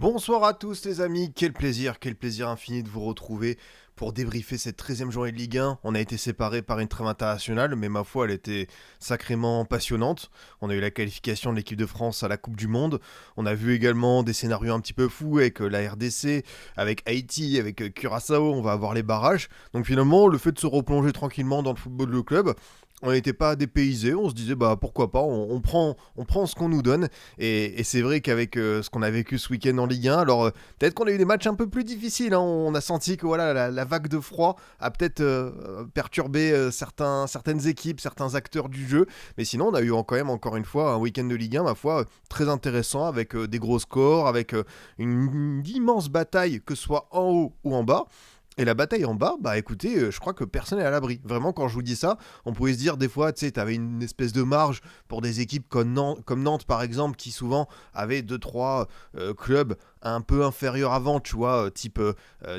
Bonsoir à tous les amis, quel plaisir infini de vous retrouver pour débriefer cette 13e journée de Ligue 1. On a été séparés par une trêve internationale, mais ma foi elle était sacrément passionnante. On a eu la qualification de l'équipe de France à la Coupe du Monde. On a vu également des scénarios un petit peu fous avec la RDC, avec Haïti, avec Curaçao, on va avoir les barrages. Donc finalement le fait de se replonger tranquillement dans le football de club, on n'était pas dépaysés, on se disait bah pourquoi pas, on prend ce qu'on nous donne. Et c'est vrai qu'avec ce qu'on a vécu ce week-end en Ligue 1, alors peut-être qu'on a eu des matchs un peu plus difficiles, hein. On a senti que voilà, la vague de froid a peut-être perturbé certaines équipes, certains acteurs du jeu. Mais sinon, on a eu quand même encore une fois un week-end de Ligue 1, ma foi, très intéressant, avec des gros scores, avec une immense bataille, que ce soit en haut ou en bas. Et la bataille en bas, bah écoutez, je crois que personne n'est à l'abri. Vraiment, quand je vous dis ça, on pouvait se dire des fois, tu sais, t'avais une espèce de marge pour des équipes comme Nantes, par exemple, qui souvent avaient deux trois clubs un peu inférieurs avant, tu vois, type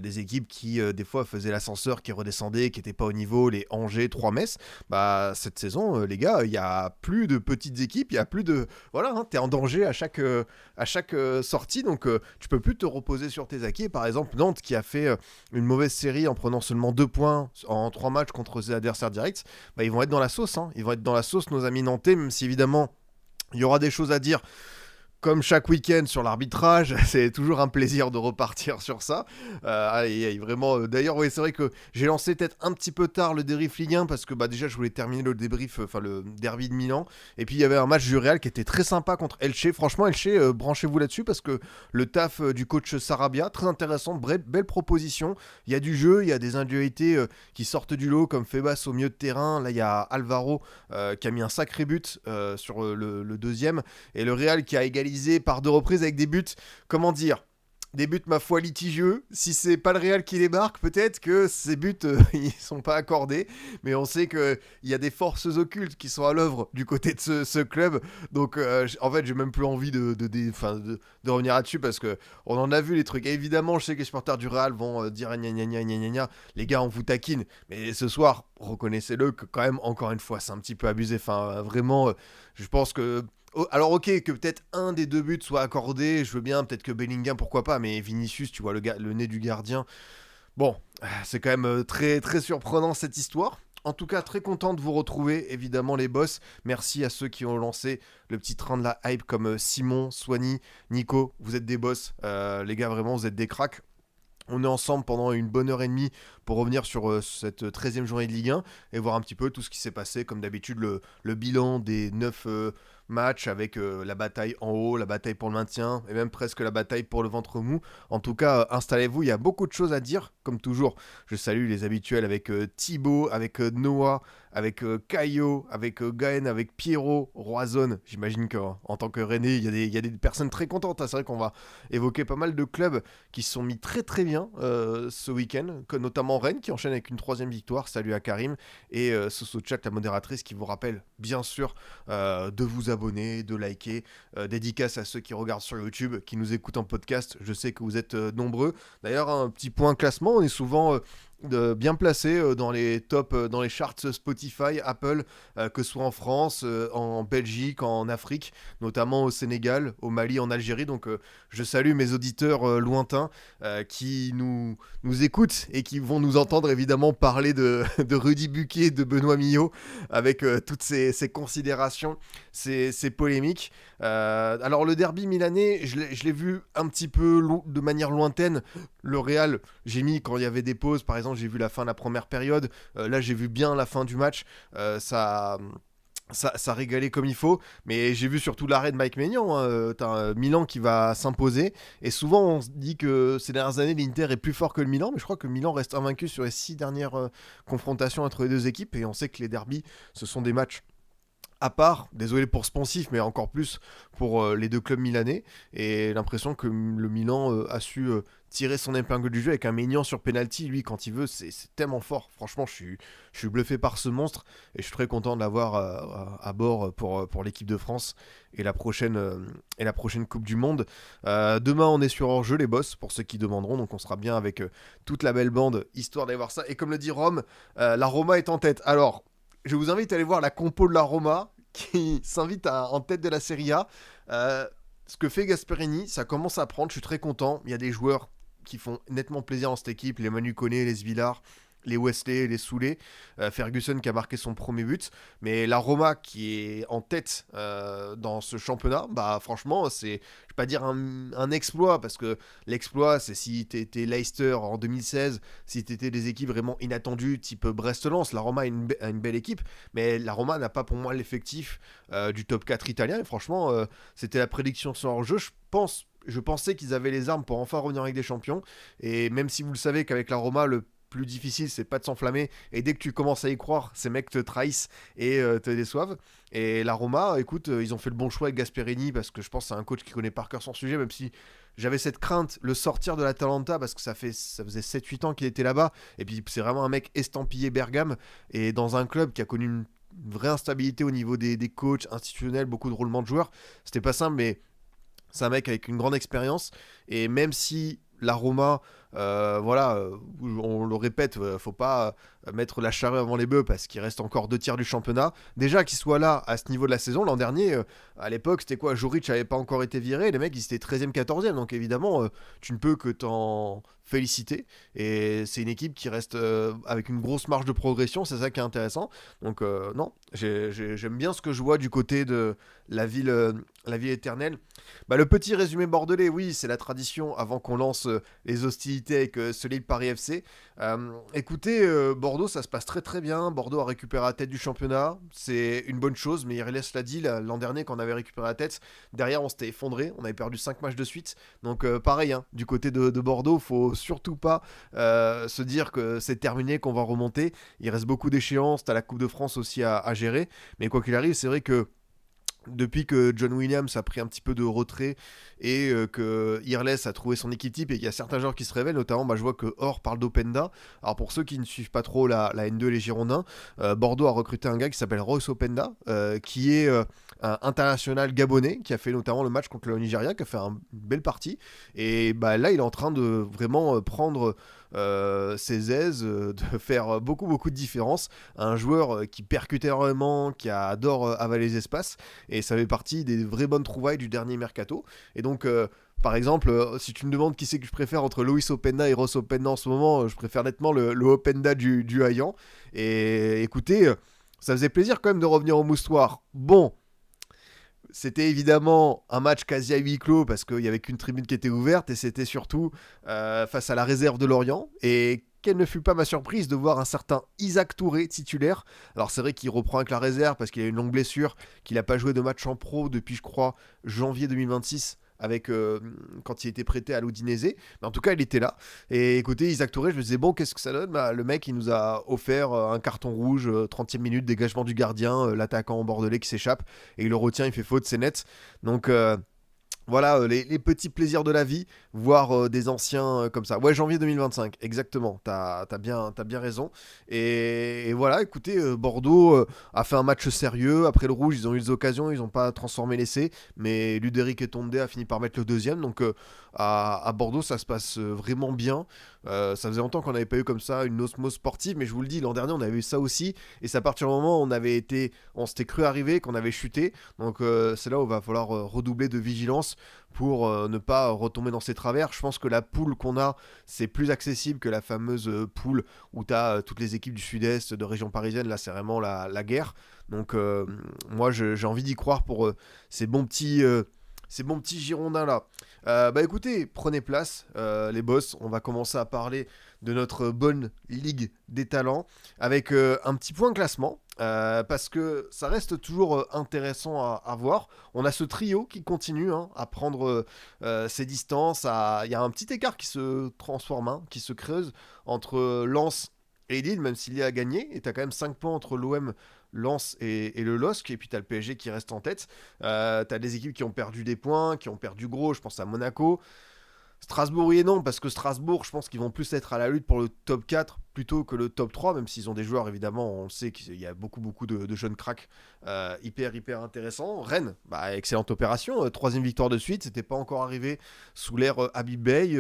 des équipes qui des fois faisaient l'ascenseur, qui redescendaient, qui n'étaient pas au niveau, les Angers, 3 Metz. Bah cette saison, les gars, il y a plus de petites équipes, il y a plus de, voilà, hein, t'es en danger à chaque sortie, donc tu peux plus te reposer sur tes acquis. Par exemple, Nantes qui a fait une mauvaise série en prenant seulement 2 points en 3 matchs contre ses adversaires directs, bah ils vont être dans la sauce, hein. Ils vont être dans la sauce, nos amis nantais, même si évidemment il y aura des choses à dire comme chaque week-end sur l'arbitrage. C'est toujours un plaisir de repartir sur ça. Vraiment. D'ailleurs, oui, c'est vrai que j'ai lancé peut-être un petit peu tard le débrief Ligue 1 parce que bah, déjà je voulais terminer le débrief, enfin le derby de Milan. Et puis il y avait un match du Real qui était très sympa contre Elche. Franchement, Elche, branchez-vous là-dessus parce que le taf du coach Sarabia, très intéressant, belle proposition. Il y a du jeu, il y a des individualités qui sortent du lot comme Febas au milieu de terrain. Là, il y a Alvaro qui a mis un sacré but sur le deuxième. Et le Real qui a égalisé par 2 reprises avec des buts, comment dire, des buts ma foi litigieux. Si c'est pas le Real qui les marque, peut-être que ces buts ils sont pas accordés, mais on sait que il y a des forces occultes qui sont à l'œuvre du côté de ce club. Donc en fait j'ai même plus envie de revenir là-dessus parce que on en a vu les trucs. Et évidemment je sais que les supporters du Real vont dire gna gna gna gna gna gna, les gars on vous taquine, mais ce soir reconnaissez-le que quand même encore une fois c'est un petit peu abusé. Enfin vraiment je pense que alors ok, que peut-être un des 2 buts soit accordé, je veux bien, peut-être que Bellingham, pourquoi pas, mais Vinicius, tu vois, le nez du gardien. Bon, c'est quand même très, très surprenant cette histoire. En tout cas, très content de vous retrouver, évidemment les boss. Merci à ceux qui ont lancé le petit train de la hype comme Simon, Soigny, Nico. Vous êtes des boss, les gars, vraiment, vous êtes des cracks. On est ensemble pendant une bonne heure et demie pour revenir sur cette 13e journée de Ligue 1 et voir un petit peu tout ce qui s'est passé. Comme d'habitude, le bilan des 9 matchs avec la bataille en haut, la bataille pour le maintien et même presque la bataille pour le ventre mou. En tout cas, installez-vous, il y a beaucoup de choses à dire. Comme toujours, je salue les habituels avec Thibaut, avec Noah, avec Caio, avec Gaën, avec Pierrot, Roison. J'imagine qu'en tant que René, il y a des personnes très contentes, hein. C'est vrai qu'on va évoquer pas mal de clubs qui se sont mis très très bien ce week-end, notamment Rennes qui enchaîne avec une 3e victoire. Salut à Karim et Soso Chat, la modératrice, qui vous rappelle bien sûr de vous abonner, de liker. Dédicace à ceux qui regardent sur YouTube, qui nous écoutent en podcast. Je sais que vous êtes nombreux. D'ailleurs, un petit point classement, on est souvent bien placé dans les tops, dans les charts Spotify, Apple, que ce soit en France, en Belgique, en Afrique, notamment au Sénégal, au Mali, en Algérie. Donc je salue mes auditeurs lointains qui nous écoutent et qui vont nous entendre évidemment parler de Rudy Buquet, de Benoît Millot, avec toutes ces considérations, ces polémiques. Alors le derby milanais, je l'ai vu un petit peu de manière lointaine. Le Real, j'ai mis quand il y avait des pauses, par exemple, j'ai vu la fin de la première période. Là, j'ai vu bien la fin du match. Ça régalait comme il faut, mais j'ai vu surtout l'arrêt de Mike Maignan, hein. T'as Milan qui va s'imposer, et souvent on se dit que ces dernières années l'Inter est plus fort que le Milan, mais je crois que le Milan reste invaincu sur les 6 dernières confrontations entre les deux équipes, et on sait que les derbys, ce sont des matchs à part, désolé pour ce poncif, mais encore plus pour les 2 clubs milanais, et l'impression que le Milan a su tirer son épingle du jeu avec un Maignan sur penalty. Lui, quand il veut, c'est tellement fort. Franchement, je suis bluffé par ce monstre, et je suis très content de l'avoir à bord pour l'équipe de France et la prochaine Coupe du Monde. Demain, on est sur hors-jeu, les boss, pour ceux qui demanderont, donc on sera bien avec toute la belle bande, histoire d'aller voir ça. Et comme le dit Rome, la Roma est en tête. Alors, je vous invite à aller voir la compo de la Roma qui s'invite en tête de la Serie A. ce que fait Gasperini, ça commence à prendre, je suis très content. Il y a des joueurs qui font nettement plaisir dans cette équipe, les Manu Koné, les Villar, les Wesley, les Soulé, Ferguson qui a marqué son premier but, mais la Roma qui est en tête dans ce championnat, bah franchement c'est, je vais pas dire un exploit, parce que l'exploit c'est si t'étais Leicester en 2016, si t'étais des équipes vraiment inattendues type Brest-Lens, la Roma a une belle équipe, mais la Roma n'a pas pour moi l'effectif du top 4 italien, et franchement c'était la prédiction sur leur jeu, je pensais qu'ils avaient les armes pour enfin revenir avec des champions. Et même si vous le savez qu'avec la Roma, le plus difficile, c'est pas de s'enflammer. Et dès que tu commences à y croire, ces mecs te trahissent et te déçoivent. Et la Roma, écoute, ils ont fait le bon choix avec Gasperini parce que je pense que c'est un coach qui connaît par cœur son sujet, même si j'avais cette crainte, le sortir de l'Atalanta, parce que ça faisait 7-8 ans qu'il était là-bas. Et puis c'est vraiment un mec estampillé Bergame et dans un club qui a connu une vraie instabilité au niveau des coachs institutionnels, beaucoup de roulements de joueurs. C'était pas simple, mais c'est un mec avec une grande expérience. Et même si la Roma, voilà, on le répète, faut pas mettre la charrue avant les bœufs parce qu'il reste encore 2 tiers du championnat. Déjà qu'il soit là à ce niveau de la saison, l'an dernier, à l'époque, c'était quoi? Juric n'avait pas encore été viré, les mecs ils étaient 13e, 14e, donc évidemment, tu ne peux que t'en féliciter. Et c'est une équipe qui reste avec une grosse marge de progression, c'est ça qui est intéressant. Donc, non, j'aime bien ce que je vois du côté de la ville éternelle. Bah, le petit résumé bordelais, oui, c'est la tradition avant qu'on lance les hostilités avec Solide Paris FC. Écoutez, Bordeaux, ça se passe très très bien. Bordeaux a récupéré la tête du championnat. C'est une bonne chose, mais Irles l'a dit l'an dernier quand on avait récupéré la tête. Derrière, on s'était effondré. On avait perdu 5 matchs de suite. Donc, pareil, hein, du côté de Bordeaux, faut surtout pas se dire que c'est terminé, qu'on va remonter. Il reste beaucoup d'échéances. T'as la Coupe de France aussi à gérer. Mais quoi qu'il arrive, c'est vrai que depuis que John Williams a pris un petit peu de retrait et que Irles a trouvé son équipe type et qu'il y a certains joueurs qui se révèlent, notamment bah, je vois que Or parle d'Openda. Alors pour ceux qui ne suivent pas trop la N2 et les Girondins, Bordeaux a recruté un gars qui s'appelle Royce Openda, qui est un international gabonais, qui a fait notamment le match contre le Nigeria, qui a fait une belle partie. Et bah, là il est en train de vraiment prendre ses aises, de faire beaucoup beaucoup de différence. Un joueur qui percute énormément, qui adore avaler les espaces, et ça fait partie des vraies bonnes trouvailles du dernier mercato. Et donc, par exemple, si tu me demandes qui c'est que je préfère entre Loïs Openda et Ross Openda en ce moment, je préfère nettement le Openda du Hayan. Et écoutez, ça faisait plaisir quand même de revenir au moustoir. Bon, c'était évidemment un match quasi à huis clos parce qu'il n'y avait qu'une tribune qui était ouverte et c'était surtout face à la réserve de Lorient. Et quelle ne fut pas ma surprise de voir un certain Isaac Touré titulaire. Alors c'est vrai qu'il reprend avec la réserve parce qu'il a une longue blessure, qu'il n'a pas joué de match en pro depuis je crois janvier 2026 avec quand il était prêté à l'Udinese, mais en tout cas il était là. Et écoutez, Isaac Touré, je me disais bon, qu'est-ce que ça donne? Bah, le mec il nous a offert un carton rouge, 30e minute, dégagement du gardien, l'attaquant bordelais qui s'échappe et il le retient, il fait faute, c'est net. Donc voilà, les petits plaisirs de la vie, voir des anciens comme ça. Ouais, janvier 2025, exactement, t'as bien raison. Et voilà, écoutez, Bordeaux a fait un match sérieux. Après le rouge, ils ont eu des occasions, ils n'ont pas transformé l'essai. Mais Ludovic Etonde a fini par mettre le deuxième. Donc à Bordeaux, ça se passe vraiment bien. Ça faisait longtemps qu'on n'avait pas eu comme ça une osmose sportive. Mais je vous le dis, l'an dernier, on avait eu ça aussi. Et c'est à partir du moment où on s'était cru arriver, qu'on avait chuté. Donc c'est là où il va falloir redoubler de vigilance pour ne pas retomber dans ses travers. Je pense que la poule qu'on a, c'est plus accessible que la fameuse poule où tu as toutes les équipes du sud-est, de région parisienne. Là, c'est vraiment la guerre. Donc moi, j'ai envie d'y croire pour ces bons petits... ces bons petits Girondins là. Bah écoutez, prenez place, les boss. On va commencer à parler de notre bonne ligue des talents avec un petit point classement. Parce que ça reste toujours intéressant à voir. On a ce trio qui continue hein, à prendre ses distances. Il y a un petit écart qui se transforme, hein, qui se creuse entre Lens et Lille, même s'il y a gagné. Et tu as quand même 5 points entre l'OM, Lens et le LOSC. Et puis tu as le PSG qui reste en tête. Tu as des équipes qui ont perdu des points, qui ont perdu gros. Je pense à Monaco. Strasbourg, oui et non, parce que Strasbourg, je pense qu'ils vont plus être à la lutte pour le top 4 plutôt que le top 3, même s'ils ont des joueurs, évidemment, on le sait qu'il y a beaucoup de jeunes cracks hyper intéressants. Rennes, bah, excellente opération, troisième victoire de suite, c'était pas encore arrivé sous l'ère Habib Bey.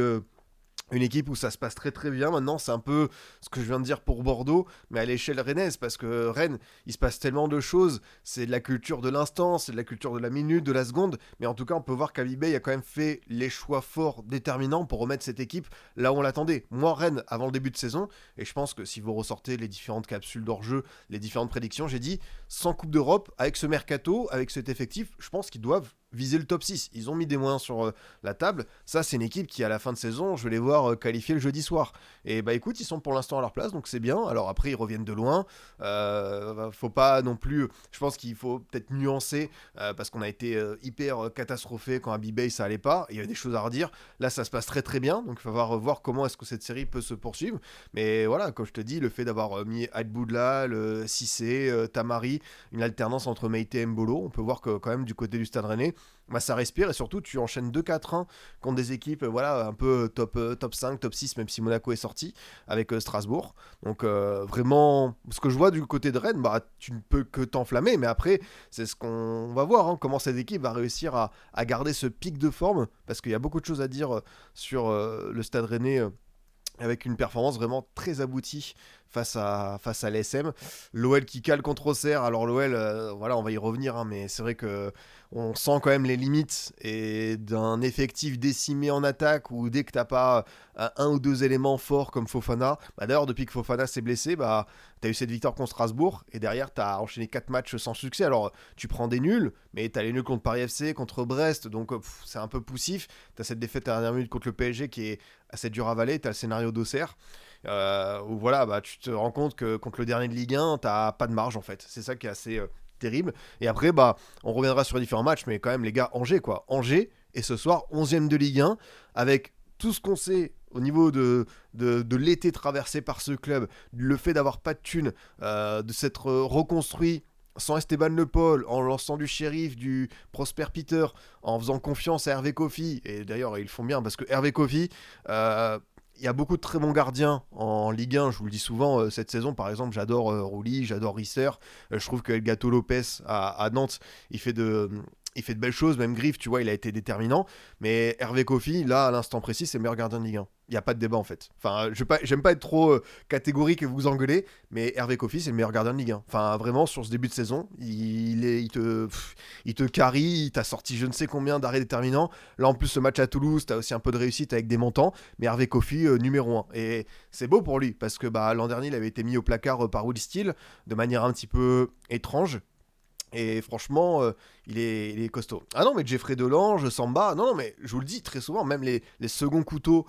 Une équipe où ça se passe très très bien. Maintenant, c'est un peu ce que je viens de dire pour Bordeaux, mais à l'échelle rennaise, parce que Rennes, il se passe tellement de choses. C'est de la culture de l'instant, c'est de la culture de la minute, de la seconde. Mais en tout cas, on peut voir qu'Abibay a quand même fait les choix forts, déterminants pour remettre cette équipe là où on l'attendait. Moi, Rennes, avant le début de saison, et je pense que si vous ressortez les différentes capsules d'hors-jeu, les différentes prédictions, j'ai dit sans Coupe d'Europe, avec ce mercato, avec cet effectif, je pense qu'ils doivent viser le top 6. Ils ont mis des moyens sur la table. Ça, c'est une équipe qui, à la fin de saison, je vais les voir qualifier le jeudi soir. Et bah écoute, ils sont pour l'instant à leur place, donc c'est bien. Alors après, ils reviennent de loin. Faut pas non plus. Je pense qu'il faut peut-être nuancer parce qu'on a été hyper catastrophé quand Abibay ça allait pas. Il y avait des choses à redire. Là, ça se passe très très bien. Donc il va falloir voir comment est-ce que cette série peut se poursuivre. Mais voilà, comme je te dis, le fait d'avoir mis Boudla, le Cissé, Tamari, une alternance entre Meite et Mbolo, on peut voir que quand même du côté du Stade Rennais, bah, ça respire et surtout tu enchaînes 2-4-1 contre des équipes voilà, un peu top 5, top 6, même si Monaco est sorti avec Strasbourg. Donc vraiment, ce que je vois du côté de Rennes, bah, tu ne peux que t'enflammer, mais après, c'est ce qu'on va voir, hein, comment cette équipe va réussir à garder ce pic de forme, parce qu'il y a beaucoup de choses à dire sur le Stade Rennais. Avec une performance vraiment très aboutie face à l'ASM. L'OL qui cale contre Auxerre. Alors l'OL, voilà, on va y revenir, hein, mais c'est vrai que on sent quand même les limites et d'un effectif décimé en attaque où dès que t'as pas un ou deux éléments forts comme Fofana, bah d'ailleurs depuis que Fofana s'est blessé, bah t'as eu cette victoire contre Strasbourg et derrière t'as enchaîné 4 matchs sans succès. Alors tu prends des nuls, mais t'as les nuls contre Paris FC, contre Brest, donc c'est un peu poussif. T'as cette défaite à la dernière minute contre le PSG qui est assez dur à avaler. T'as le scénario d'Auxerre. Où voilà, bah, tu te rends compte que contre le dernier de Ligue 1, t'as pas de marge en fait. C'est ça qui est assez terrible. Et après, bah, on reviendra sur les différents matchs, mais quand même, les gars, Angers, quoi. Angers, et ce soir, 11e de Ligue 1, avec tout ce qu'on sait au niveau de l'été traversé par ce club, le fait d'avoir pas de thunes, de s'être reconstruit sans Esteban Le Paul, en lançant du shérif, du Prosper Peter, en faisant confiance à Hervé Kofi, et d'ailleurs ils le font bien parce que Hervé Kofi, il y a beaucoup de très bons gardiens en Ligue 1, je vous le dis souvent, cette saison par exemple, j'adore Rouli, j'adore Risser, je trouve que El Gato Lopez à Nantes, il fait de belles choses, même Griff, tu vois, il a été déterminant, mais Hervé Kofi, là, à l'instant précis, c'est le meilleur gardien de Ligue 1. Il n'y a pas de débat en fait. Enfin, j'aime pas être trop catégorique et vous engueuler, mais Hervé Kofi, c'est le meilleur gardien de Ligue 1. Enfin, vraiment, sur ce début de saison, il te carry, il t'a sorti je ne sais combien d'arrêts déterminants. Là, en plus, ce match à Toulouse, t'as aussi un peu de réussite avec des montants, mais Hervé Kofi, numéro 1. Et c'est beau pour lui, parce que bah, l'an dernier, il avait été mis au placard par Will Steele, de manière un petit peu étrange. Et franchement, il est costaud. Ah non, mais Jeffrey Delange, Samba, non, mais je vous le dis très souvent, même les seconds couteaux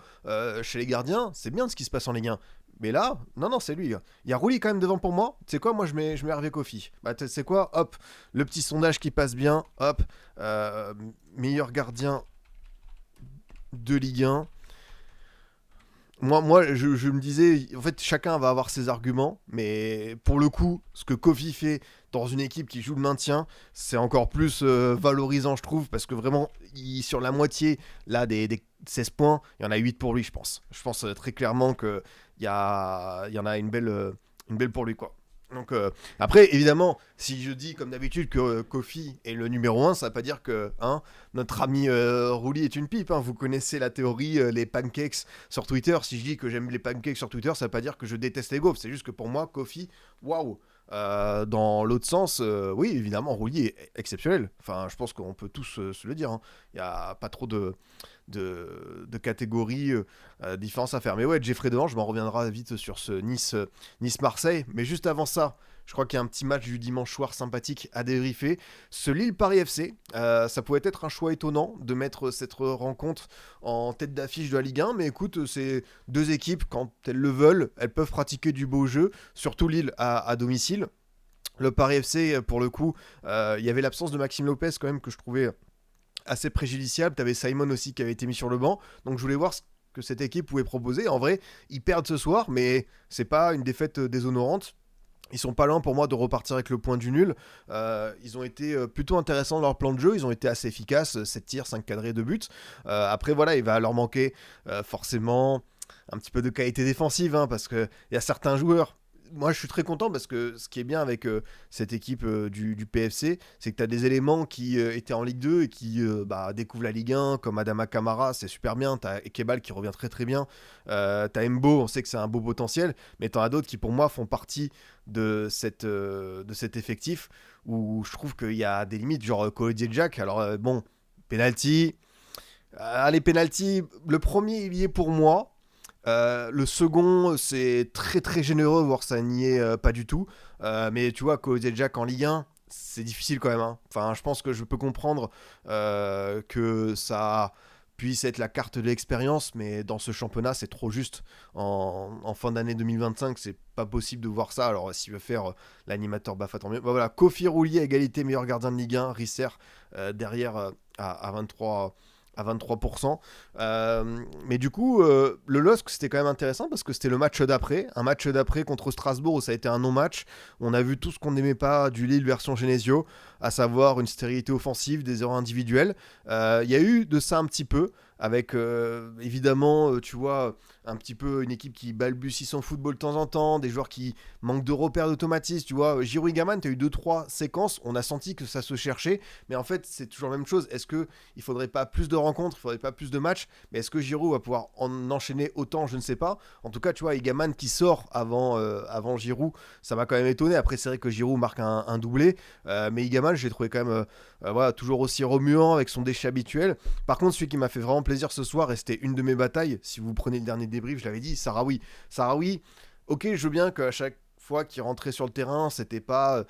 chez les gardiens, c'est bien ce qui se passe en Ligue 1. Mais là, non, non, c'est lui. Il y a Rouli quand même devant pour moi. Tu sais quoi, moi je mets Hervé Kofi. Bah, tu sais quoi, hop, le petit sondage qui passe bien, hop, meilleur gardien de Ligue 1. Moi je me disais, en fait, chacun va avoir ses arguments, mais pour le coup, ce que Kofi fait dans une équipe qui joue le maintien, c'est encore plus valorisant, je trouve, parce que vraiment, sur la moitié là, des 16 points, il y en a 8 pour lui, je pense. Je pense très clairement qu'il y en a une belle pour lui, quoi. Donc après, évidemment, si je dis comme d'habitude que Kofi est le numéro 1, ça ne veut pas dire que hein, notre ami Rouli est une pipe. Hein. Vous connaissez la théorie, les pancakes sur Twitter. Si je dis que j'aime les pancakes sur Twitter, ça ne veut pas dire que je déteste les gaufres. C'est juste que pour moi, Kofi, waouh. Dans l'autre sens, oui, évidemment, Rouli est exceptionnel. Enfin, je pense qu'on peut tous se le dire. Hein. Il n'y a pas trop de catégories différences à faire. Mais ouais, Jeffrey Delange, je m'en reviendra vite sur ce Nice-Marseille. Mais juste avant ça, je crois qu'il y a un petit match du dimanche soir sympathique à débriefer. Ce Lille-Paris FC, ça pouvait être un choix étonnant de mettre cette rencontre en tête d'affiche de la Ligue 1. Mais écoute, c'est deux équipes, quand elles le veulent, elles peuvent pratiquer du beau jeu, surtout Lille à domicile. Le Paris FC, pour le coup, il y avait l'absence de Maxime Lopez quand même que je trouvais assez préjudiciable. T'avais Simon aussi qui avait été mis sur le banc. Donc je voulais voir ce que cette équipe pouvait proposer. En vrai, ils perdent ce soir, mais c'est pas une défaite déshonorante. Ils sont pas loin pour moi de repartir avec le point du nul. Ils ont été plutôt intéressants dans leur plan de jeu. Ils ont été assez efficaces. 7 tirs, 5 cadrés, 2 buts. Après, voilà, il va leur manquer forcément un petit peu de qualité défensive. Hein, parce qu'il y a certains joueurs. moi, je suis très content parce que ce qui est bien avec cette équipe du PFC, c'est que tu as des éléments qui étaient en Ligue 2 et qui découvrent la Ligue 1, comme Adama Kamara, c'est super bien. Tu as Ekebal qui revient très très bien. Tu as Mbo, on sait que c'est un beau potentiel. Mais tu en as d'autres qui, pour moi, font partie de cet effectif où je trouve qu'il y a des limites, genre Kolodziej Jack. Alors, bon, penalty. Allez, penalty. Le premier, il y est pour moi. Le second, c'est très très généreux, voire ça n'y est pas du tout. Mais tu vois, Kolodziej Jack en Ligue 1, c'est difficile quand même, hein. Enfin, je pense que je peux comprendre que ça puisse être la carte de l'expérience, mais dans ce championnat, c'est trop juste. En fin d'année 2025, c'est pas possible de voir ça. Alors, s'il veut faire l'animateur Bafa, tant mieux. Bah, voilà, Kofi Roulier, égalité, meilleur gardien de Ligue 1. Risser derrière à 23 à 23%. Mais du coup, le LOSC, c'était quand même intéressant parce que c'était le match d'après. Un match d'après contre Strasbourg où ça a été un non-match. On a vu tout ce qu'on n'aimait pas du Lille version Genesio, à savoir une stérilité offensive, des erreurs individuelles. Il y a eu de ça un petit peu, avec évidemment, tu vois, un petit peu une équipe qui balbutie son football de temps en temps, des joueurs qui manquent de repères d'automatisme. Tu vois, Giroud Gaman, tu as eu 2-3 séquences, on a senti que ça se cherchait, mais en fait, c'est toujours la même chose. Est-ce qu'il faudrait pas plus de rencontres, il faudrait pas plus de matchs, mais est-ce que Giroud va pouvoir en enchaîner autant? Je ne sais pas. En tout cas, tu vois, Egaman qui sort avant Giroud, ça m'a quand même étonné. Après, c'est vrai que Giroud marque un doublé, mais Egaman, j'ai trouvé quand même voilà, toujours aussi remuant avec son déchet habituel. Par contre, celui qui m'a fait vraiment plaisir ce soir, et c'était une de mes batailles, si vous prenez le dernier débrief, je l'avais dit, Sahraoui. Sahraoui, ok, je veux bien qu'à chaque fois qu'il rentrait sur le terrain, c'était pas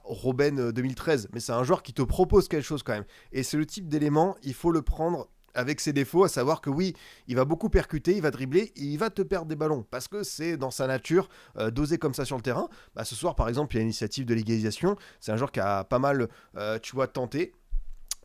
Robben 2013, mais c'est un joueur qui te propose quelque chose quand même. Et c'est le type d'élément, il faut le prendre avec ses défauts, à savoir que oui, il va beaucoup percuter, il va dribbler, et il va te perdre des ballons, parce que c'est dans sa nature d'oser comme ça sur le terrain. Bah, ce soir, par exemple, il y a l'initiative de l'égalisation, c'est un joueur qui a pas mal, tu vois, tenté,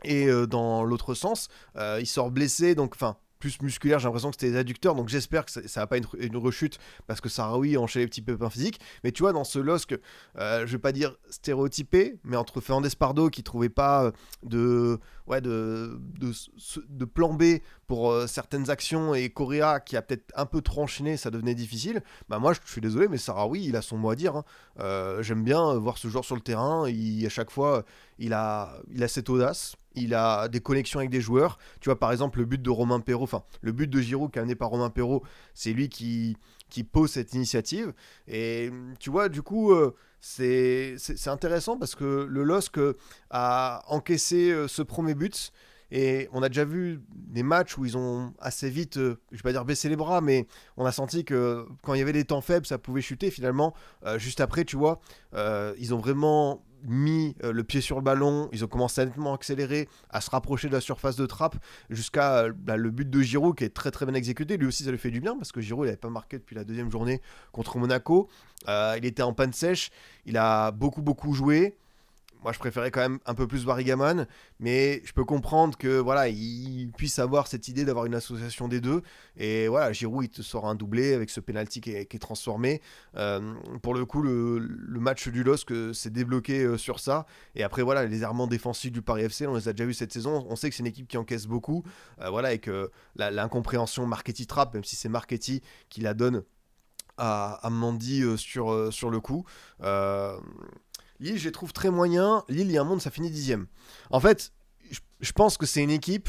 et dans l'autre sens, il sort blessé, donc enfin plus musculaire, j'ai l'impression que c'était les adducteurs, donc j'espère que ça va pas être une rechute parce que Sahraoui a enchaîné les petits pépins physiques. Mais tu vois, dans ce LOSC, je vais pas dire stéréotypé, mais entre Fernandez Pardo qui trouvait pas de, ouais, de plan B pour certaines actions et Correa qui a peut-être un peu trop enchaîné, ça devenait difficile. Bah moi, je suis désolé, mais Sahraoui, il a son mot à dire, hein. J'aime bien voir ce joueur sur le terrain. À chaque fois, il a cette audace. Il a des connexions avec des joueurs. Tu vois, par exemple, le but de Romain Perrault, enfin, le but de Giroud qui est amené par Romain Perrault, c'est lui qui pose cette initiative. Et tu vois, du coup, c'est intéressant parce que le LOSC a encaissé ce premier but. Et on a déjà vu des matchs où ils ont assez vite, je vais pas dire baissé les bras, mais on a senti que quand il y avait des temps faibles, ça pouvait chuter. Finalement, juste après, tu vois, ils ont vraiment mis le pied sur le ballon, ils ont commencé à nettement accélérer, à se rapprocher de la surface de trappe, jusqu'à le but de Giroud qui est très très bien exécuté. Lui aussi, ça lui fait du bien parce que Giroud, il n'avait pas marqué depuis la deuxième journée contre Monaco. Il était en panne sèche, il a beaucoup beaucoup joué. Moi, je préférais quand même un peu plus Barigaman, mais je peux comprendre que voilà, il puisse avoir cette idée d'avoir une association des deux. Et voilà, Giroud, il te sort un doublé avec ce penalty qui est transformé. Pour le coup, le match du LOSC s'est débloqué sur ça. Et après, voilà, les errements défensifs du Paris FC, on les a déjà vus cette saison. On sait que c'est une équipe qui encaisse beaucoup. Voilà, et que l'incompréhension Marchetti-Trapp, même si c'est Marchetti qui la donne à Mandy sur le coup. Lille, je les trouve très moyens. Lille, il y a un monde, ça finit dixième. En fait, je pense que c'est une équipe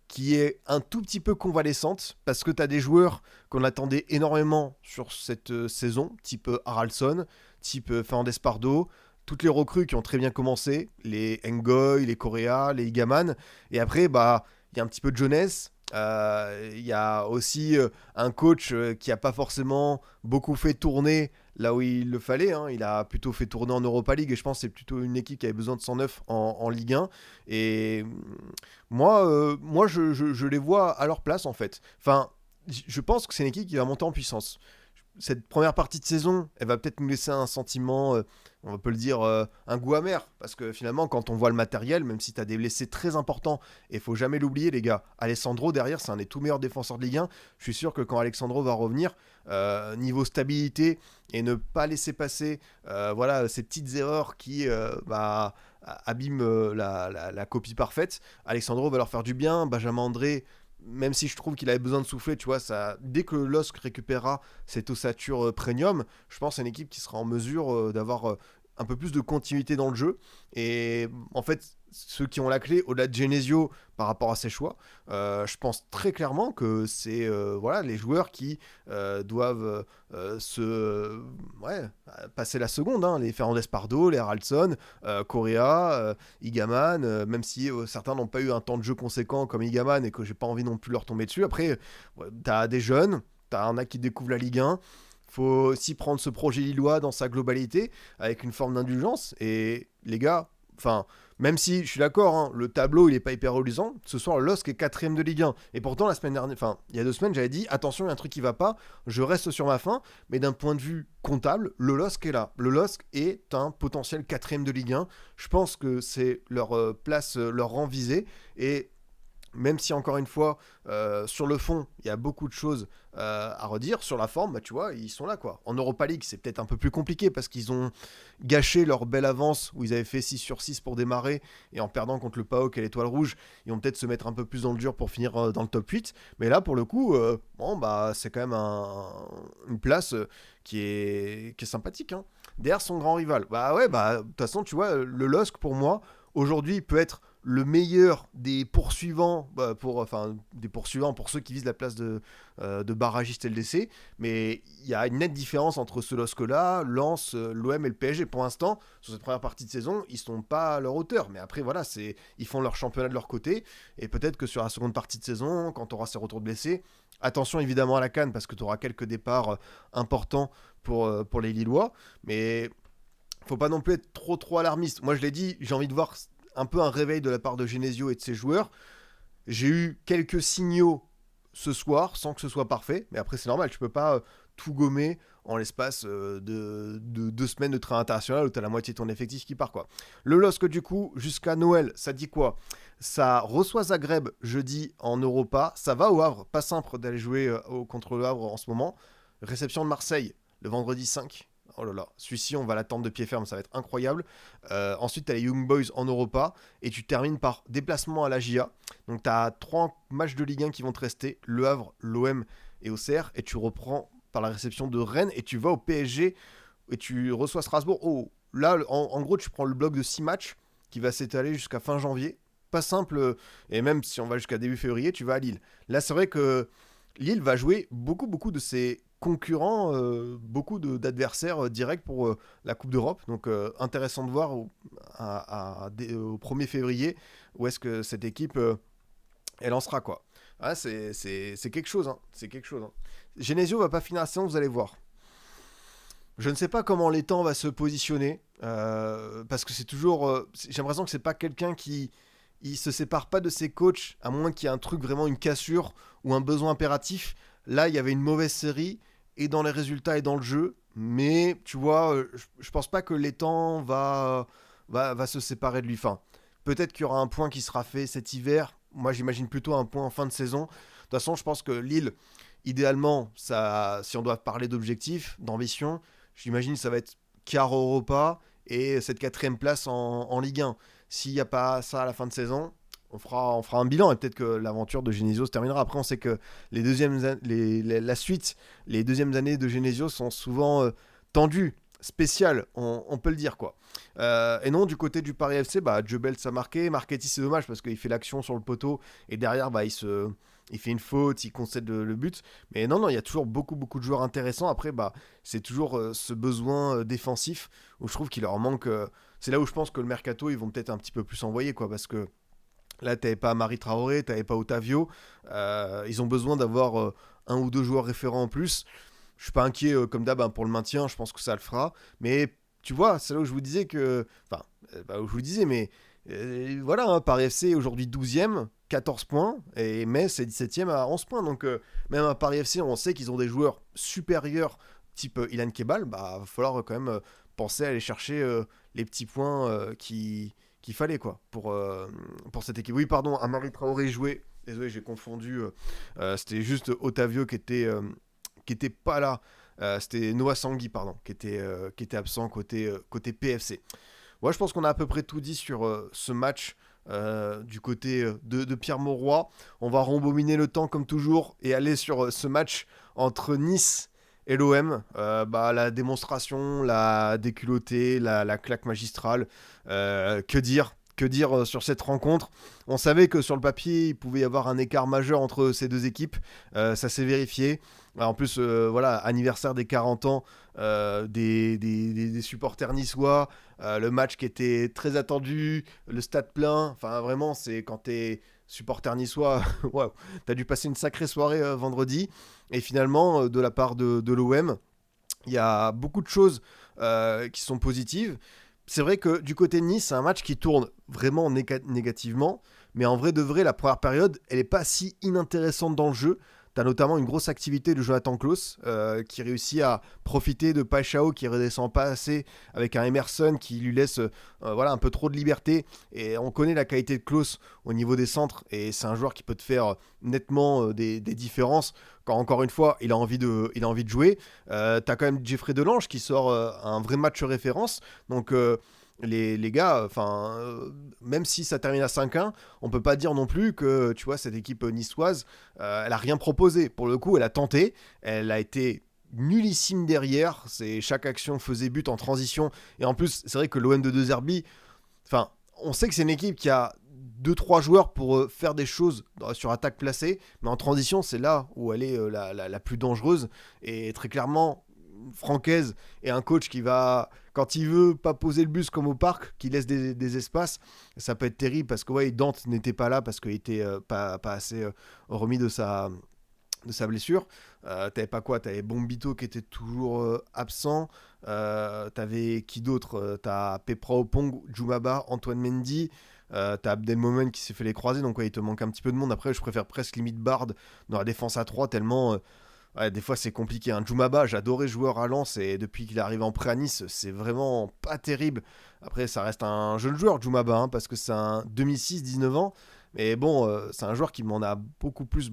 qui est un tout petit peu convalescente parce que tu as des joueurs qu'on attendait énormément sur cette saison, type Haraldsson, type Fernandez Pardo, toutes les recrues qui ont très bien commencé, les Ngoy, les Correa, les Igaman, et après, bah, il y a un petit peu de jeunesse. Il y a aussi un coach qui n'a pas forcément beaucoup fait tourner là où il le fallait, hein. Il a plutôt fait tourner en Europa League et je pense que c'est plutôt une équipe qui avait besoin de 109 en Ligue 1. Et moi je les vois à leur place en fait. Enfin, je pense que c'est une équipe qui va monter en puissance. Cette première partie de saison, elle va peut-être nous laisser un sentiment, on peut le dire, un goût amer. Parce que finalement, quand on voit le matériel, même si tu as des blessés très importants, et il faut jamais l'oublier, les gars, Alessandro derrière, c'est un des tout meilleurs défenseurs de Ligue 1. Je suis sûr que quand Alessandro va revenir, niveau stabilité et ne pas laisser passer voilà, ces petites erreurs qui abîment la copie parfaite, Alessandro va leur faire du bien. Benjamin André, même si je trouve qu'il avait besoin de souffler, tu vois, ça, dès que LOSC récupérera cette ossature premium, je pense à une équipe qui sera en mesure d'avoir un peu plus de continuité dans le jeu. Et en fait, ceux qui ont la clé, au-delà de Genesio par rapport à ses choix, je pense très clairement que c'est voilà, les joueurs qui doivent passer la seconde. Hein, les Fernandez Pardo, les Haraldson, Correa, Igaman, même si certains n'ont pas eu un temps de jeu conséquent comme Igaman et que j'ai pas envie non plus de leur tomber dessus. Après, t'as des jeunes, t'as un qui découvre la Ligue 1. Faut aussi prendre ce projet lillois dans sa globalité avec une forme d'indulgence. Et les gars, enfin, même si je suis d'accord, hein, le tableau il est pas hyper reluisant, ce soir le LOSC est 4ème de Ligue 1. Et pourtant la semaine dernière, enfin il y a 2 semaines j'avais dit attention il y a un truc qui va pas, je reste sur ma faim, mais d'un point de vue comptable, le LOSC est là. Le LOSC est un potentiel 4ème de Ligue 1. Je pense que c'est leur place, leur rang visé. Et même si encore une fois, sur le fond, il y a beaucoup de choses à redire, sur la forme, bah, tu vois, ils sont là quoi. En Europa League, c'est peut-être un peu plus compliqué parce qu'ils ont gâché leur belle avance où ils avaient fait 6 sur 6 pour démarrer et en perdant contre le PAOK et l'Étoile Rouge, ils vont peut-être se mettre un peu plus dans le dur pour finir dans le top 8. Mais là, pour le coup, bon, bah, c'est quand même une place qui est sympathique. Hein. Derrière son grand rival. Bah ouais, bah de toute façon, tu vois, le LOSC pour moi, aujourd'hui, peut être le meilleur des poursuivants, des poursuivants pour ceux qui visent la place de barragiste LDC, mais il y a une nette différence entre ce LOSC-là, Lens, l'OM et le PSG. Pour l'instant, sur cette première partie de saison, ils ne sont pas à leur hauteur, mais après, voilà, ils font leur championnat de leur côté, et peut-être que sur la seconde partie de saison, quand tu auras ces retours de blessés, attention évidemment à la CAN, parce que tu auras quelques départs importants pour les Lillois, mais faut pas non plus être trop alarmiste. Moi, je l'ai dit, j'ai envie de voir un peu un réveil de la part de Genesio et de ses joueurs. J'ai eu quelques signaux ce soir, sans que ce soit parfait, mais après c'est normal, tu peux pas tout gommer en l'espace de 2 semaines de train international où tu as la moitié de ton effectif qui part quoi. Le LOSC du coup, jusqu'à Noël, ça dit quoi? Ça reçoit Zagreb jeudi en Europa, ça va au Havre, pas simple d'aller jouer contre le Havre en ce moment. Réception de Marseille, le vendredi 5. Oh là là, celui-ci, on va l'attendre de pied ferme, ça va être incroyable. Ensuite, tu as les Young Boys en Europa et tu termines par déplacement à la GIA. Donc, tu as 3 matchs de Ligue 1 qui vont te rester, Le Havre, l'OM et Auxerre. Et tu reprends par la réception de Rennes et tu vas au PSG et tu reçois Strasbourg. Oh, là, en gros, tu prends le bloc de 6 matchs qui va s'étaler jusqu'à fin janvier. Pas simple, et même si on va jusqu'à début février, tu vas à Lille. Là, c'est vrai que Lille va jouer beaucoup de ses concurrents, beaucoup d'adversaires directs pour la Coupe d'Europe. Donc intéressant de voir au 1er février où est-ce que cette équipe elle en sera quoi. Ah, c'est quelque chose. Hein. C'est quelque chose. Hein. Genesio va pas finir la saison, vous allez voir. Je ne sais pas comment l'étang va se positionner parce que c'est toujours. J'ai l'impression que c'est pas quelqu'un qui il se sépare pas de ses coachs, à moins qu'il y ait un truc vraiment une cassure ou un besoin impératif. Là, il y avait une mauvaise série, et dans les résultats et dans le jeu, mais tu vois, je pense pas que l'étang va se séparer de lui. Enfin, peut-être qu'il y aura un point qui sera fait cet hiver. Moi, j'imagine plutôt un point en fin de saison. De toute façon, je pense que Lille, idéalement, ça, si on doit parler d'objectifs, d'ambition, j'imagine que ça va être quart Europa et cette 4ème place en Ligue 1. S'il n'y a pas ça à la fin de saison, on fera un bilan et peut-être que l'aventure de Genesio se terminera. Après, on sait que la suite, les deuxièmes années de Genesio sont souvent tendues, spéciales, on peut le dire quoi. Et non, du côté du Paris FC, bah, Jebel ça a marqué. Marchetti, c'est dommage parce qu'il fait l'action sur le poteau et derrière, bah, il fait une faute, il concède le but. Mais non, il y a toujours beaucoup de joueurs intéressants. Après, bah, c'est toujours ce besoin défensif où je trouve qu'il leur manque. C'est là où je pense que le mercato, ils vont peut-être un petit peu plus envoyer quoi, parce que là, t'avais pas Marie Traoré, t'avais pas Otavio. Ils ont besoin d'avoir un ou deux joueurs référents en plus. Je suis pas inquiet comme d'hab pour le maintien, je pense que ça le fera. Mais tu vois, c'est là où je vous disais que. Enfin, où je vous disais, mais voilà, hein, Paris FC aujourd'hui 12ème, 14 points, et Metz est 17ème à 11 points. Donc, même à Paris FC, on sait qu'ils ont des joueurs supérieurs, type Ilan Kebal. Bah, va falloir quand même penser à aller chercher les petits points qu'il fallait quoi pour cette équipe. Oui, pardon, Amari Traoré jouait. Désolé, j'ai confondu. C'était juste Otavio qui était pas là. C'était Noah Sangui, pardon, qui était absent côté PFC. Ouais, je pense qu'on a à peu près tout dit sur ce match du côté de Pierre Mauroy. On va rembobiner le temps comme toujours et aller sur ce match entre Nice et l'OM. La démonstration, la déculottée, la claque magistrale. Que dire sur cette rencontre? On savait que sur le papier, il pouvait y avoir un écart majeur entre ces deux équipes. Ça s'est vérifié. En plus, voilà, anniversaire des 40 ans des supporters niçois. Le match qui était très attendu, le stade plein. Enfin, vraiment, c'est quand t'es supporter niçois, wow, t'as dû passer une sacrée soirée vendredi. Et finalement, de la part de l'OM, il y a beaucoup de choses qui sont positives. C'est vrai que du côté de Nice, c'est un match qui tourne vraiment négativement, mais en vrai de vrai, la première période, elle n'est pas si inintéressante dans le jeu. T'as notamment une grosse activité de Jonathan Klaus qui réussit à profiter de Paixão qui redescend pas assez avec un Emerson qui lui laisse voilà, un peu trop de liberté. Et on connaît la qualité de Klaus au niveau des centres et c'est un joueur qui peut te faire nettement des différences quand encore une fois il a envie de jouer. T'as quand même Jeffrey Delange qui sort un vrai match référence. Donc les gars, même si ça termine à 5-1, on peut pas dire non plus que tu vois cette équipe niçoise, elle a rien proposé. Pour le coup, elle a tenté, elle a été nullissime derrière. Chaque action faisait but en transition. Et en plus, c'est vrai que l'OM de De Zerbi, on sait que c'est une équipe qui a deux trois joueurs pour faire des choses sur attaque placée, mais en transition, c'est là où elle est la plus dangereuse. Et très clairement, Francaise est un coach qui va, quand il veut pas poser le bus comme au parc, qui laisse des espaces, ça peut être terrible parce que ouais, Dante n'était pas là parce qu'il était pas assez remis de sa blessure. T'avais pas quoi? T'avais Bombito qui était toujours absent. T'avais qui d'autre? T'as Pepra Opong, Djoumaba, Antoine Mendy. T'as Abdelmomen qui s'est fait les croiser, donc ouais, il te manque un petit peu de monde. Après, je préfère presque limite Bard dans la défense à 3 tellement ouais, des fois c'est compliqué. Djoumaba, j'adorais joueur à Lens et depuis qu'il est arrivé en prêt à Nice, c'est vraiment pas terrible. Après, ça reste un jeune joueur, Djoumaba, parce que c'est un 2006, 19 ans. Mais bon, c'est un joueur qui m'en a beaucoup plus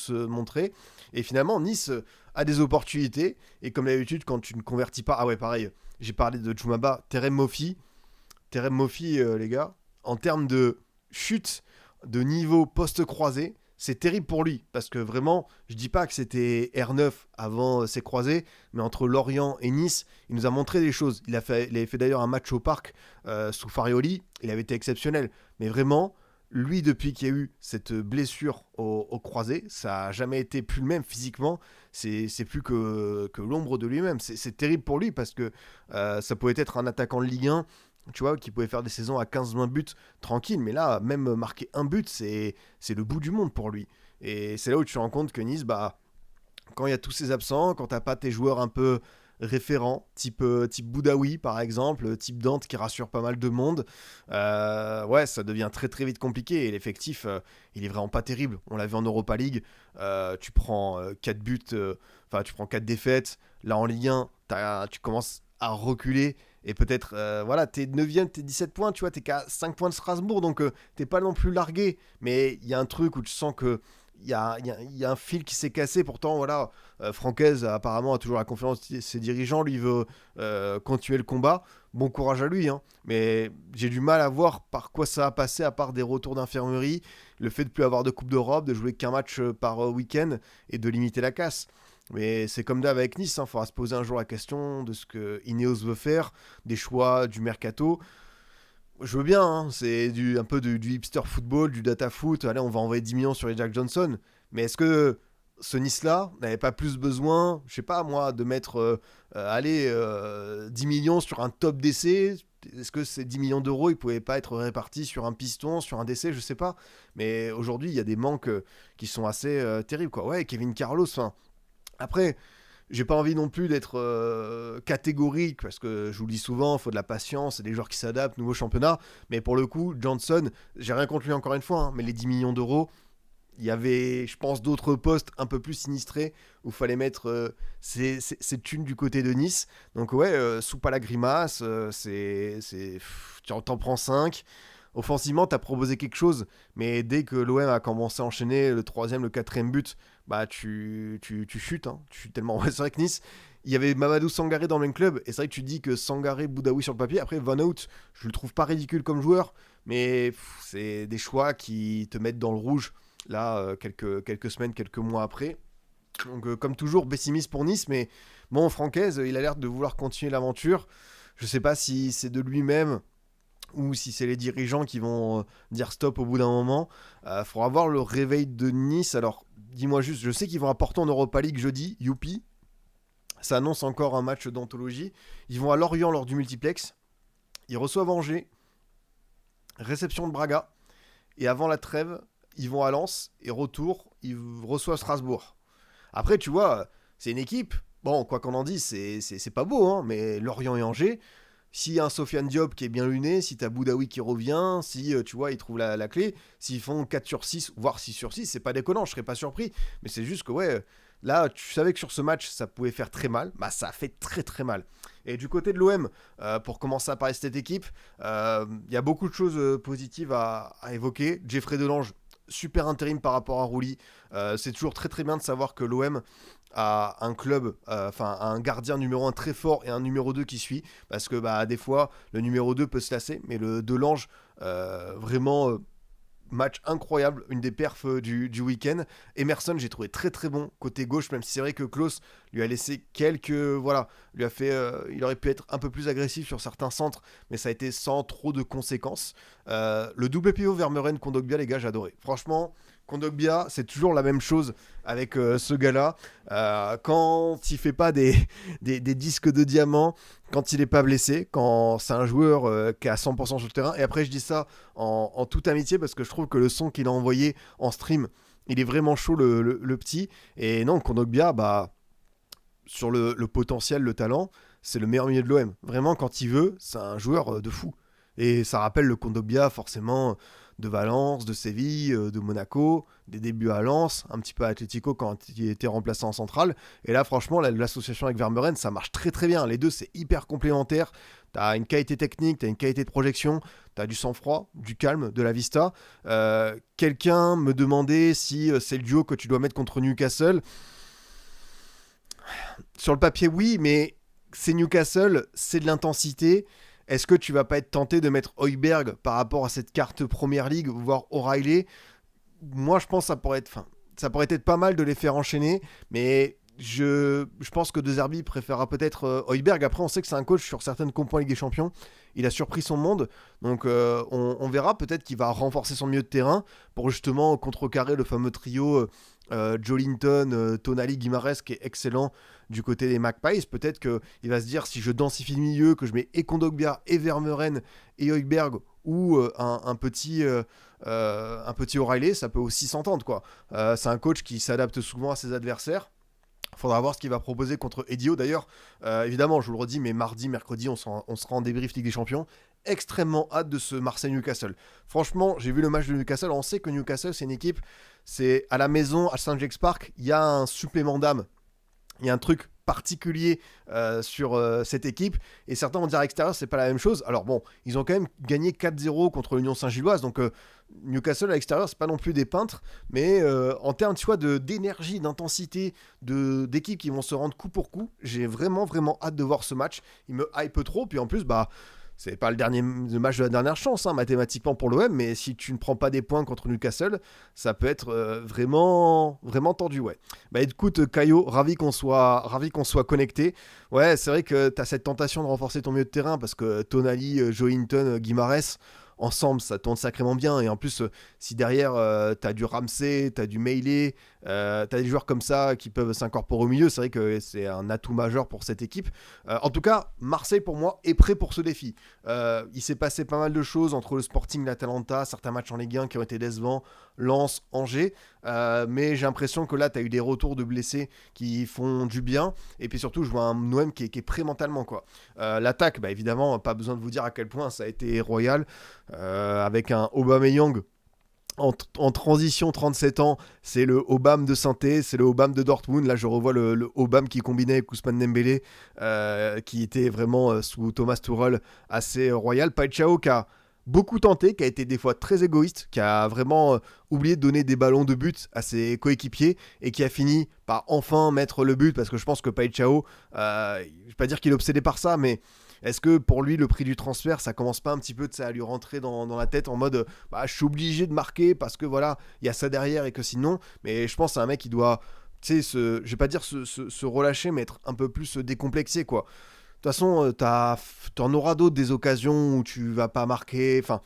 montré. Et finalement, Nice a des opportunités. Et comme d'habitude, quand tu ne convertis pas. Ah ouais, pareil, j'ai parlé de Djoumaba, Terem Moffi. Terem Moffi, les gars, en termes de chute de niveau post-croisé, c'est terrible pour lui. Parce que vraiment, je dis pas que c'était R9 avant ses croisés, mais entre Lorient et Nice, il nous a montré des choses. Il avait fait d'ailleurs un match au parc sous Farioli. Il avait été exceptionnel. Mais vraiment, lui, depuis qu'il y a eu cette blessure au croisé, ça n'a jamais été plus le même physiquement. C'est plus que l'ombre de lui-même. C'est terrible pour lui parce que ça pouvait être un attaquant de Ligue 1, tu vois, qui pouvait faire des saisons à 15-20 buts tranquille. Mais là, même marquer un but, c'est le bout du monde pour lui. Et c'est là où tu te rends compte que Nice, quand il y a tous ces absents, quand t'as pas tes joueurs un peu référents, type Boudaoui par exemple, type Dante qui rassure pas mal de monde, ouais, ça devient très très vite compliqué et l'effectif, il est vraiment pas terrible. On l'a vu en Europa League, tu prends 4 buts, tu prends 4 défaites, là en Ligue 1, tu commences à reculer et peut-être, voilà, t'es 9ème, t'es 17 points, tu vois, t'es qu'à 5 points de Strasbourg, donc t'es pas non plus largué, mais il y a un truc où tu sens que il y a un fil qui s'est cassé. Pourtant, voilà, Francaise apparemment a toujours la confiance de ses dirigeants. Lui veut continuer le combat. Bon courage à lui, hein. Mais j'ai du mal à voir par quoi ça a passé, à part des retours d'infirmerie, le fait de plus avoir de Coupe d'Europe, de jouer qu'un match par week-end et de limiter la casse. Mais c'est comme d'hab avec Nice, il faudra se poser un jour la question de ce que Ineos veut faire, des choix du mercato. Je veux bien, hein, c'est un peu du hipster football, du data foot. Allez, on va envoyer 10 millions sur les Jack Johnson. Mais est-ce que ce Nice-là n'avait pas plus besoin, je sais pas moi, de mettre 10 millions sur un top d'essai? Est-ce que ces 10 millions d'euros, ils pouvaient pas être répartis sur un piston, sur un décès, je sais pas. Mais aujourd'hui, il y a des manques qui sont assez terribles, quoi. Ouais, Kevin Carlos, après, j'ai pas envie non plus d'être catégorique parce que je vous le dis souvent, il faut de la patience, c'est des joueurs qui s'adaptent, nouveau championnat. Mais pour le coup, Johnson, j'ai rien contre lui encore une fois, hein, mais les 10 millions d'euros, il y avait, je pense, d'autres postes un peu plus sinistrés où il fallait mettre ces thunes du côté de Nice. Donc ouais, soupe à la grimace, t'en prends 5. Offensivement, tu as proposé quelque chose, mais dès que l'OM a commencé à enchaîner le troisième, le quatrième but, bah tu chutes, hein. Tu chutes tellement. Ouais, c'est vrai que Nice, il y avait Mamadou Sangaré dans le même club, et c'est vrai que tu dis que Sangaré, Boudaoui sur le papier. Après, Van Hout, je le trouve pas ridicule comme joueur, mais c'est des choix qui te mettent dans le rouge, là, quelques semaines, quelques mois après. Donc, comme toujours, pessimiste pour Nice, mais bon, Francaise, il a l'air de vouloir continuer l'aventure. Je sais pas si c'est de lui-même ou si c'est les dirigeants qui vont dire stop au bout d'un moment. Faudra voir le réveil de Nice. Alors, dis-moi juste, je sais qu'ils vont apporter en Europa League jeudi, youpi. Ça annonce encore un match d'anthologie. Ils vont à Lorient lors du multiplex. Ils reçoivent Angers, réception de Braga. Et avant la trêve, ils vont à Lens. Et retour, ils reçoivent Strasbourg. Après, tu vois, c'est une équipe. Bon, quoi qu'on en dise, c'est pas beau, hein, mais Lorient et Angers, s'il y a un Sofiane Diop qui est bien luné, si t'as Boudaoui qui revient, si tu vois, ils trouvent la clé, s'ils font 4 sur 6, voire 6 sur 6, c'est pas déconnant, je serais pas surpris. Mais c'est juste que, ouais, là, tu savais que sur ce match, ça pouvait faire très mal. Bah, ça a fait très très mal. Et du côté de l'OM, pour commencer à parler de cette équipe, il y a beaucoup de choses positives à évoquer. Jeffrey Delange, super intérim par rapport à Rouli. C'est toujours très très bien de savoir que l'OM à un club, enfin un gardien numéro 1 très fort et un numéro 2 qui suit, parce que bah, des fois le numéro 2 peut se lasser, mais le Delange, vraiment match incroyable, une des perfs du week-end. Emerson, j'ai trouvé très très bon côté gauche, même si c'est vrai que Klaus lui a laissé quelques, voilà, lui a fait, il aurait pu être un peu plus agressif sur certains centres, mais ça a été sans trop de conséquences. Le double pivot Vermeuren Kondogbia, les gars, j'ai adoré. Franchement, Kondogbia, c'est toujours la même chose avec ce gars-là. Quand il fait pas des disques de diamant, quand il est pas blessé, quand c'est un joueur qui est à 100% sur le terrain. Et après, je dis ça en toute amitié parce que je trouve que le son qu'il a envoyé en stream, il est vraiment chaud, le petit. Et non, Kondogbia, bah, sur le potentiel, le talent, c'est le meilleur milieu de l'OM. Vraiment, quand il veut, c'est un joueur de fou. Et ça rappelle le Kondogbia, forcément, de Valence, de Séville, de Monaco, des débuts à Lens, un petit peu à Atlético quand il était remplaçant en centrale. Et là, franchement, l'association avec Vermeuren, ça marche très très bien. Les deux, c'est hyper complémentaire. T'as une qualité technique, t'as une qualité de projection, t'as du sang-froid, du calme, de la vista. Quelqu'un me demandait si c'est le duo que tu dois mettre contre Newcastle. Sur le papier, oui, mais c'est Newcastle, c'est de l'intensité. Est-ce que tu vas pas être tenté de mettre Højbjerg par rapport à cette carte Première Ligue, voire O'Reilly? Moi, je pense que ça pourrait être pas mal de les faire enchaîner, mais je pense que De Zerbi préférera peut-être Højbjerg. Après, on sait que c'est un coach sur certaines compos en Ligue des Champions. Il a surpris son monde, donc on verra peut-être qu'il va renforcer son milieu de terrain pour justement contrecarrer le fameux trio Jolinton, Tonali, Guimarães qui est excellent du côté des Magpies. Peut-être qu'il va se dire si je densifie le milieu, que je mets et Kondogbia et Vermeuren et Højbjerg ou un petit O'Reilly, ça peut aussi s'entendre, quoi. C'est un coach qui s'adapte souvent à ses adversaires. Faudra voir ce qu'il va proposer contre Edio. D'ailleurs, évidemment, je vous le redis, mais mardi, mercredi, on sera en débrief Ligue des Champions. Extrêmement hâte de ce Marseille-Newcastle. Franchement, j'ai vu le match de Newcastle. On sait que Newcastle, c'est une équipe, c'est à la maison, à Saint-James Park, il y a un supplément d'âme. Il y a un truc particulier sur cette équipe, et certains vont dire à l'extérieur c'est pas la même chose. Alors bon, ils ont quand même gagné 4-0 contre l'Union Saint-Gilloise, donc Newcastle à l'extérieur c'est pas non plus des peintres, mais en termes tu vois, d'énergie, d'intensité, d'équipes qui vont se rendre coup pour coup, j'ai vraiment vraiment hâte de voir ce match. Il me hype trop, puis en plus bah c'est pas le match de la dernière chance, hein, mathématiquement pour l'OM, mais si tu ne prends pas des points contre Newcastle, ça peut être vraiment, vraiment tendu, ouais. Bah écoute, Caio, ravi qu'on soit connecté. Ouais, c'est vrai que tu as cette tentation de renforcer ton milieu de terrain parce que Tonali, Joelinton, Guimarães, ensemble, ça tourne sacrément bien. Et en plus, si derrière, t'as du Ramsey, t'as du Meiley, t'as des joueurs comme ça qui peuvent s'incorporer au milieu, c'est vrai que c'est un atout majeur pour cette équipe. En tout cas, Marseille, pour moi, est prêt pour ce défi. Il s'est passé pas mal de choses entre le Sporting, l'Atalanta, certains matchs en Ligue 1 qui ont été décevants, Lens, Angers. Mais j'ai l'impression que là, t'as eu des retours de blessés qui font du bien. Et puis surtout, je vois un OM qui est prêt mentalement, quoi. L'attaque, bah évidemment, pas besoin de vous dire à quel point ça a été royal. Avec un Aubameyang en transition, 37 ans, c'est le Aubame de Saint-Étienne, c'est le Aubame de Dortmund. Là, je revois le Aubame qui combinait avec Ousmane Dembélé, qui était vraiment sous Thomas Tuchel assez royal. Paixão qui a beaucoup tenté, qui a été des fois très égoïste, qui a vraiment oublié de donner des ballons de but à ses coéquipiers et qui a fini par enfin mettre le but parce que je pense que Paixão, je vais pas dire qu'il est obsédé par ça, mais est-ce que pour lui le prix du transfert ça commence pas un petit peu à lui rentrer dans la tête en mode bah, je suis obligé de marquer parce que voilà il y a ça derrière et que sinon, mais je pense que c'est un mec qui doit, tu sais, je vais pas dire se relâcher mais être un peu plus décomplexé quoi. De toute façon, t'en auras d'autres des occasions où tu vas pas marquer. Enfin,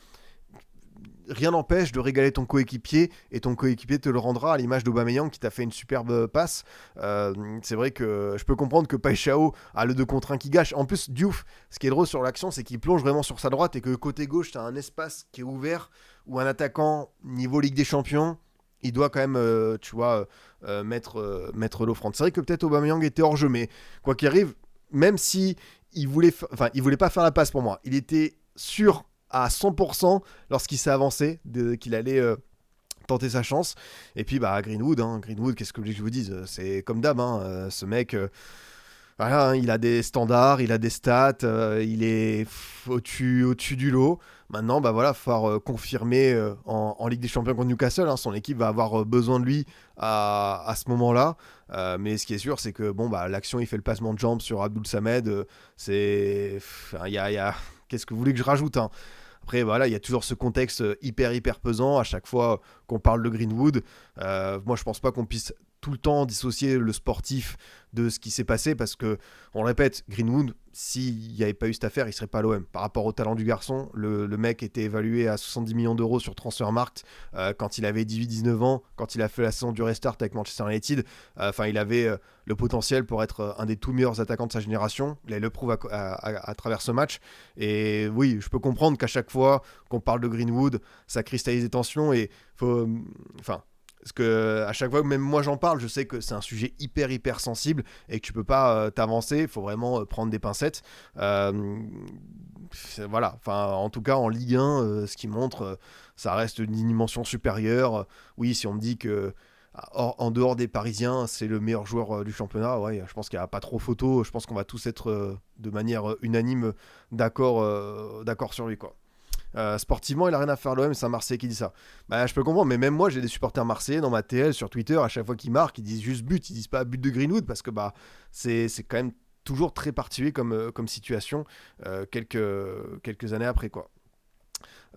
rien n'empêche de régaler ton coéquipier et ton coéquipier te le rendra à l'image d'Aubameyang qui t'a fait une superbe passe. C'est vrai que je peux comprendre que Paixão a le 2 contre 1 qui gâche. En plus, Diouf, ce qui est drôle sur l'action, c'est qu'il plonge vraiment sur sa droite et que côté gauche, t'as un espace qui est ouvert où un attaquant niveau Ligue des Champions, il doit quand même, tu vois, mettre l'offrande. C'est vrai que peut-être Aubameyang était hors jeu, mais quoi qu'il arrive, même si il voulait pas faire la passe pour moi, il était sûr à 100% lorsqu'il s'est avancé qu'il allait tenter sa chance. Et puis bah Greenwood, qu'est-ce que je vous dise, c'est comme d'hab, ce mec. Voilà, il a des standards, il a des stats, il est au-dessus du lot. Maintenant, bah voilà, il va falloir confirmer en Ligue des Champions contre Newcastle. Son équipe va avoir besoin de lui à ce moment-là. Mais ce qui est sûr, c'est que bon, bah, l'action, il fait le passement de jambes sur Abdul Samed. Qu'est-ce que vous voulez que je rajoute, hein. Après, voilà, il y a toujours ce contexte hyper pesant à chaque fois qu'on parle de Greenwood. Moi, je pense pas qu'on puisse tout le temps dissocier le sportif de ce qui s'est passé parce que, on le répète, Greenwood, s'il n'y avait pas eu cette affaire, il serait pas à l'OM. Par rapport au talent du garçon, le mec était évalué à 70 millions d'euros sur Transfermarkt quand il avait 18-19 ans, quand il a fait la saison du restart avec Manchester United. Il avait le potentiel pour être un des tout meilleurs attaquants de sa génération. Il le prouve à travers ce match. Et oui, je peux comprendre qu'à chaque fois qu'on parle de Greenwood, ça cristallise des tensions et faut, parce que à chaque fois que même moi j'en parle, je sais que c'est un sujet hyper sensible et que tu peux pas t'avancer, il faut vraiment prendre des pincettes. Voilà, en tout cas en Ligue 1, ce qui montre, ça reste une dimension supérieure. Oui, si on me dit que en dehors des Parisiens, c'est le meilleur joueur du championnat, ouais, je pense qu'il n'y a pas trop photo. Je pense qu'on va tous être de manière unanime d'accord sur lui, quoi. Sportivement, il a rien à faire l'OM, c'est un Marseillais qui dit ça. Bah, je peux comprendre, mais même moi, j'ai des supporters marseillais dans ma TL sur Twitter. À chaque fois qu'ils marquent, ils disent juste but, ils disent pas but de Greenwood parce que bah c'est quand même toujours très particulier comme situation quelques années après, quoi.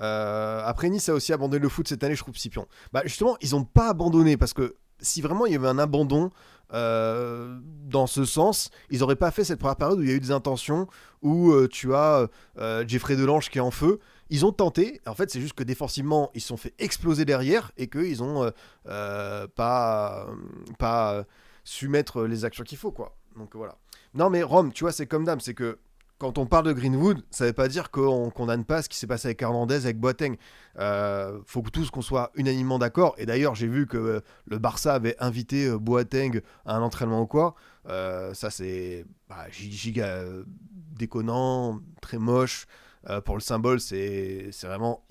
Après, Nice a aussi abandonné le foot cette année, je trouve, Scipion. Bah, justement, ils n'ont pas abandonné parce que si vraiment il y avait un abandon dans ce sens, ils n'auraient pas fait cette première période où il y a eu des intentions, où tu as Jeffrey Delange qui est en feu. Ils ont tenté, en fait, c'est juste que défensivement, ils se sont fait exploser derrière et qu'ils ont pas su mettre les actions qu'il faut, quoi. Donc voilà. Non, mais Rome, tu vois, c'est comme d'hab, c'est que quand on parle de Greenwood, ça ne veut pas dire qu'on condamne pas ce qui s'est passé avec Hernandez, avec Boateng. Faut que tous qu'on soit unanimement d'accord. Et d'ailleurs, j'ai vu que le Barça avait invité Boateng à un entraînement ou quoi. Ça, c'est giga déconnant, très moche. Pour le symbole, c'est vraiment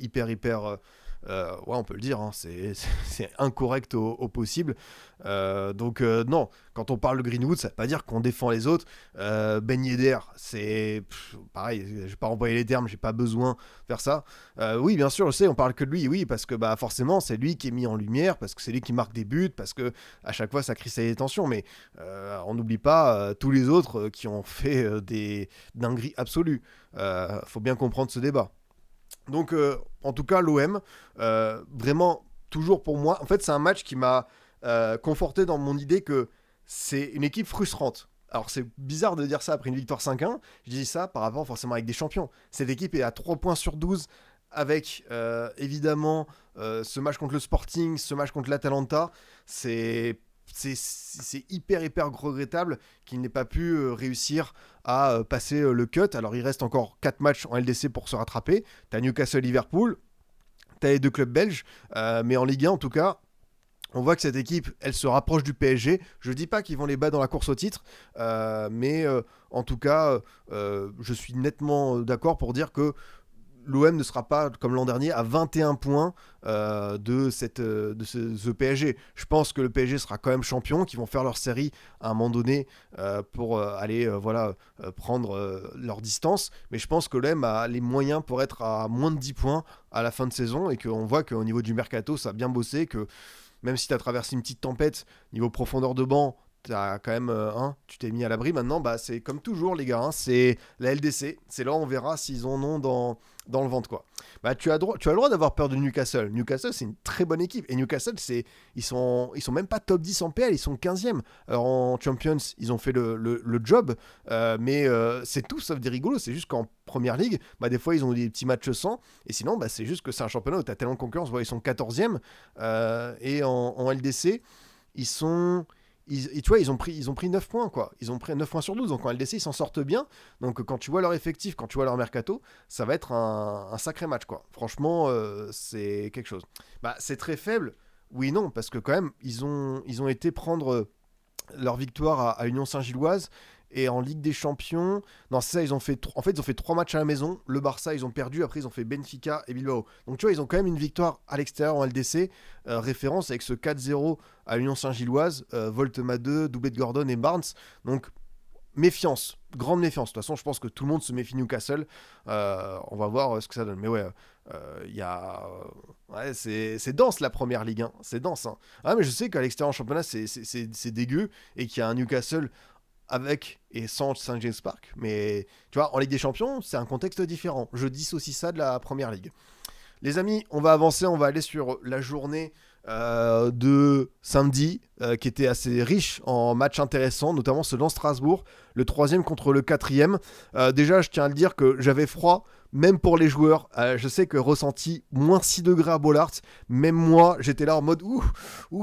ouais, on peut le dire, c'est incorrect au possible. Non, quand on parle de Greenwood, ça veut pas dire qu'on défend les autres. Ben Yedder, c'est pareil, je vais pas employer les termes, j'ai pas besoin de faire ça. Oui, bien sûr, je sais, on parle que de lui, oui, parce que bah forcément, c'est lui qui est mis en lumière, parce que c'est lui qui marque des buts, parce que à chaque fois, ça cristallise les tensions. Mais on n'oublie pas tous les autres qui ont fait des dingueries absolues. Faut bien comprendre ce débat. Donc, en tout cas, l'OM, vraiment, toujours pour moi, en fait, c'est un match qui m'a conforté dans mon idée que c'est une équipe frustrante. Alors, c'est bizarre de dire ça après une victoire 5-1. Je dis ça par rapport forcément avec des champions. Cette équipe est à 3 points sur 12 avec, évidemment, ce match contre le Sporting, ce match contre l'Atalanta. C'est hyper regrettable qu'il n'ait pas pu réussir à passer le cut. Alors il reste encore 4 matchs en LDC pour se rattraper. T'as Newcastle, Liverpool, t'as les 2 clubs belges, mais en Ligue 1 en tout cas, on voit que cette équipe, elle se rapproche du PSG. Je dis pas qu'ils vont les battre dans la course au titre, mais en tout cas, je suis nettement d'accord pour dire que l'OM ne sera pas, comme l'an dernier, à 21 points ce PSG. Je pense que le PSG sera quand même champion, qu'ils vont faire leur série à un moment donné pour aller prendre leur distance. Mais je pense que l'OM a les moyens pour être à moins de 10 points à la fin de saison et qu'on voit qu'au niveau du mercato, ça a bien bossé, que même si tu as traversé une petite tempête, niveau profondeur de banc, t'as quand même, tu t'es mis à l'abri. Maintenant, bah, c'est comme toujours, les gars, c'est la LDC. C'est là où on verra s'ils en ont dans le ventre, quoi. Bah, tu as le droit d'avoir peur de Newcastle. Newcastle, c'est une très bonne équipe. Et Newcastle, ils sont même pas top 10 en PL, ils sont 15e. Alors en Champions, ils ont fait le job, mais c'est tout sauf des rigolos. C'est juste qu'en Première Ligue, bah, des fois, ils ont des petits matchs sans. Et sinon, bah, c'est juste que c'est un championnat où tu as tellement de concurrence. Voilà, ils sont 14e. Et en LDC, ils sont. Tu vois, ils ont pris 9 points, quoi. Ils ont pris 9 points sur 12. Donc en LDC, ils s'en sortent bien. Donc quand tu vois leur effectif, quand tu vois leur mercato, ça va être un sacré match, quoi. Franchement, c'est quelque chose. Bah, c'est très faible. Oui, non, parce que quand même, ils ont été prendre leur victoire à Union Saint-Gilloise. Et en Ligue des Champions, non, c'est ça, ils ont fait 3 matchs à la maison. Le Barça, ils ont perdu. Après, ils ont fait Benfica et Bilbao. Donc, tu vois, ils ont quand même une victoire à l'extérieur en LDC. Référence avec ce 4-0 à l'Union Saint-Gilloise. Voltema 2, doublé de Gordon et Barnes. Donc, méfiance, grande méfiance. De toute façon, je pense que tout le monde se méfie Newcastle. On va voir ce que ça donne. Mais ouais, il y a. Ouais, c'est dense la première ligue. Hein. C'est dense. Hein. Ah, mais je sais qu'à l'extérieur en championnat, c'est dégueu. Et qu'il y a un Newcastle avec et sans Saint James Park. Mais tu vois, en Ligue des Champions, c'est un contexte différent. Je dissocie ça de la première ligue. Les amis, on va avancer, on va aller sur la journée de samedi, qui était assez riche en matchs intéressants, notamment ce Lens-Strasbourg, le 3e contre le 4e. Déjà, je tiens à le dire que j'avais froid, même pour les joueurs. Je sais que ressenti moins 6 degrés à Bollaert, même moi, j'étais là en mode en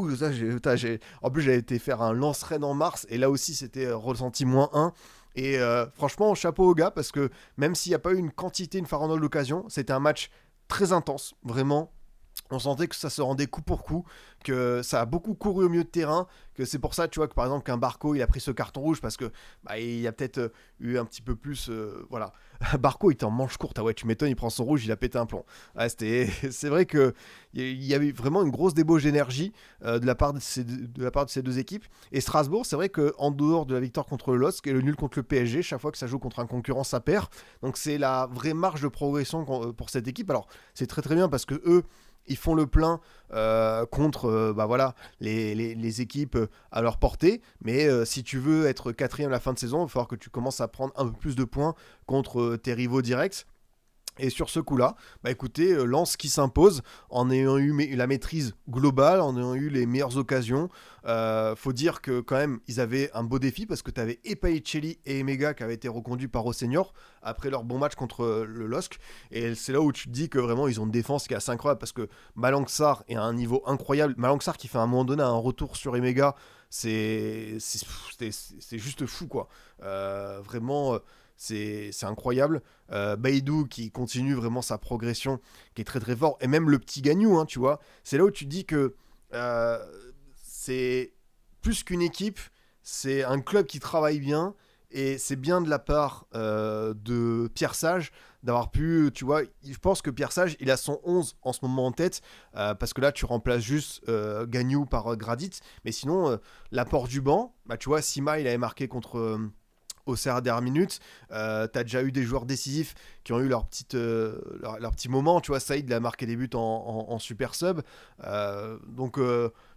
plus, j'avais été faire un Lens-Rennes en mars, et là aussi, c'était ressenti moins 1. Et franchement, chapeau aux gars, parce que même s'il n'y a pas eu une farandole d'occasion, c'était un match très intense, vraiment. On sentait que ça se rendait coup pour coup, que ça a beaucoup couru au milieu de terrain, que c'est pour ça, tu vois, que par exemple qu'un Barco, il a pris ce carton rouge parce que il y a peut-être eu un petit peu plus, voilà. Barco, il était en manche courte, ah ouais, tu m'étonnes, il prend son rouge, il a pété un plomb. Ouais, c'est vrai que il y avait vraiment une grosse débauche d'énergie de la part de ces deux équipes. Et Strasbourg, c'est vrai qu'en dehors de la victoire contre le LOSC et le nul contre le PSG, chaque fois que ça joue contre un concurrent, ça perd. Donc c'est la vraie marge de progression pour cette équipe. Alors c'est très très bien parce que eux, ils font le plein contre les équipes à leur portée. Mais si tu veux être 4e à la fin de saison, il va falloir que tu commences à prendre un peu plus de points contre tes rivaux directs. Et sur ce coup-là, bah écoutez, Lens qui s'impose en ayant eu la maîtrise globale, en ayant eu les meilleures occasions. Faut dire que quand même, ils avaient un beau défi parce que tu avais Epaicelli et Emega qui avaient été reconduits par Rossenior après leur bon match contre le LOSC. Et c'est là où tu te dis que vraiment, ils ont une défense qui est assez incroyable parce que Malang Sarr est à un niveau incroyable. Malang Sarr qui fait à un moment donné un retour sur Emega, c'est juste fou, quoi. Vraiment... c'est incroyable. Baïdou qui continue vraiment sa progression, qui est très très fort. Et même le petit Gagnou, hein, tu vois. C'est là où tu te dis que c'est plus qu'une équipe, c'est un club qui travaille bien. Et c'est bien de la part de Pierre Sage d'avoir pu, tu vois, je pense que Pierre Sage, il a son 11 en ce moment en tête, parce que là, tu remplaces juste Gagnou par Gradit. Mais sinon, l'apport du banc, bah, tu vois, Sima, il avait marqué contre... au CR à dernière minute, t'as déjà eu des joueurs décisifs qui ont eu leur petit moment, tu vois, Saïd il a marqué des buts en super sub, donc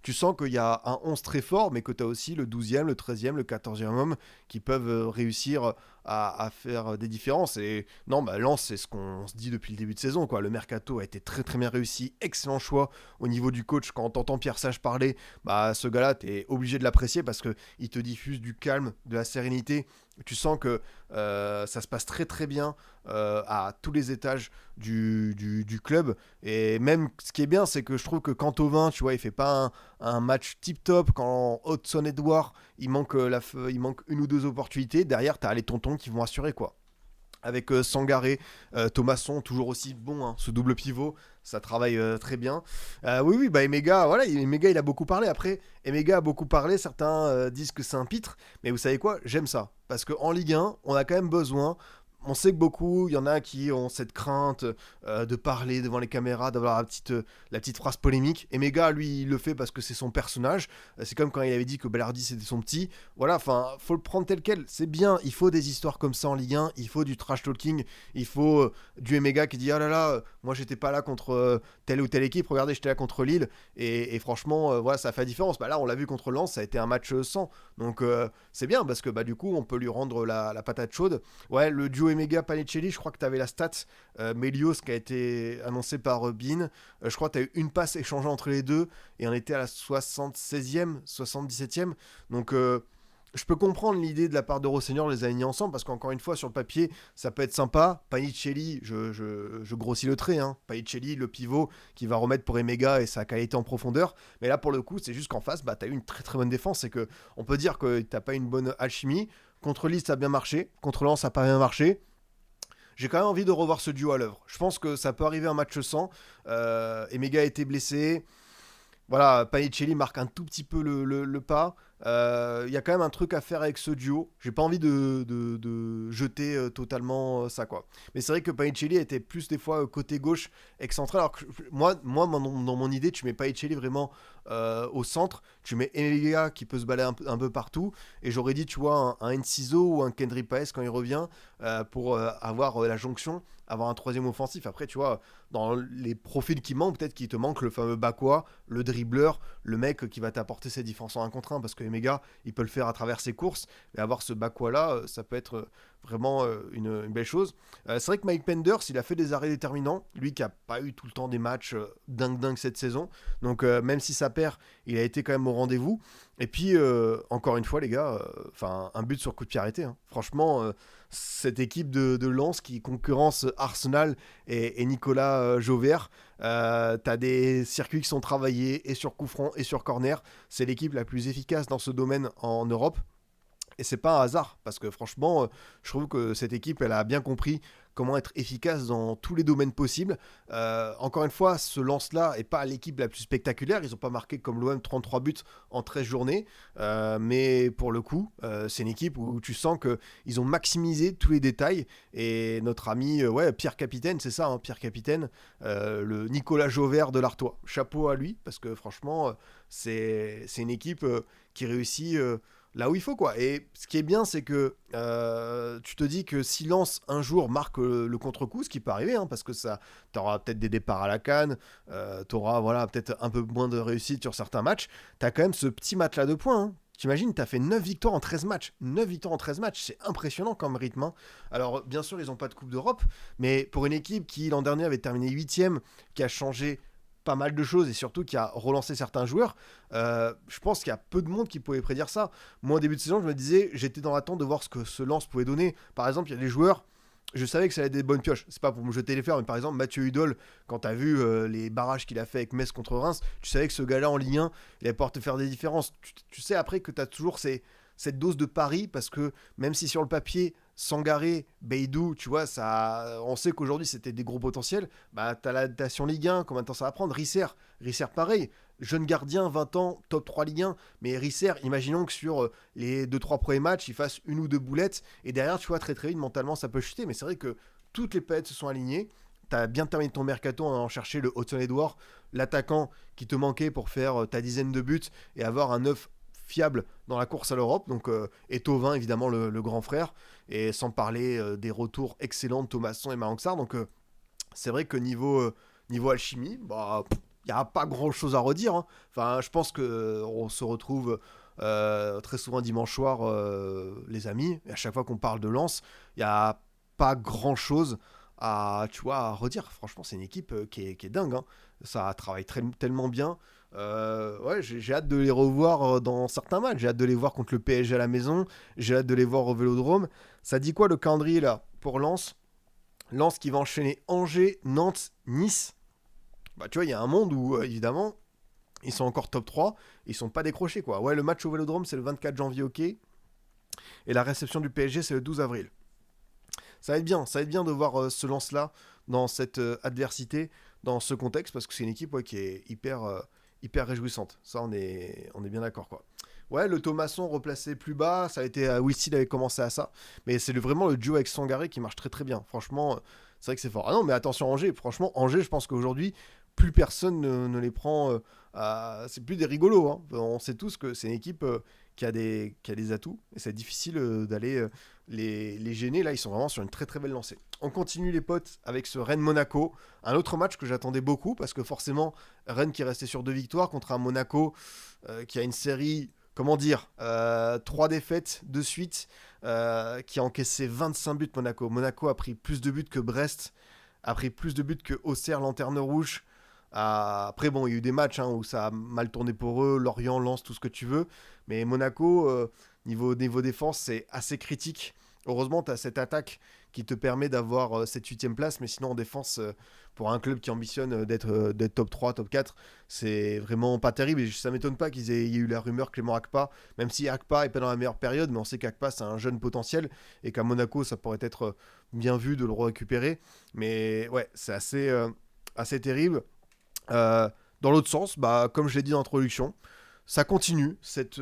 tu sens qu'il y a un 11 très fort, mais que t'as aussi le 12e, le 13e, le 14e homme qui peuvent réussir à faire des différences. Et non, bah Lens, c'est ce qu'on se dit depuis le début de saison, quoi. Le mercato a été très très bien réussi, excellent choix au niveau du coach. Quand t'entends Pierre Sage parler, bah ce gars-là, t'es obligé de l'apprécier parce qu'il te diffuse du calme, de la sérénité. Tu sens que ça se passe très très bien à tous les étages du club. Et même ce qui est bien, c'est que je trouve que quand Thauvin, tu vois, il fait pas un match tip top. Quand Hudson Edouard, il manque une ou deux opportunités. Derrière, t'as les tontons qui vont assurer, quoi. Avec Sangaré, Thomasson, toujours aussi bon, hein, ce double pivot, ça travaille très bien. Oui, bah Emega, voilà, Emega il a beaucoup parlé. Après, Emega a beaucoup parlé, certains disent que c'est un pitre, mais vous savez quoi, j'aime ça. Parce qu'en Ligue 1, on a quand même besoin, on sait que beaucoup, il y en a qui ont cette crainte de parler devant les caméras, d'avoir la petite phrase polémique. Et Mega, lui, il le fait parce que c'est son personnage. C'est comme quand il avait dit que Balardi c'était son petit. Voilà, enfin, faut le prendre tel quel. C'est bien, il faut des histoires comme ça en Ligue 1. Il faut du trash talking. Il faut du Mega qui dit ah là là, moi j'étais pas là contre telle ou telle équipe. Regardez, j'étais là contre Lille. Et franchement, voilà, ça fait la différence. Bah là, on l'a vu contre Lens, ça a été un match sans. Donc c'est bien parce que bah du coup, on peut lui rendre la patate chaude. Ouais, le duo Emega Panicelli, je crois que tu avais la stat Melios qui a été annoncé par Bean. Je crois que tu as eu une passe échangée entre les deux et on était à la 76e, 77e. Donc je peux comprendre l'idée de la part de Rosseigneur de les aligner ensemble parce qu'encore une fois, sur le papier, ça peut être sympa. Panicelli, je grossis le trait. Hein. Panicelli, le pivot qui va remettre pour Emega et sa qualité en profondeur. Mais là, pour le coup, c'est juste qu'en face, bah, tu as eu une très très bonne défense. C'est que on peut dire que tu n'as pas une bonne alchimie. Contre Lille, ça a bien marché. Contre Lens, ça n'a pas bien marché. J'ai quand même envie de revoir ce duo à l'œuvre. Je pense que ça peut arriver un match sans. Emega a été blessé. Voilà, Panicelli marque un tout petit peu le pas. Il y a quand même un truc à faire avec ce duo. J'ai pas envie de jeter totalement ça, quoi. Mais c'est vrai que Panicelli était plus des fois côté gauche, excentré. Alors que moi dans mon idée, tu mets Panicelli vraiment au centre. Tu mets Emelia qui peut se balader un peu partout. Et j'aurais dit, tu vois, un Enciso ou un Kendry Paes quand il revient pour avoir la jonction, avoir un troisième offensif. Après, tu vois, dans les profils qui manquent, peut-être qu'il te manque le fameux Bakwa, le dribbleur, le mec qui va t'apporter ses défenses en 1 contre 1 parce que Emega, il peut le faire à travers ses courses. Et avoir ce Bakwa là, ça peut être vraiment une belle chose. C'est vrai que Mike Penders, il a fait des arrêts déterminants. Lui qui a pas eu tout le temps des matchs dingue cette saison. Donc même si ça perd, il a été quand même au rendez-vous. Et puis, encore une fois, les gars, un but sur coup de pied arrêté. Hein. Franchement, cette équipe de Lens qui concurrence Arsenal et Nicolas Jauvert, t'as des circuits qui sont travaillés et sur coup franc et sur corner. C'est l'équipe la plus efficace dans ce domaine en Europe. Et c'est pas un hasard, parce que franchement, je trouve que cette équipe, elle a bien compris comment être efficace dans tous les domaines possibles. Encore une fois, ce lance-là n'est pas l'équipe la plus spectaculaire. Ils n'ont pas marqué comme l'OM 33 buts en 13 journées. Mais pour le coup, c'est une équipe où tu sens qu'ils ont maximisé tous les détails. Et notre ami Pierre Capitaine, c'est ça, hein, Pierre Capitaine, le Nicolas Jauvert de l'Artois. Chapeau à lui, parce que franchement, c'est une équipe qui réussit... là où il faut, quoi. Et ce qui est bien, c'est que tu te dis que si Lens un jour marque le contre-coup, ce qui peut arriver, hein, parce que ça, t'auras peut-être des départs à la canne, t'auras peut-être un peu moins de réussite sur certains matchs, t'as quand même ce petit matelas de points. Hein. T'imagines, t'as fait 9 victoires en 13 matchs. 9 victoires en 13 matchs, c'est impressionnant comme rythme. Hein. Alors, bien sûr, ils n'ont pas de Coupe d'Europe, mais pour une équipe qui, l'an dernier, avait terminé 8ème, qui a changé pas mal de choses et surtout qui a relancé certains joueurs, je pense qu'il y a peu de monde qui pouvait prédire ça. Moi, au début de saison, je me disais, j'étais dans l'attente de voir ce que ce lance pouvait donner. Par exemple, il y a des joueurs, je savais que ça allait être des bonnes pioches. C'est pas pour me jeter les fleurs, mais par exemple, Mathieu Hudol, quand t'as vu les barrages qu'il a fait avec Metz contre Reims, tu savais que ce gars-là en Ligue 1, il allait pouvoir te faire des différences. Tu sais après que t'as toujours cette dose de pari parce que même si sur le papier, Sangaré, Beidou, tu vois, ça, on sait qu'aujourd'hui c'était des gros potentiels. Bah, t'as l'adaptation Ligue 1, combien de temps ça va prendre? Risser pareil, jeune gardien, 20 ans, top 3 Ligue 1. Mais Risser, imaginons que sur les 2-3 premiers matchs, il fasse une ou deux boulettes. Et derrière, tu vois, très très vite, mentalement, ça peut chuter. Mais c'est vrai que toutes les planètes se sont alignées. T'as bien terminé ton mercato en allant chercher le Hudson Edouard, l'attaquant qui te manquait pour faire ta dizaine de buts et avoir un 9 fiable dans la course à l'Europe. Donc, et Thauvin, évidemment, le grand frère. Et sans parler des retours excellents de Thomasson et Maranxar. Donc, c'est vrai que niveau alchimie, bah, il n'y a pas grand chose à redire. Hein. Enfin, je pense qu'on se retrouve très souvent dimanche soir, les amis. Et à chaque fois qu'on parle de Lens, il n'y a pas grand chose à redire. Franchement, c'est une équipe qui est dingue. Hein. Ça travaille tellement bien. Ouais, j'ai hâte de les revoir dans certains matchs. J'ai hâte de les voir contre le PSG à la maison. J'ai hâte de les voir au Vélodrome. Ça dit quoi le calendrier là pour Lens? Lens qui va enchaîner Angers, Nantes, Nice. Bah tu vois, il y a un monde où évidemment ils sont encore top 3, ils sont pas décrochés quoi. Ouais, le match au Vélodrome c'est le 24 janvier, ok. Et la réception du PSG c'est le 12 avril. Ça va être bien de voir ce Lens là dans cette adversité, dans ce contexte parce que c'est une équipe qui est hyper réjouissante. Ça on est bien d'accord quoi. Ouais, le Thomasson replacé plus bas, ça a été. Wistil avait commencé à ça. Mais c'est vraiment le duo avec Sangaré qui marche très très bien. Franchement, c'est vrai que c'est fort. Ah non, mais attention, Angers. Franchement, Angers, je pense qu'aujourd'hui, plus personne ne les prend. C'est plus des rigolos, hein. On sait tous que c'est une équipe qui a des atouts. Et c'est difficile d'aller les gêner. Là, ils sont vraiment sur une très très belle lancée. On continue, les potes, avec ce Rennes-Monaco. Un autre match que j'attendais beaucoup parce que forcément, Rennes qui est resté sur 2 victoires contre un Monaco qui a une série, comment dire, 3 défaites de suite, qui a encaissé 25 buts Monaco. Monaco a pris plus de buts que Brest, a pris plus de buts que Auxerre, Lanterne Rouge. Après, bon, il y a eu des matchs où ça a mal tourné pour eux, Lorient, Lens, tout ce que tu veux. Mais Monaco, niveau défense, c'est assez critique. Heureusement, tu as cette attaque qui te permet d'avoir cette 8e place. Mais sinon, en défense, pour un club qui ambitionne d'être top 3, top 4, c'est vraiment pas terrible. Et ça m'étonne pas il y ait eu la rumeur Clément Akpa, même si Akpa est pas dans la meilleure période, mais on sait qu'Akpa, c'est un jeune potentiel et qu'à Monaco, ça pourrait être bien vu de le récupérer. Mais ouais, c'est assez terrible. Euh, dans l'autre sens, bah, comme je l'ai dit en introduction, ça continue cette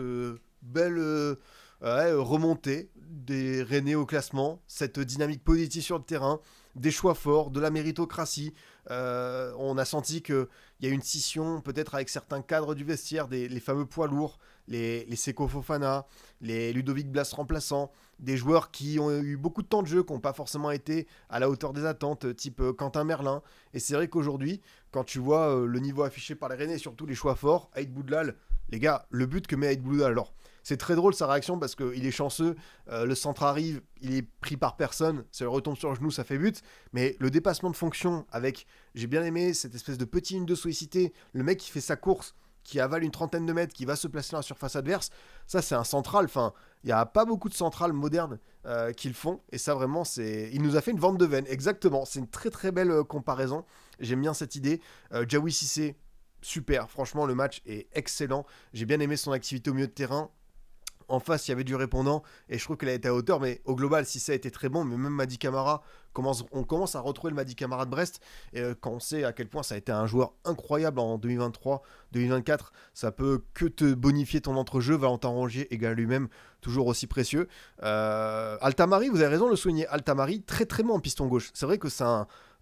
belle ouais, remontée des Rennais au classement, cette dynamique positive sur le terrain, des choix forts, de la méritocratie. On a senti qu'il y a une scission peut-être avec certains cadres du vestiaire, les fameux poids lourds, les Seko Fofana, les Ludovic Blas remplaçants, des joueurs qui ont eu beaucoup de temps de jeu, qui n'ont pas forcément été à la hauteur des attentes, type Quentin Merlin. Et c'est vrai qu'aujourd'hui, quand tu vois le niveau affiché par les Rennais, et surtout les choix forts, Aïd Boudlal, les gars, le but que met Aïd Boudlal, alors c'est très drôle sa réaction parce qu'il est chanceux, le centre arrive, il est pris par personne, ça lui retombe sur le genou, ça fait but, mais le dépassement de fonction avec, j'ai bien aimé cette espèce de petit une de sollicité, le mec qui fait sa course, qui avale une trentaine de mètres, qui va se placer dans la surface adverse, ça c'est un central, enfin, il n'y a pas beaucoup de centrales modernes qui le font, et ça vraiment, il nous a fait une vente de veine, exactement, c'est une très très belle comparaison, j'aime bien cette idée, Jaoui Cissé, super, franchement le match est excellent, j'ai bien aimé son activité au milieu de terrain, en face, il y avait du répondant et je trouve qu'elle a été à hauteur. Mais au global, si ça a été très bon, mais même Madi Camara, on commence à retrouver le Madi Camara de Brest. Et quand on sait à quel point ça a été un joueur incroyable en 2023, 2024, ça peut que te bonifier ton entrejeu. Valentin Rongier égale lui-même, toujours aussi précieux. Altamari, vous avez raison de le souligner. Altamari, très très bon en piston gauche. C'est vrai que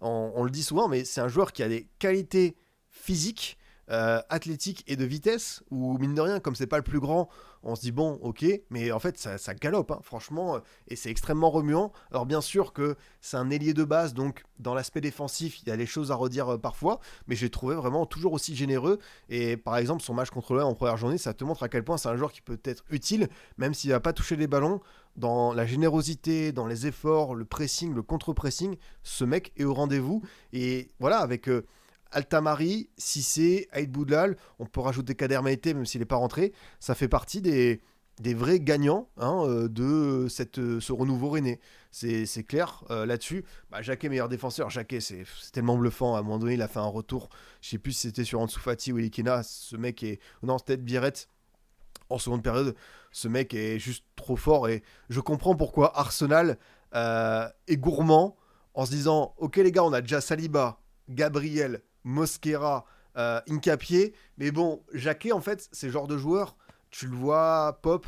on le dit souvent, mais c'est un joueur qui a des qualités physiques, athlétique et de vitesse, où mine de rien, comme c'est pas le plus grand, on se dit bon, ok, mais en fait ça galope, hein, franchement, et c'est extrêmement remuant. Alors bien sûr que c'est un ailier de base, donc dans l'aspect défensif, il y a des choses à redire parfois, mais j'ai trouvé vraiment toujours aussi généreux, et par exemple son match contre l'OM en première journée, ça te montre à quel point c'est un joueur qui peut être utile, même s'il va pas toucher les ballons, dans la générosité, dans les efforts, le pressing, le contre-pressing, ce mec est au rendez-vous, et voilà, avec Altamari, Cissé, Aïd Boudlal, on peut rajouter Kader Maïté même s'il n'est pas rentré, ça fait partie des vrais gagnants de ce renouveau rennais. C'est clair là-dessus. Bah, Jacquet, meilleur défenseur. Jacquet, c'est tellement bluffant. À un moment donné, il a fait un retour. Je sais plus si c'était sur Ansu Fati ou Elikina. Ce mec est. Non, c'était Biret en seconde période. Ce mec est juste trop fort. Et je comprends pourquoi Arsenal est gourmand en se disant ok, les gars, on a déjà Saliba, Gabriel, Mosquera, Incapié. Mais bon, Jacquet, en fait, c'est le genre de joueur, tu le vois pop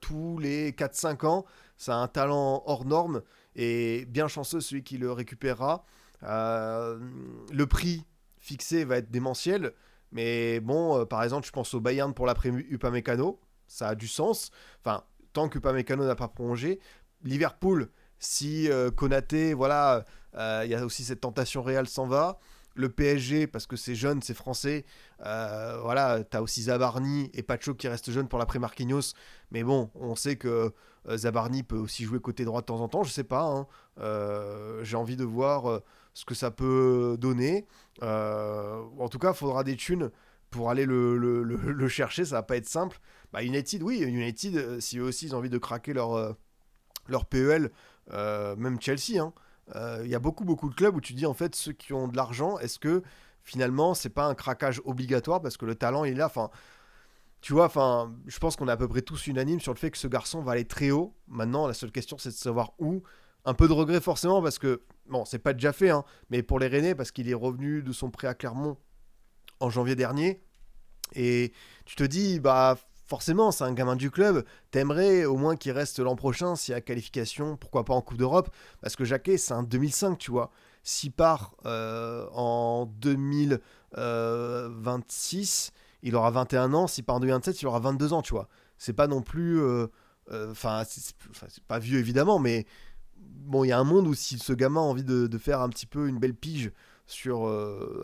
tous les 4-5 ans. C'est un talent hors norme et bien chanceux celui qui le récupérera. Le prix fixé va être démentiel. Mais bon, par exemple, je pense au Bayern pour l'après Upamecano. Ça a du sens. Enfin, tant qu'Upamecano n'a pas prolongé. Liverpool, si Konaté, voilà, il y a aussi cette tentation réelle s'en va. Le PSG, parce que c'est jeune, c'est français. Voilà, t'as aussi Zabarni et Pacho qui restent jeunes pour l'après Marquinhos. Mais bon, on sait que Zabarni peut aussi jouer côté droit de temps en temps. Je sais pas, hein. J'ai envie de voir ce que ça peut donner. En tout cas, il faudra des thunes pour aller le chercher. Ça va pas être simple. Bah, United, oui, United, si eux aussi ils ont envie de craquer leur PEL, même Chelsea, hein. Il y a beaucoup de clubs où tu dis en fait ceux qui ont de l'argent, est-ce que finalement c'est pas un craquage obligatoire parce que le talent il est là. Enfin, tu vois, enfin, je pense qu'on est à peu près tous unanimes sur le fait que ce garçon va aller très haut. Maintenant, la seule question c'est de savoir où. Un peu de regret forcément parce que bon, c'est pas déjà fait, hein, mais pour les Rennais parce qu'il est revenu de son prêt à Clermont en janvier dernier et tu te dis bah forcément, c'est un gamin du club. T'aimerais au moins qu'il reste l'an prochain s'il y a qualification, pourquoi pas en Coupe d'Europe. Parce que Jacquet, c'est un 2005, tu vois. S'il part en 2026, il aura 21 ans. S'il part en 2027, il aura 22 ans, tu vois. C'est pas non plus. Enfin, c'est pas vieux évidemment, mais bon, il y a un monde où si ce gamin a envie de faire un petit peu une belle pige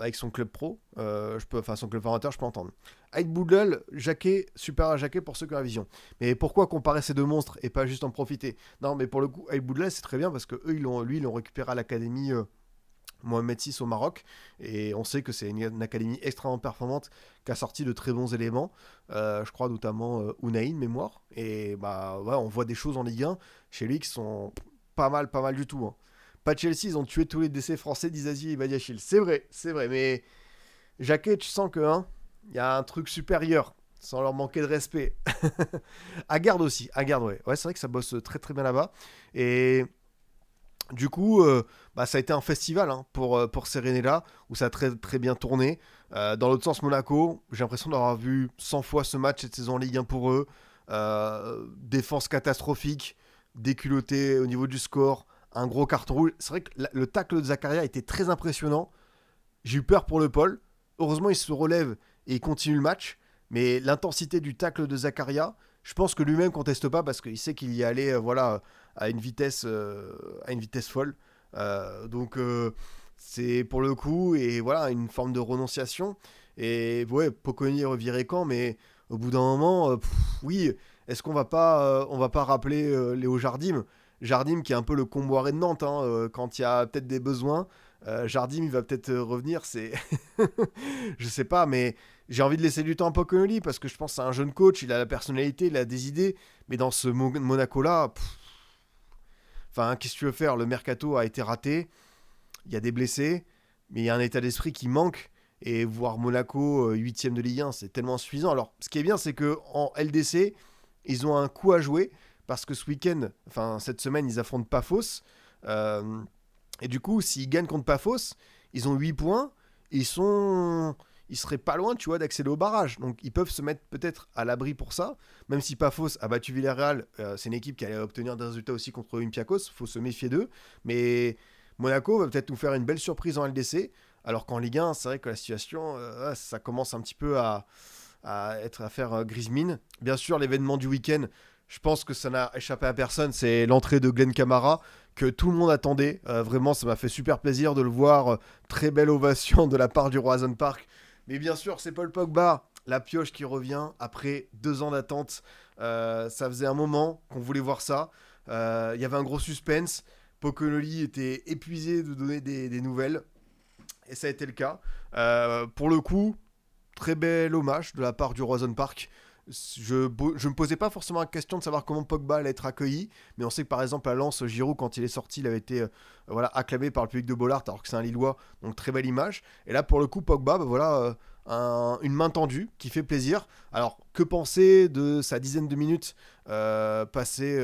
avec son club pro, enfin son club formateur, je peux entendre. Hyde Boodle, Jacquet, super à Jacquet pour ceux qui ont la vision. Mais pourquoi comparer ces deux monstres et pas juste en profiter? Non, mais pour le coup, Hyde Boodle, c'est très bien parce que eux, ils l'ont récupéré à l'académie Mohamed VI au Maroc, et on sait que c'est une académie extrêmement performante qui a sorti de très bons éléments, je crois notamment Ounaï de mémoire, et bah ouais, on voit des choses en Ligue 1 chez lui qui sont pas mal du tout. Hein. Pas de Chelsea, ils ont tué tous les décès français d'Izazi et Badiachil. C'est vrai, mais Jacquet, tu sens que il y a un truc supérieur, sans leur manquer de respect. Agarde aussi, Agarde, ouais. Ouais, c'est vrai que ça bosse très très bien là-bas. Et du coup, bah, ça a été un festival pour Serenella, où ça a très, très bien tourné. Dans l'autre sens, Monaco, j'ai l'impression d'avoir vu 100 fois ce match cette saison en Ligue 1 pour eux. Défense catastrophique, déculotté au niveau du score, un gros carton rouge. C'est vrai que le tacle de Zakaria était très impressionnant. J'ai eu peur pour le Paul. Heureusement, il se relève et il continue le match. Mais l'intensité du tacle de Zakaria, je pense que lui-même conteste pas parce qu'il sait qu'il y allait voilà, à une vitesse folle. C'est pour le coup et voilà une forme de renonciation. Et ouais, Pocconi est reviré quand, mais au bout d'un moment, oui, est-ce on va pas rappeler Léo Jardim, Jardim qui est un peu le Comboiré de Nantes quand il y a peut-être des besoins. Jardim, il va peut-être revenir, c'est, je sais pas, mais j'ai envie de laisser du temps à Pocconi parce que je pense que c'est un jeune coach, il a la personnalité, il a des idées, mais dans ce Monaco-là, enfin, qu'est-ce que tu veux faire? Le mercato a été raté, il y a des blessés, mais il y a un état d'esprit qui manque. Et voir Monaco 8ème de Ligue 1, c'est tellement insuffisant. Alors, ce qui est bien, c'est qu'en LDC, ils ont un coup à jouer parce que ce week-end, enfin cette semaine, ils affrontent Pafos. Euh, et du coup, s'ils gagnent contre Pafos, ils ont 8 points. Ils seraient pas loin, tu vois, d'accéder au barrage. Donc, ils peuvent se mettre peut-être à l'abri pour ça. Même si Pafos a battu Villarreal, c'est une équipe qui allait obtenir des résultats aussi contre Olympiakos. Faut se méfier d'eux. Mais Monaco va peut-être nous faire une belle surprise en LDC. Alors qu'en Ligue 1, c'est vrai que la situation, ça commence un petit peu à faire grise mine. Bien sûr, l'événement du week-end, je pense que ça n'a échappé à personne, c'est l'entrée de Glenn Kamara, que tout le monde attendait. Vraiment, ça m'a fait super plaisir de le voir. Très belle ovation de la part du Roazhon Park. Mais bien sûr, c'est Paul Pogba, la pioche qui revient après 2 ans d'attente. Ça faisait un moment qu'on voulait voir ça. Il y avait un gros suspense. Pocololi était épuisé de donner des nouvelles. Et ça a été le cas. Pour le coup, très bel hommage de la part du Roazhon Park. Je me posais pas forcément la question de savoir comment Pogba allait être accueilli, mais on sait que par exemple à Lens, Giroud quand il est sorti, il avait été voilà, acclamé par le public de Bollaert alors que c'est un Lillois, donc très belle image. Et là pour le coup Pogba, bah, voilà, une main tendue qui fait plaisir. Alors que penser de sa dizaine de minutes passées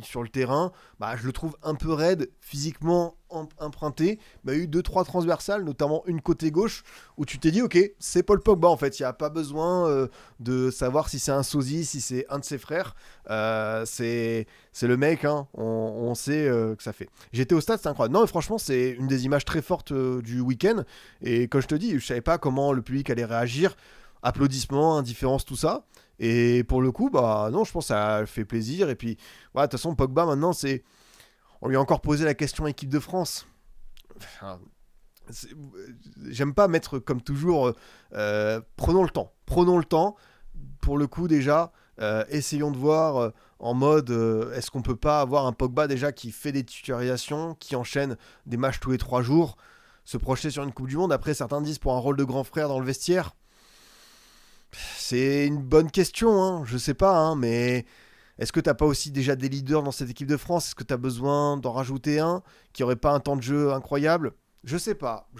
sur le terrain? Bah, je le trouve un peu raide, physiquement emprunté. Il y a eu 2-3 transversales, notamment une côté gauche, où tu t'es dit ok, c'est Paul Pogba en fait, il n'y a pas besoin de savoir si c'est un sosie, si c'est un de ses frères. C'est le mec, on sait que ça fait. J'étais au stade, c'est incroyable. Non, mais franchement, c'est une des images très fortes du week-end. Et comme je te dis, je savais pas comment le public allait réagir. Applaudissements, indifférence, tout ça. Et pour le coup, bah non, je pense que ça fait plaisir. Et puis, voilà, de toute façon, Pogba, maintenant, on lui a encore posé la question équipe de France. Enfin, j'aime pas mettre comme toujours. Prenons le temps. Prenons le temps. Pour le coup, déjà, essayons de voir en mode est-ce qu'on peut pas avoir un Pogba déjà qui fait des titularisations, qui enchaîne des matchs tous les 3 jours, se projeter sur une Coupe du Monde. Après, certains disent pour un rôle de grand frère dans le vestiaire. C'est une bonne question, je sais pas, mais est-ce que t'as pas aussi déjà des leaders dans cette équipe de France? Est-ce que t'as besoin d'en rajouter un qui aurait pas un temps de jeu incroyable? Je sais pas.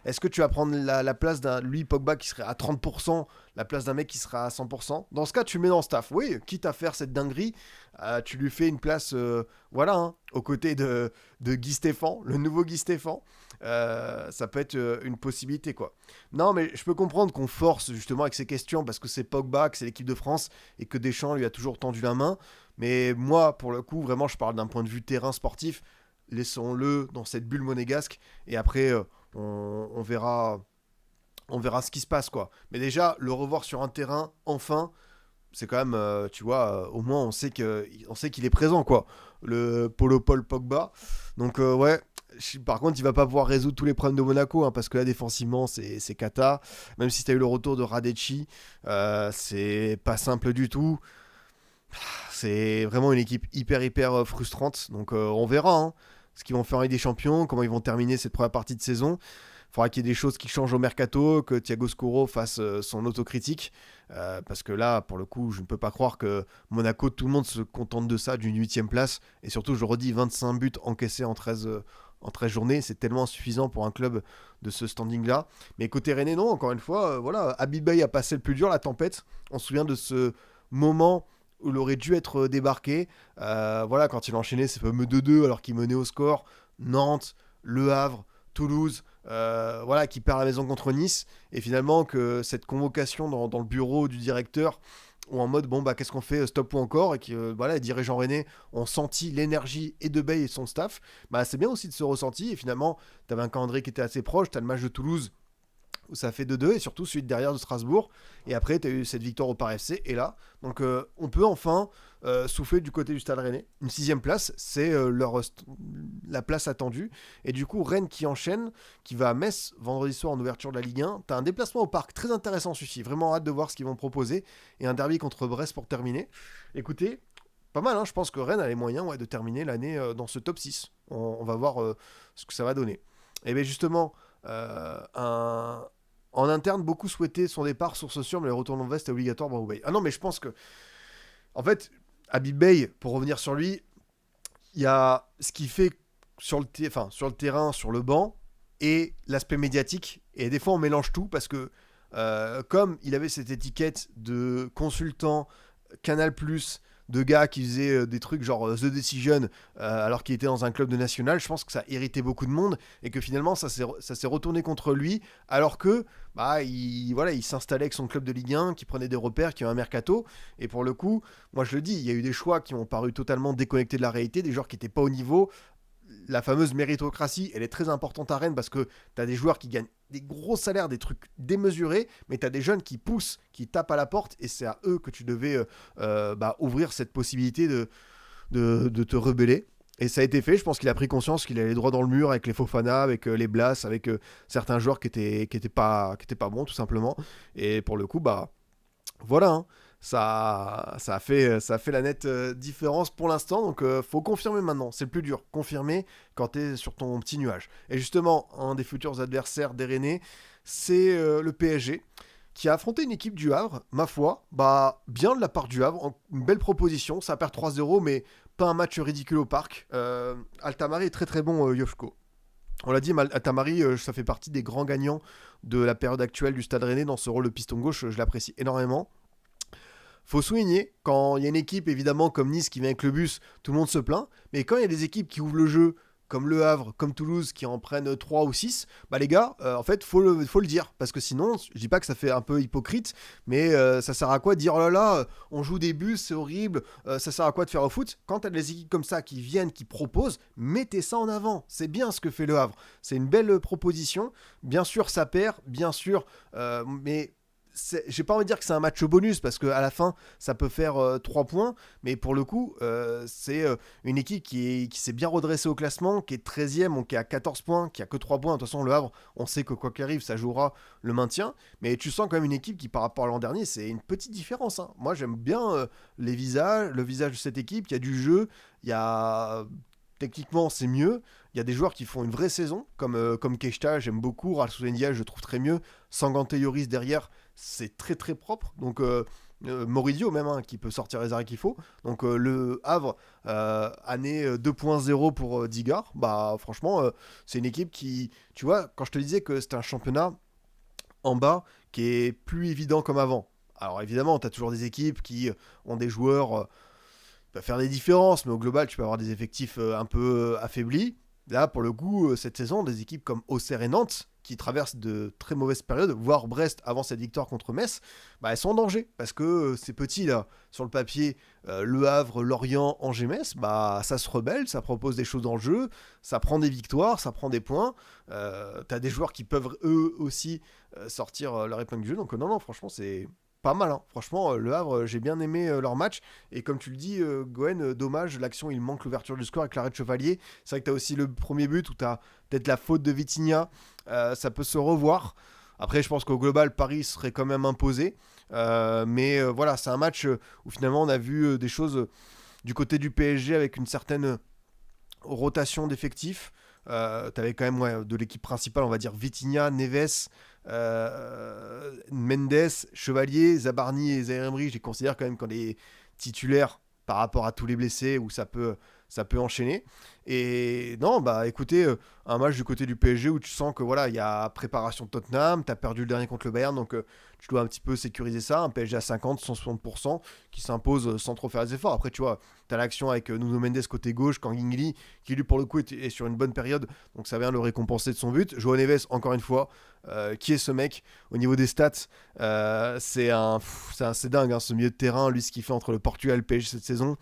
Est-ce que tu vas prendre la place d'un lui Pogba qui serait à 30%, la place d'un mec qui sera à 100%? Dans ce cas, tu le mets dans le staff. Oui, quitte à faire cette dinguerie, tu lui fais une place, voilà, hein, aux côtés de Guy Stéphane, le nouveau Guy Stéphane. Ça peut être une possibilité, quoi. Non, mais je peux comprendre qu'on force justement avec ces questions parce que c'est Pogba, que c'est l'équipe de France et que Deschamps lui a toujours tendu la main. Mais moi, pour le coup, vraiment, je parle d'un point de vue terrain sportif. Laissons-le dans cette bulle monégasque et après, on verra ce qui se passe, quoi. Mais déjà, le revoir sur un terrain, enfin, c'est quand même, tu vois, au moins on sait qu'il est présent, quoi. Le Polo Paul Pogba. Donc, ouais. Par contre, il va pas pouvoir résoudre tous les problèmes de Monaco, hein, parce que là, défensivement, c'est cata. Même si tu as eu le retour de Radecci, c'est pas simple du tout. C'est vraiment une équipe hyper frustrante. Donc, on verra, hein, ce qu'ils vont faire avec des champions, comment ils vont terminer cette première partie de saison. Il faudra qu'il y ait des choses qui changent au mercato, que Thiago Scuro fasse son autocritique. Parce que là, pour le coup, je ne peux pas croire que Monaco, tout le monde se contente de ça, d'une 8ème place. Et surtout, je le redis, 25 buts encaissés en 13 journées. C'est tellement insuffisant pour un club de ce standing-là. Mais côté Rennais, non, encore une fois, voilà, Habib Beye a passé le plus dur, la tempête. On se souvient de ce moment où il aurait dû être débarqué. Voilà, quand il a enchaîné ces fameux 2-2 alors qu'il menait au score. Nantes, Le Havre, Toulouse, voilà, qui perd la maison contre Nice, et finalement que cette convocation dans le bureau du directeur, ou en mode bon bah qu'est-ce qu'on fait, stop ou encore, et que voilà, les dirigeants rennais ont senti l'énergie et de Bey et son staff, bah c'est bien aussi de ce ressenti, et finalement t'avais un calendrier qui était assez proche, t'as le match de Toulouse où ça fait 2-2, et surtout celui de derrière de Strasbourg, et après tu as eu cette victoire au Paris FC, et là, donc on peut enfin souffler du côté du Stade Rennais. Une 6ème place, c'est la place attendue, et du coup Rennes qui enchaîne, qui va à Metz vendredi soir en ouverture de la Ligue 1, t'as un déplacement au parc très intéressant celui-ci, vraiment hâte de voir ce qu'ils vont proposer, et un derby contre Brest pour terminer. Écoutez, pas mal, hein, je pense que Rennes a les moyens, ouais, de terminer l'année dans ce top 6. On va voir ce que ça va donner. Et bien justement, en interne, beaucoup souhaitaient son départ, source sûre, mais le retour en veste est obligatoire, Bravo Bey. Ah non, mais je pense que, en fait, Habib Bey, pour revenir sur lui, il y a ce qu'il fait sur sur le terrain, sur le banc, et l'aspect médiatique. Et des fois, on mélange tout parce que, comme il avait cette étiquette de consultant Canal+, de gars qui faisaient des trucs genre The Decision alors qu'il était dans un club de national, je pense que ça irritait beaucoup de monde et que finalement ça s'est retourné contre lui alors que bah, voilà, il s'installait avec son club de Ligue 1, qui prenait des repères, qui a un mercato, et pour le coup, moi je le dis, il y a eu des choix qui m'ont paru totalement déconnectés de la réalité, des joueurs qui n'étaient pas au niveau. La fameuse méritocratie, elle est très importante à Rennes parce que tu as des joueurs qui gagnent des gros salaires, des trucs démesurés, mais tu as des jeunes qui poussent, qui tapent à la porte, et c'est à eux que tu devais ouvrir cette possibilité de te rebeller. Et ça a été fait, je pense qu'il a pris conscience qu'il allait droit dans le mur avec les Fofana, avec les Blas, avec certains joueurs qui étaient pas bons tout simplement. Et pour le coup, bah voilà, hein. Ça a fait la nette différence pour l'instant, donc faut confirmer maintenant, c'est le plus dur, confirmer quand t'es sur ton petit nuage. Et justement, un des futurs adversaires des Rennais, c'est le PSG, qui a affronté une équipe du Havre, ma foi, bah bien de la part du Havre, une belle proposition, ça perd 3-0, mais pas un match ridicule au parc. Altamari est très bon, Yofko. On l'a dit, Altamari, ça fait partie des grands gagnants de la période actuelle du Stade Rennais dans ce rôle de piston gauche, je l'apprécie énormément. Faut souligner, quand il y a une équipe évidemment comme Nice qui vient avec le bus, tout le monde se plaint, mais quand il y a des équipes qui ouvrent le jeu, comme Le Havre, comme Toulouse, qui en prennent 3 ou 6, bah les gars, en fait, faut le dire, parce que sinon, je dis pas que ça fait un peu hypocrite, mais ça sert à quoi de dire, oh là là, on joue des bus, c'est horrible, ça sert à quoi de faire au foot? Quand t'as des équipes comme ça qui viennent, qui proposent, mettez ça en avant, c'est bien ce que fait Le Havre, c'est une belle proposition, bien sûr ça perd, bien sûr, mais j'ai pas envie de dire que c'est un match au bonus parce qu'à la fin ça peut faire 3 points, mais pour le coup c'est une équipe qui s'est bien redressée au classement, qui est 13ème, qui est à 14 points, qui a que 3 points. De toute façon, le Havre, on sait que quoi qu'il arrive ça jouera le maintien, mais tu sens quand même une équipe qui par rapport à l'an dernier, c'est une petite différence, hein. Moi j'aime bien le visage de cette équipe, il y a du jeu, il y a... Techniquement, c'est mieux. Il y a des joueurs qui font une vraie saison, comme Keita, j'aime beaucoup. Ralph Souzendia, je trouve très mieux. Sanganté Yoris derrière, c'est très propre. Donc, Moridio même, hein, qui peut sortir les arrêts qu'il faut. Donc le Havre, année 2.0 pour Digard, bah franchement, c'est une équipe qui, tu vois, quand je te disais que c'était un championnat en bas qui est plus évident comme avant. Alors évidemment, tu as toujours des équipes qui ont des joueurs peuvent faire des différences, mais au global, tu peux avoir des effectifs un peu affaiblis. Là, pour le coup, cette saison, des équipes comme Auxerre et Nantes, qui traversent de très mauvaises périodes, voire Brest avant cette victoire contre Metz, bah, elles sont en danger. Parce que ces petits, là, sur le papier, Le Havre, Lorient, Angers, Metz, bah, ça se rebelle, ça propose des choses dans le jeu, ça prend des victoires, ça prend des points. T'as des joueurs qui peuvent eux aussi sortir leur épingle du jeu. Donc, non, non, franchement, c'est pas mal, hein. Franchement, Le Havre, j'ai bien aimé leur match. Et comme tu le dis, Goen, dommage, l'action, il manque l'ouverture du score avec l'arrêt de Chevalier. C'est vrai que tu as aussi le premier but où tu as peut-être la faute de Vitinha. Ça peut se revoir. Après, je pense qu'au global, Paris serait quand même imposé. Mais voilà, c'est un match où finalement on a vu des choses du côté du PSG avec une certaine rotation d'effectifs. T'avais quand même de l'équipe principale, on va dire Vitinha, Neves, Mendes, Chevalier, Zabarni et Zaire Emery. Je les considère quand même comme des titulaires par rapport à tous les blessés où ça peut enchaîner. Et non, bah écoutez, un match du côté du PSG où tu sens que voilà, il y a préparation de Tottenham, tu as perdu le dernier contre le Bayern, donc tu dois un petit peu sécuriser ça. Un PSG à 50, 160% qui s'impose sans trop faire des efforts. Après, tu vois, tu as l'action avec Nuno Mendes côté gauche, Kang Lee, qui lui pour le coup est sur une bonne période, donc ça vient le récompenser de son but. Joao Neves, encore une fois, qui est ce mec au niveau des stats, c'est dingue, hein, ce milieu de terrain, lui, ce qu'il fait entre le Portugal et le PSG cette saison.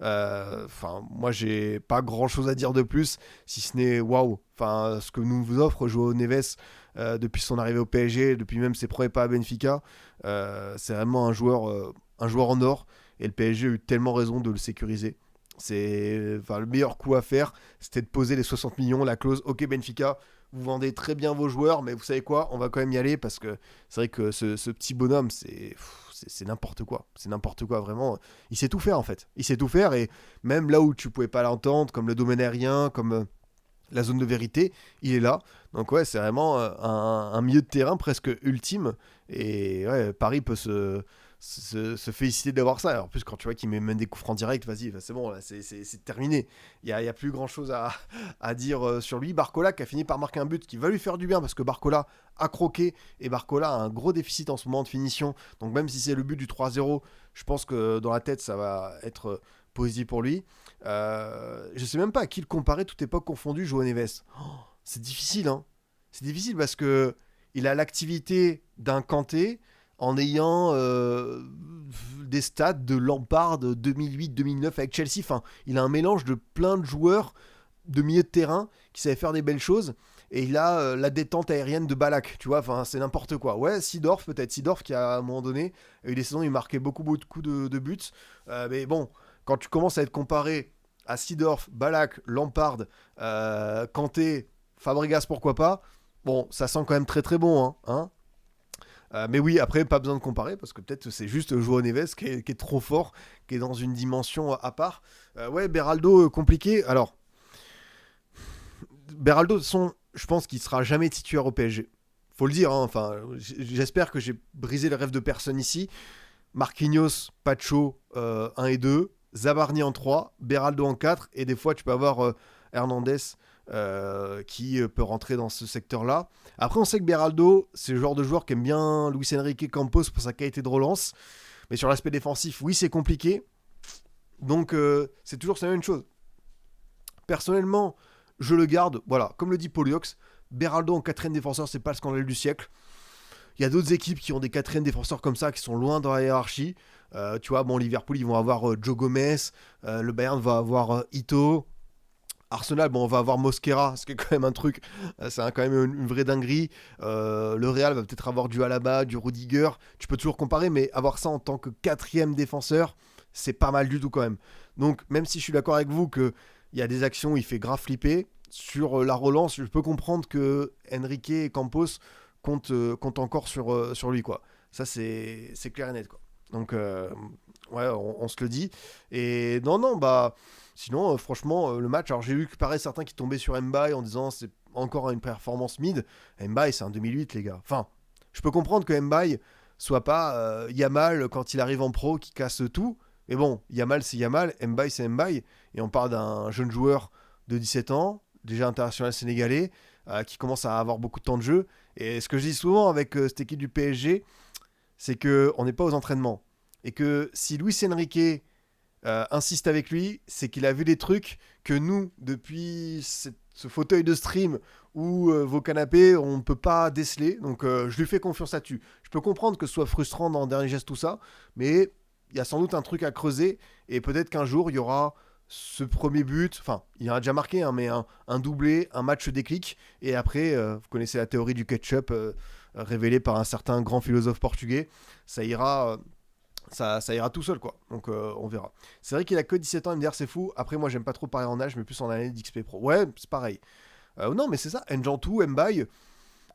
Enfin, moi, j'ai pas grand chose à dire de plus, si ce n'est waouh. Enfin, ce que nous vous offre Joao Neves depuis son arrivée au PSG, depuis même ses premiers pas à Benfica, c'est vraiment un joueur en or. Et le PSG a eu tellement raison de le sécuriser. Enfin, le meilleur coup à faire, c'était de poser les 60 millions, la clause. Ok, Benfica, vous vendez très bien vos joueurs, mais vous savez quoi, on va quand même y aller parce que c'est vrai que ce petit bonhomme, c'est n'importe quoi. C'est n'importe quoi, vraiment. Il sait tout faire, en fait. Il sait tout faire, et même là où tu pouvais pas l'entendre, comme le domaine aérien, comme la zone de vérité, il est là. Donc ouais, c'est vraiment un milieu de terrain presque ultime. Et ouais, Paris peut se féliciter d'avoir ça. Alors, en plus, quand tu vois qu'il met même des coups francs directs, vas-y, c'est bon, là, c'est terminé. Il y a plus grand-chose à dire sur lui. Barcola qui a fini par marquer un but qui va lui faire du bien parce que Barcola a croqué et Barcola a un gros déficit en ce moment de finition. Donc même si c'est le but du 3-0, je pense que dans la tête, ça va être positif pour lui. Je sais même pas à qui le comparer, toute époque confondue, Joao Neves. Oh, c'est difficile, hein. C'est difficile parce que il a l'activité d'un Kanté en ayant des stats de Lampard 2008-2009 avec Chelsea. Enfin, il a un mélange de plein de joueurs de milieu de terrain qui savaient faire des belles choses. Et il a la détente aérienne de Balak, tu vois, enfin c'est n'importe quoi. Ouais, Seedorf peut-être, Seedorf qui à un moment donné a eu des saisons, il marquait beaucoup de buts. Mais bon, quand tu commences à être comparé à Seedorf, Balak, Lampard, Kanté, Fabregas, pourquoi pas, bon, ça sent quand même très très bon, hein. Mais oui, après, pas besoin de comparer, parce que peut-être c'est juste Joao Neves qui est trop fort, qui est dans une dimension à part. Ouais, Beraldo, compliqué. Alors, Beraldo, je pense qu'il sera jamais titulaire au PSG. Faut le dire, hein. Enfin, j'espère que j'ai brisé le rêve de personne ici. Marquinhos, Pacho 1 et 2, Zabarni en 3, Beraldo en 4, et des fois tu peux avoir Hernandez qui peut rentrer dans ce secteur-là. Après, on sait que Beraldo, c'est le genre de joueur qui aime bien Luis Enrique Campos pour sa qualité de relance, mais sur l'aspect défensif, oui, c'est compliqué. Donc, c'est toujours la même chose. Personnellement, je le garde, voilà, comme le dit Poliox, Beraldo en quatrième défenseur, c'est pas le scandale du siècle. Il y a d'autres équipes qui ont des quatrièmes défenseurs comme ça, qui sont loin dans la hiérarchie. Tu vois, bon, Liverpool, ils vont avoir Joe Gomez, le Bayern va avoir Ito. Arsenal, bon, on va avoir Mosquera, ce qui est quand même un truc, c'est quand même une vraie dinguerie. Le Real va peut-être avoir du Alaba, du Rudiger. Tu peux toujours comparer, mais avoir ça en tant que quatrième défenseur, c'est pas mal du tout quand même. Donc, même si je suis d'accord avec vous qu'il y a des actions où il fait grave flipper, sur la relance, je peux comprendre que Enrique et Campos comptent encore sur lui, quoi. Ça, c'est clair et net, quoi. Donc, ouais, on se le dit. Et non, bah, sinon, franchement, le match, alors j'ai vu que pareil, certains qui tombaient sur Mbaye en disant c'est encore une performance mid. Mbaye, c'est un 2008, les gars. Enfin, je peux comprendre que Mbaye soit pas Yamal quand il arrive en pro qui casse tout. Mais bon, Yamal c'est Yamal, Mbaye c'est Mbaye, et on parle d'un jeune joueur de 17 ans, déjà international sénégalais, qui commence à avoir beaucoup de temps de jeu. Et ce que je dis souvent avec cette équipe du PSG, c'est qu'on n'est pas aux entraînements. Et que si Luis Enrique insiste avec lui, c'est qu'il a vu des trucs que nous, depuis ce fauteuil de stream ou vos canapés, on ne peut pas déceler. Donc je lui fais confiance là-dessus. Je peux comprendre que ce soit frustrant dans le dernier geste, tout ça, mais il y a sans doute un truc à creuser. Et peut-être qu'un jour, il y aura ce premier but, enfin, il y en a déjà marqué, hein, mais un doublé, un match déclic. Et après, vous connaissez la théorie du ketchup révélée par un certain grand philosophe portugais. Ça ira. Ça ira tout seul, quoi. Donc on verra. C'est vrai qu'il a que 17 ans, MDR, c'est fou. Après, moi, j'aime pas trop parler en âge, mais plus en année d'XP Pro. Ouais, c'est pareil. Non, mais c'est ça. Njantou, Mbaye,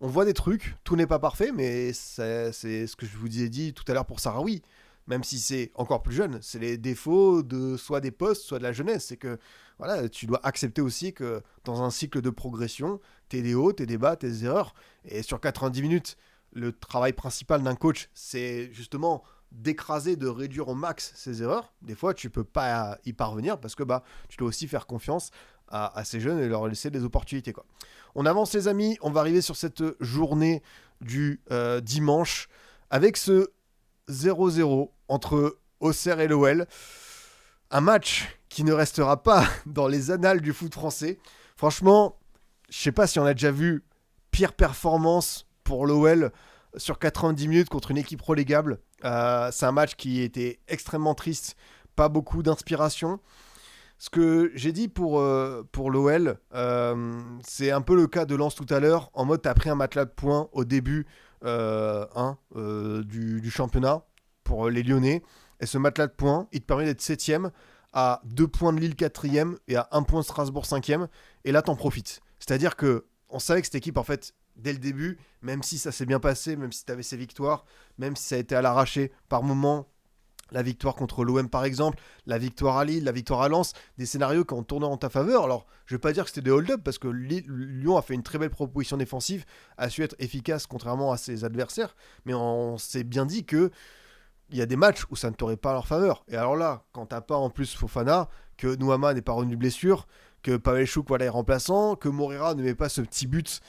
on voit des trucs. Tout n'est pas parfait, mais c'est ce que je vous ai dit tout à l'heure pour Sahraoui. Même si c'est encore plus jeune, c'est les défauts de soit des postes, soit de la jeunesse. C'est que voilà, tu dois accepter aussi que dans un cycle de progression, t'es des hauts, t'es des bas, t'es des erreurs. Et sur 90 minutes, le travail principal d'un coach, c'est justement d'écraser, de réduire au max ses erreurs. Des fois, tu peux pas y parvenir parce que bah, tu dois aussi faire confiance à ces jeunes et leur laisser des opportunités, quoi. On avance, les amis, on va arriver sur cette journée du dimanche avec ce 0-0 entre Auxerre et l'OL. Un match qui ne restera pas dans les annales du foot français. Franchement, je sais pas si on a déjà vu pire performance pour l'OL sur 90 minutes contre une équipe relégable. C'est un match qui était extrêmement triste, pas beaucoup d'inspiration. Ce que j'ai dit pour l'OL, c'est un peu le cas de Lens tout à l'heure, en mode t'as pris un matelas de points au début du championnat pour les Lyonnais, et ce matelas de points, il te permet d'être 7ème, à 2 points de Lille 4ème, et à 1 point de Strasbourg 5ème, et là t'en profites. C'est-à-dire que on savait que cette équipe, en fait, dès le début, même si ça s'est bien passé, même si tu avais ces victoires, même si ça a été à l'arraché par moments, la victoire contre l'OM par exemple, la victoire à Lille, la victoire à Lens, des scénarios qui ont tourné en ta faveur. Alors, je ne vais pas dire que c'était des hold-up, parce que Lyon a fait une très belle proposition défensive, a su être efficace contrairement à ses adversaires, mais on s'est bien dit que il y a des matchs où ça ne t'aurait pas à leur faveur. Et alors là, quand t'as pas en plus Fofana, que Nouama n'est pas revenu de blessure, que Pavel Chouk voilà, est remplaçant, que Moreira ne met pas ce petit but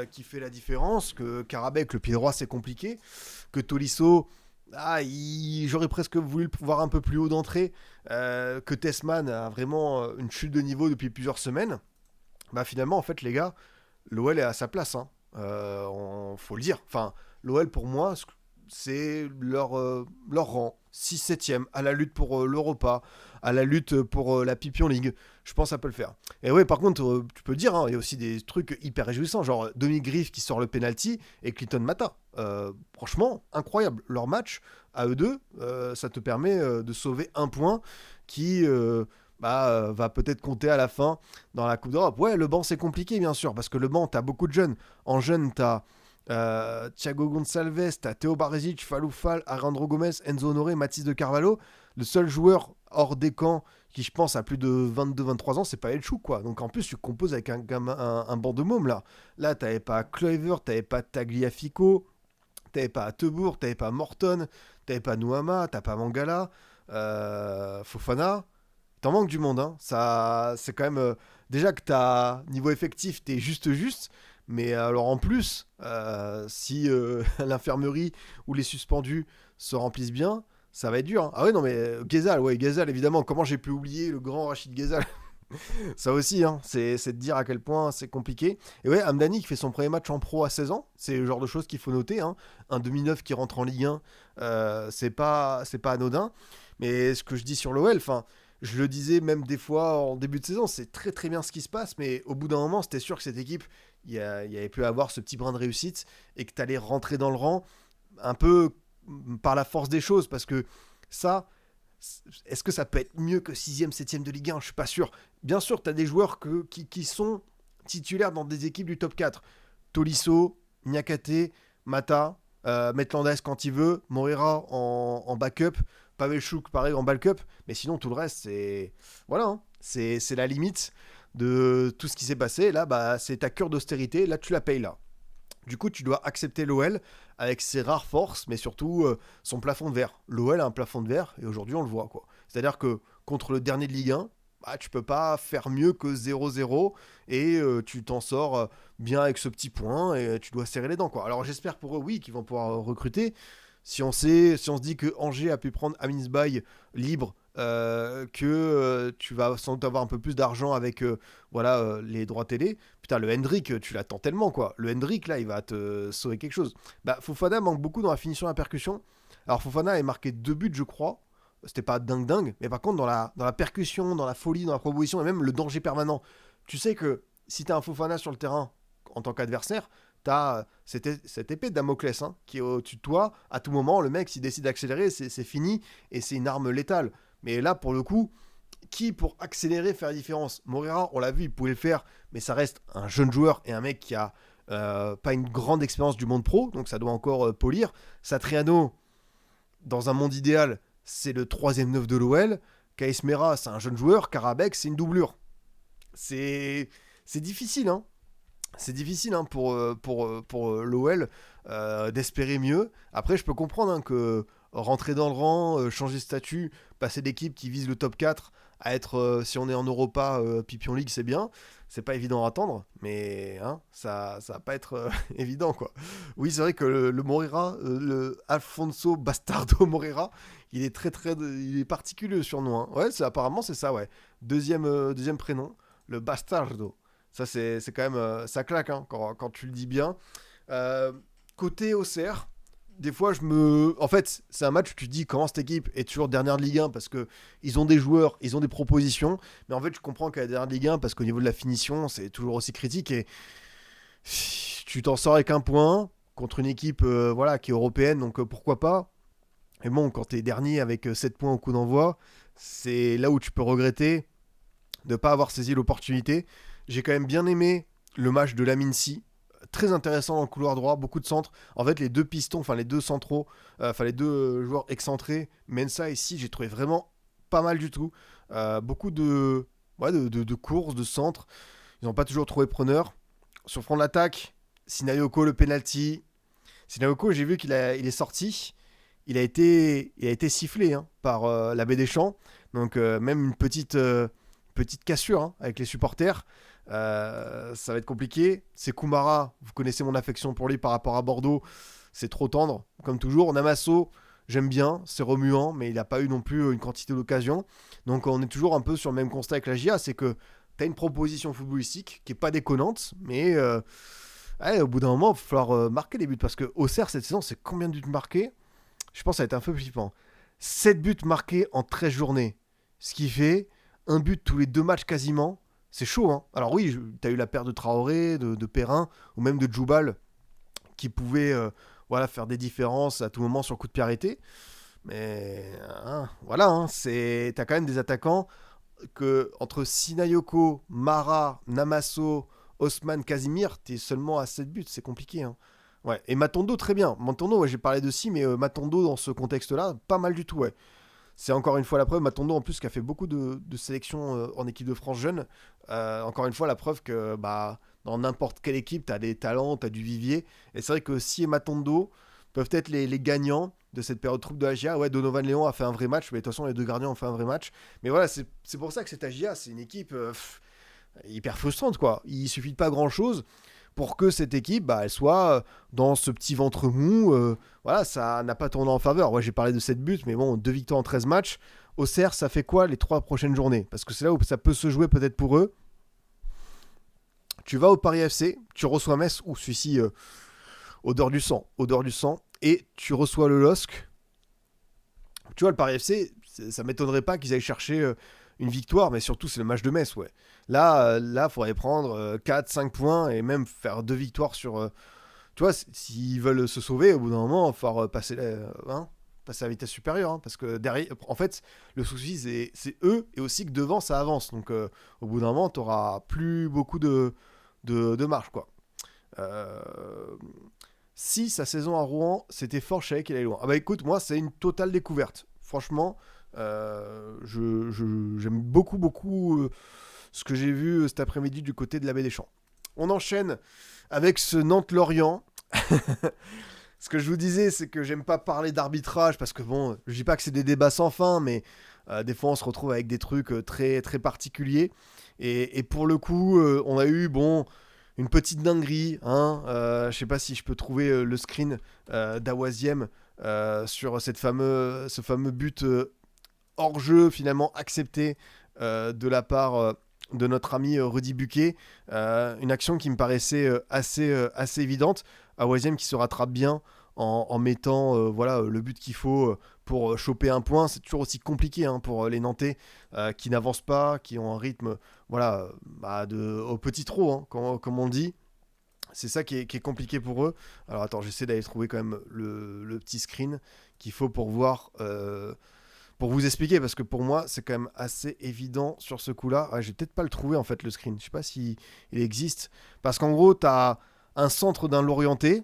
qui fait la différence, que Karabek, le pied droit, c'est compliqué, que Tolisso, j'aurais presque voulu le voir un peu plus haut d'entrée, que Tessman a vraiment une chute de niveau depuis plusieurs semaines. Bah finalement, en fait, les gars, l'OL est à sa place. Hein. Faut le dire. Enfin, l'OL, pour moi, c'est leur rang 6-7e à la lutte pour l'Europa, à la lutte pour la Pipion League. Je pense que ça peut le faire. Et ouais, par contre, tu peux le dire, hein, il y a aussi des trucs hyper réjouissants, genre Dominique Griff qui sort le penalty et Clinton Mata. Franchement, incroyable. Leur match à eux deux, ça te permet de sauver un point qui va peut-être compter à la fin dans la Coupe d'Europe. Ouais, le banc c'est compliqué bien sûr, parce que le banc, t'as beaucoup de jeunes. En jeunes, t'as Thiago Gonçalves, t'as Théo Barezic, Faloufal, Arandro Gomez, Enzo Honoré, Mathis de Carvalho. Le seul joueur hors des camps qui, je pense, a plus de 22-23 ans, c'est pas El Chou, quoi. Donc en plus, tu composes avec un banc de mômes, là. Là, t'avais pas Kluivert, t'avais pas Tagliafico, t'avais pas Tebour, t'avais pas Morton, t'avais pas Nouama, t'as pas Mangala, Fofana. T'en manques du monde, hein. Ça, c'est quand même... déjà que t'as, niveau effectif, t'es juste. Mais alors en plus, si l'infirmerie ou les suspendus se remplissent bien, ça va être dur. Hein. Ah ouais, non mais Ghezal, évidemment. Comment j'ai pu oublier le grand Rachid Ghezal. Ça aussi, hein, c'est de dire à quel point c'est compliqué. Et ouais, Hamdani qui fait son premier match en pro à 16 ans, c'est le genre de choses qu'il faut noter. Hein. Un 2009 qui rentre en Ligue 1, c'est pas anodin. Mais ce que je dis sur l'OL, enfin... Je le disais même des fois en début de saison, c'est très très bien ce qui se passe, mais au bout d'un moment, c'était sûr que cette équipe, il y avait pu avoir ce petit brin de réussite et que tu allais rentrer dans le rang un peu par la force des choses, parce que ça, est-ce que ça peut être mieux que 6ème, 7ème de Ligue 1 ? Je suis pas sûr. Bien sûr, tu as des joueurs qui sont titulaires dans des équipes du top 4. Tolisso, Niakate, Mata, Metlandes quand il veut, Moreira en backup, Pavel Chouk pareil en backup, mais sinon tout le reste c'est voilà, hein, c'est la limite de tout ce qui s'est passé. Là, bah c'est ta cure d'austérité, là tu la payes là. Du coup, tu dois accepter l'OL avec ses rares forces, mais surtout son plafond de verre. L'OL a un plafond de verre, et aujourd'hui, on le voit, quoi. C'est-à-dire que contre le dernier de Ligue 1, bah, tu peux pas faire mieux que 0-0, et tu t'en sors bien avec ce petit point, et tu dois serrer les dents, quoi. Alors, j'espère pour eux, oui, qu'ils vont pouvoir recruter. Si on se dit que Angers a pu prendre Amin Sbaï libre, que tu vas sans doute avoir un peu plus d'argent avec voilà, les droits télé. Putain, le Hendrick, tu l'attends tellement, quoi. Le Hendrick, là, il va te sauver quelque chose. Bah, Fofana manque beaucoup dans la finition et la percussion. Alors, Fofana a marqué 2 buts, je crois. C'était pas dingue, mais par contre, dans la percussion, dans la folie, dans la proposition, et même le danger permanent. Tu sais que si t'as un Fofana sur le terrain en tant qu'adversaire, t'as cette épée de Damoclès qui est au-dessus de toi. À tout moment, le mec, s'il décide d'accélérer, c'est fini, et c'est une arme létale. Mais là, pour le coup, qui pour accélérer, faire la différence? Moreira, on l'a vu, il pouvait le faire, mais ça reste un jeune joueur et un mec qui a pas une grande expérience du monde pro, donc ça doit encore polir. Satriano, dans un monde idéal, c'est le troisième neuf de l'OL. Kaismera, c'est un jeune joueur. Karabek, c'est une doublure. C'est difficile, hein. C'est difficile pour l'OL d'espérer mieux. Après, je peux comprendre que rentrer dans le rang, changer de statut, passer d'équipe qui vise le top 4 à être, si on est en Europa, Pipion League, c'est bien. C'est pas évident à attendre, mais ça va pas être évident, quoi. Oui, c'est vrai que le Moreira, le Alfonso Bastardo Moreira, il est il est particulier le surnom. Ouais, apparemment c'est ça, ouais. Deuxième prénom, le Bastardo. Ça, c'est quand même. Ça claque quand tu le dis bien. Euh, Côté Auxerre, des fois, En fait, c'est un match où tu te dis comment cette équipe est toujours dernière de Ligue 1 parce qu'ils ont des joueurs, ils ont des propositions. Mais en fait, je comprends qu'elle est dernière de Ligue 1 parce qu'au niveau de la finition, c'est toujours aussi critique. Et tu t'en sors avec un point contre une équipe voilà, qui est européenne, donc pourquoi pas. Mais bon, quand tu es dernier avec 7 points au coup d'envoi, c'est là où tu peux regretter de ne pas avoir saisi l'opportunité. J'ai quand même bien aimé le match de Lamine Sy. Très intéressant dans le couloir droit, beaucoup de centres. En fait, les deux pistons, enfin les deux centraux, enfin les deux joueurs excentrés, Mensa et Sy, j'ai trouvé vraiment pas mal du tout. Beaucoup de courses, de centres. Ils n'ont pas toujours trouvé preneur. Sur le front de l'attaque, Sinayoko, le penalty. Sinayoko, j'ai vu il est sorti. Il a été sifflé par l'abbé Deschamps. Donc même une petite cassure avec les supporters. Ça va être compliqué. C'est Koumara, vous connaissez mon affection pour lui par rapport à Bordeaux. C'est trop tendre, comme toujours. Namasso, j'aime bien, c'est remuant, mais il n'a pas eu non plus une quantité d'occasions. Donc on est toujours un peu sur le même constat avec la GIA, c'est que tu as une proposition footballistique qui est pas déconnante, mais ouais, au bout d'un moment, il va falloir marquer des buts. Parce que Auxerre, cette saison, c'est combien de buts marqués? Je pense que ça va être un peu flippant. 7 buts marqués en 13 journées. Ce qui fait un but tous les 2 matchs quasiment. C'est chaud, hein. Alors oui, tu as eu la paire de Traoré, de Perrin, ou même de Djoubal, qui pouvait voilà, faire des différences à tout moment sur coup de pied arrêté. Mais voilà, t'as quand même des attaquants que entre Sinayoko, Mara, Namasso, Osman, Casimir, t'es seulement à 7 buts, c'est compliqué. Ouais, et Matondo, très bien. Matondo, ouais, j'ai parlé de si, mais Matondo, dans ce contexte-là, pas mal du tout, ouais. C'est encore une fois la preuve, Matondo en plus qui a fait beaucoup de sélections en équipe de France jeune. Encore une fois la preuve que bah, dans n'importe quelle équipe, tu as des talents, tu as du vivier. Et c'est vrai que si et Matondo peuvent être les gagnants de cette période trouble de AGA. Ouais, Donovan Léon a fait un vrai match, mais de toute façon les deux gardiens ont fait un vrai match. Mais voilà, c'est pour ça que cette AGA, c'est une équipe hyper frustrante, quoi. Il suffit de pas grand-chose pour que cette équipe, bah, elle soit dans ce petit ventre mou. Voilà, ça n'a pas tourné en faveur. Ouais, j'ai parlé de 7 buts, mais bon, 2 victoires en 13 matchs. Auxerre, ça fait quoi les 3 prochaines journées? Parce que c'est là où ça peut se jouer peut-être pour eux. Tu vas au Paris FC, tu reçois Metz, ou celui-ci, odeur du sang, et tu reçois le LOSC. Tu vois, le Paris FC, ça m'étonnerait pas qu'ils aillent chercher une victoire, mais surtout c'est le match de Metz, ouais. Là, il faudrait prendre 4-5 points et même faire 2 victoires sur... tu vois, s'ils veulent se sauver, au bout d'un moment, il va falloir passer à la vitesse supérieure. Parce que derrière, en fait, le souci, c'est eux, et aussi que devant, ça avance. Donc, au bout d'un moment, tu n'auras plus beaucoup de marge, quoi. Si sa saison à Rouen, c'était fort, je savais qu'il allait loin. Ah bah écoute, moi, c'est une totale découverte. Franchement, j'aime beaucoup, beaucoup ce que j'ai vu cet après-midi du côté de la Baie des Champs. On enchaîne avec ce Nantes-Lorient. Ce que je vous disais, c'est que j'aime pas parler d'arbitrage parce que bon, je dis pas que c'est des débats sans fin, mais des fois on se retrouve avec des trucs très très particuliers. Et pour le coup, on a eu bon une petite dinguerie. Hein, je sais pas si je peux trouver le screen d'Awaziem sur ce fameux but hors jeu finalement accepté de la part de notre ami Rudy Buquet. Une action qui me paraissait assez évidente. Awaziem qui se rattrape bien en mettant voilà, le but qu'il faut pour choper un point. C'est toujours aussi compliqué hein, pour les Nantais qui n'avancent pas, qui ont un rythme voilà, au petit trot, hein, comme on dit. C'est ça qui est compliqué pour eux. Alors attends, j'essaie d'aller trouver quand même le petit screen qu'il faut pour voir, pour vous expliquer, parce que pour moi, c'est quand même assez évident sur ce coup-là. Ouais, je vais peut-être pas le trouver en fait, le screen. Je sais pas si il existe. Parce qu'en gros, tu as un centre d'un Lorientais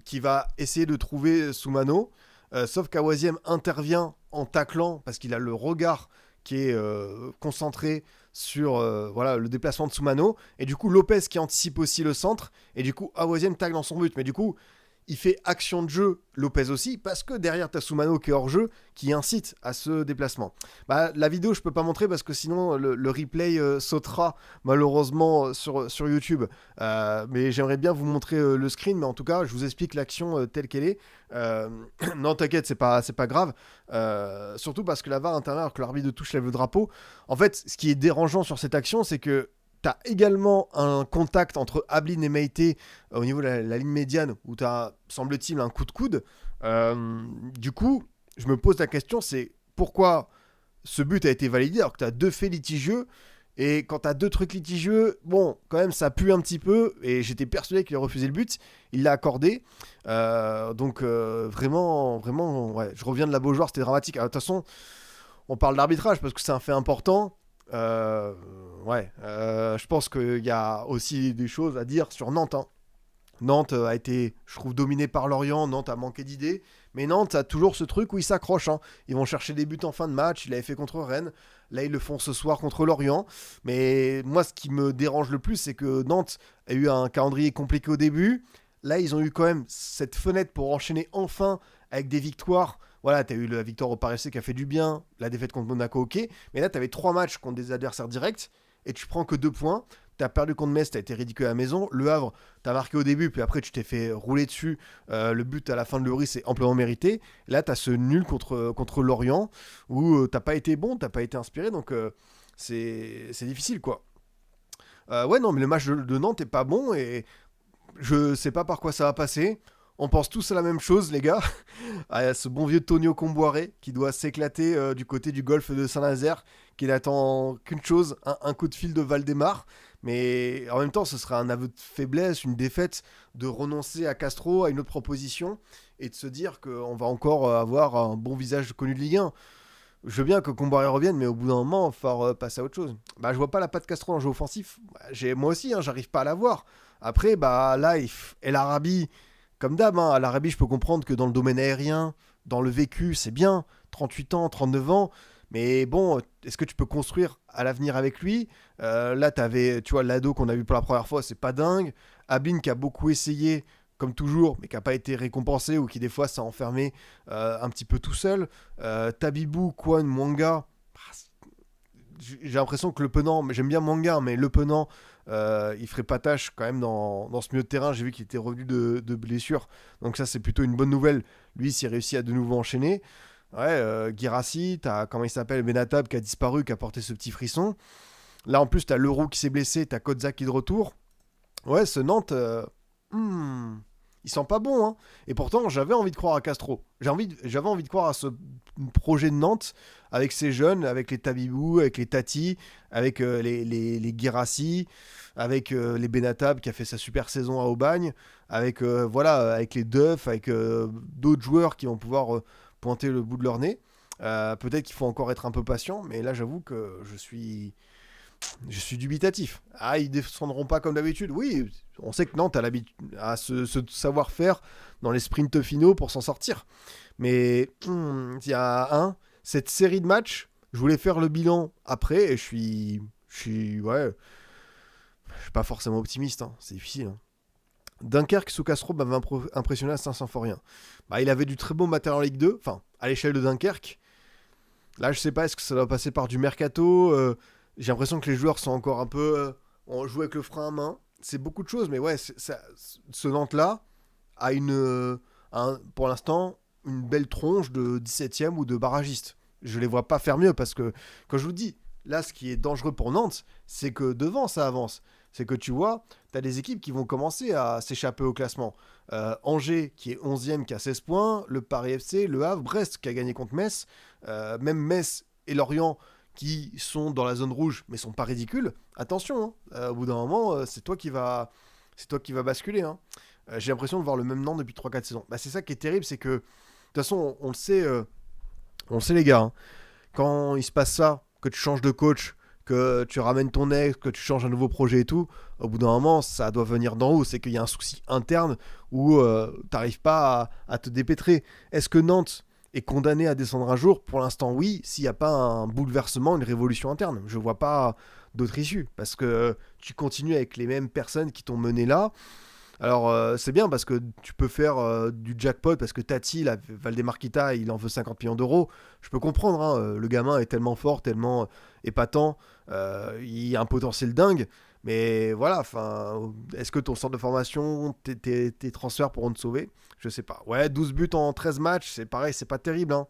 qui va essayer de trouver Soumano. Sauf qu'Awaziem intervient en taclant parce qu'il a le regard qui est concentré sur voilà, le déplacement de Soumano. Et du coup, Lopez qui anticipe aussi le centre. Et du coup, Awaziem tacle dans son but. Mais du coup, il fait action de jeu, Lopez aussi, parce que derrière t'as Soumano qui est hors jeu, qui incite à ce déplacement. Bah, la vidéo, je peux pas montrer parce que sinon le replay sautera malheureusement sur YouTube. Mais j'aimerais bien vous montrer le screen, mais en tout cas, je vous explique l'action telle qu'elle est. Non, t'inquiète, c'est pas grave. Surtout parce que la VAR intervient alors que l'arbitre de touche lève le drapeau. En fait, ce qui est dérangeant sur cette action, c'est que t'as également un contact entre Ablin et Meite au niveau de la ligne médiane où t'as, semble-t-il, un coup de coude. Du coup, je me pose la question, c'est pourquoi ce but a été validé alors que t'as deux faits litigieux et quand t'as deux trucs litigieux, bon, quand même, ça pue un petit peu et j'étais persuadé qu'il a refusé le but. Il l'a accordé. Donc, vraiment, vraiment, ouais, je reviens de la Beaujoire, c'était dramatique. De toute façon, on parle d'arbitrage parce que c'est un fait important. Ouais, je pense qu'il y a aussi des choses à dire sur Nantes. Hein. Nantes a été, je trouve, dominé par Lorient. Nantes a manqué d'idées. Mais Nantes a toujours ce truc où ils s'accrochent. Hein. Ils vont chercher des buts en fin de match. Ils l'avaient fait contre Rennes. Là, ils le font ce soir contre Lorient. Mais moi, ce qui me dérange le plus, c'est que Nantes a eu un calendrier compliqué au début. Là, ils ont eu quand même cette fenêtre pour enchaîner enfin avec des victoires. Voilà, tu as eu la victoire au Paris FC qui a fait du bien, la défaite contre Monaco, ok. Mais là, tu avais 3 matchs contre des adversaires directs et tu prends que 2 points. Tu as perdu contre Metz, tu as été ridicule à la maison. Le Havre, tu as marqué au début, puis après, tu t'es fait rouler dessus. Le but à la fin de Lloris c'est amplement mérité. Là, tu as ce nul contre Lorient où tu pas été bon, tu pas été inspiré. Donc, c'est difficile, quoi. Ouais, non, mais le match de Nantes est pas bon et je sais pas par quoi ça va passer. On pense tous à la même chose, les gars. À ce bon vieux Tonio Comboiré qui doit s'éclater du côté du golfe de Saint-Nazaire, qui n'attend qu'une chose, un coup de fil de Valdemar. Mais en même temps, ce serait un aveu de faiblesse, une défaite, de renoncer à Castro, à une autre proposition, et de se dire qu'on va encore avoir un bon visage connu de Ligue 1. Je veux bien que Comboiré revienne, mais au bout d'un moment, il va falloir passer à autre chose. Bah, je vois pas la patte Castro en jeu offensif. Bah, moi aussi, hein, j'arrive pas à la voir. Après, bah là, El Arabi, comme d'hab, hein, El Arabi, je peux comprendre que dans le domaine aérien, dans le vécu, c'est bien. 38 ans, 39 ans. Mais bon, est-ce que tu peux construire à l'avenir avec lui Là, tu vois, l'ado qu'on a vu pour la première fois, c'est pas dingue. Ablin qui a beaucoup essayé, comme toujours, mais qui n'a pas été récompensé ou qui des fois s'est enfermé un petit peu tout seul. Tabibou, Kwan, Mwanga, j'ai l'impression que Le Penant, j'aime bien Mwanga, mais Le Penant, il ferait pas tâche quand même dans ce milieu de terrain. J'ai vu qu'il était revenu de blessure, donc ça c'est plutôt une bonne nouvelle. Lui, s'il réussit à de nouveau enchaîner. Ouais, Guirassy, t'as comment il s'appelle, Benatab qui a disparu, qui a porté ce petit frisson. Là en plus, t'as Leroux qui s'est blessé, t'as Kodza qui est de retour. Ouais, ce Nantes, il sent pas bon. Hein. Et pourtant, j'avais envie de croire à Castro. J'avais envie de croire à ce projet de Nantes avec ces jeunes, avec les Tabibou, avec les Tati, avec les Guirassy, avec les Benatab qui a fait sa super saison à Aubagne, avec, voilà, avec les Duff, avec d'autres joueurs qui vont pouvoir pointer le bout de leur nez. Peut-être qu'il faut encore être un peu patient, mais là, j'avoue que je suis dubitatif. Ah, ils descendront pas comme d'habitude. Oui, on sait que Nantes a l'habitude à ce savoir-faire dans les sprints finaux pour s'en sortir. Mais il y a cette série de matchs, je voulais faire le bilan après et je suis pas forcément optimiste. Hein. C'est difficile. Hein. Dunkerque sous Castro m'avait impressionné à Saint-Symphorien. Bah, il avait du très bon matériel en Ligue 2, enfin, à l'échelle de Dunkerque. Là, je sais pas, est-ce que ça doit passer par du mercato. J'ai l'impression que les joueurs sont encore un peu. On joue avec le frein à main. C'est beaucoup de choses, mais ouais, ce Nantes-là a pour l'instant une belle tronche de 17e ou de barragiste. Je les vois pas faire mieux parce que, quand je vous dis, là, ce qui est dangereux pour Nantes, c'est que devant, ça avance. C'est que tu vois, tu as des équipes qui vont commencer à s'échapper au classement. Angers, qui est 11e, qui a 16 points. Le Paris FC, le Havre, Brest, qui a gagné contre Metz. Même Metz et Lorient, qui sont dans la zone rouge, mais sont pas ridicules. Attention, hein, au bout d'un moment, c'est toi qui va basculer. Hein. J'ai l'impression de voir le même Nantes depuis 3-4 saisons. Bah, c'est ça qui est terrible, c'est que, de toute façon, on le sait les gars, hein, quand il se passe ça, que tu changes de coach, que tu ramènes ton ex, que tu changes un nouveau projet et tout, au bout d'un moment, ça doit venir d'en haut. C'est qu'il y a un souci interne où t'arrives pas à te dépêtrer. Est-ce que Nantes est condamné à descendre un jour? Pour l'instant, oui, s'il n'y a pas un bouleversement, une révolution interne. Je vois pas d'autre issue. Parce que tu continues avec les mêmes personnes qui t'ont mené là. Alors, c'est bien parce que tu peux faire du jackpot parce que Tati, là, Valdemarquita, il en veut 50 millions d'euros. Je peux comprendre, hein, le gamin est tellement fort, tellement épatant, il a un potentiel dingue. Mais voilà, enfin, est-ce que ton centre de formation, tes transferts pourront te sauver? Je sais pas. Ouais, 12 buts en 13 matchs, c'est pareil, c'est pas terrible. Hein.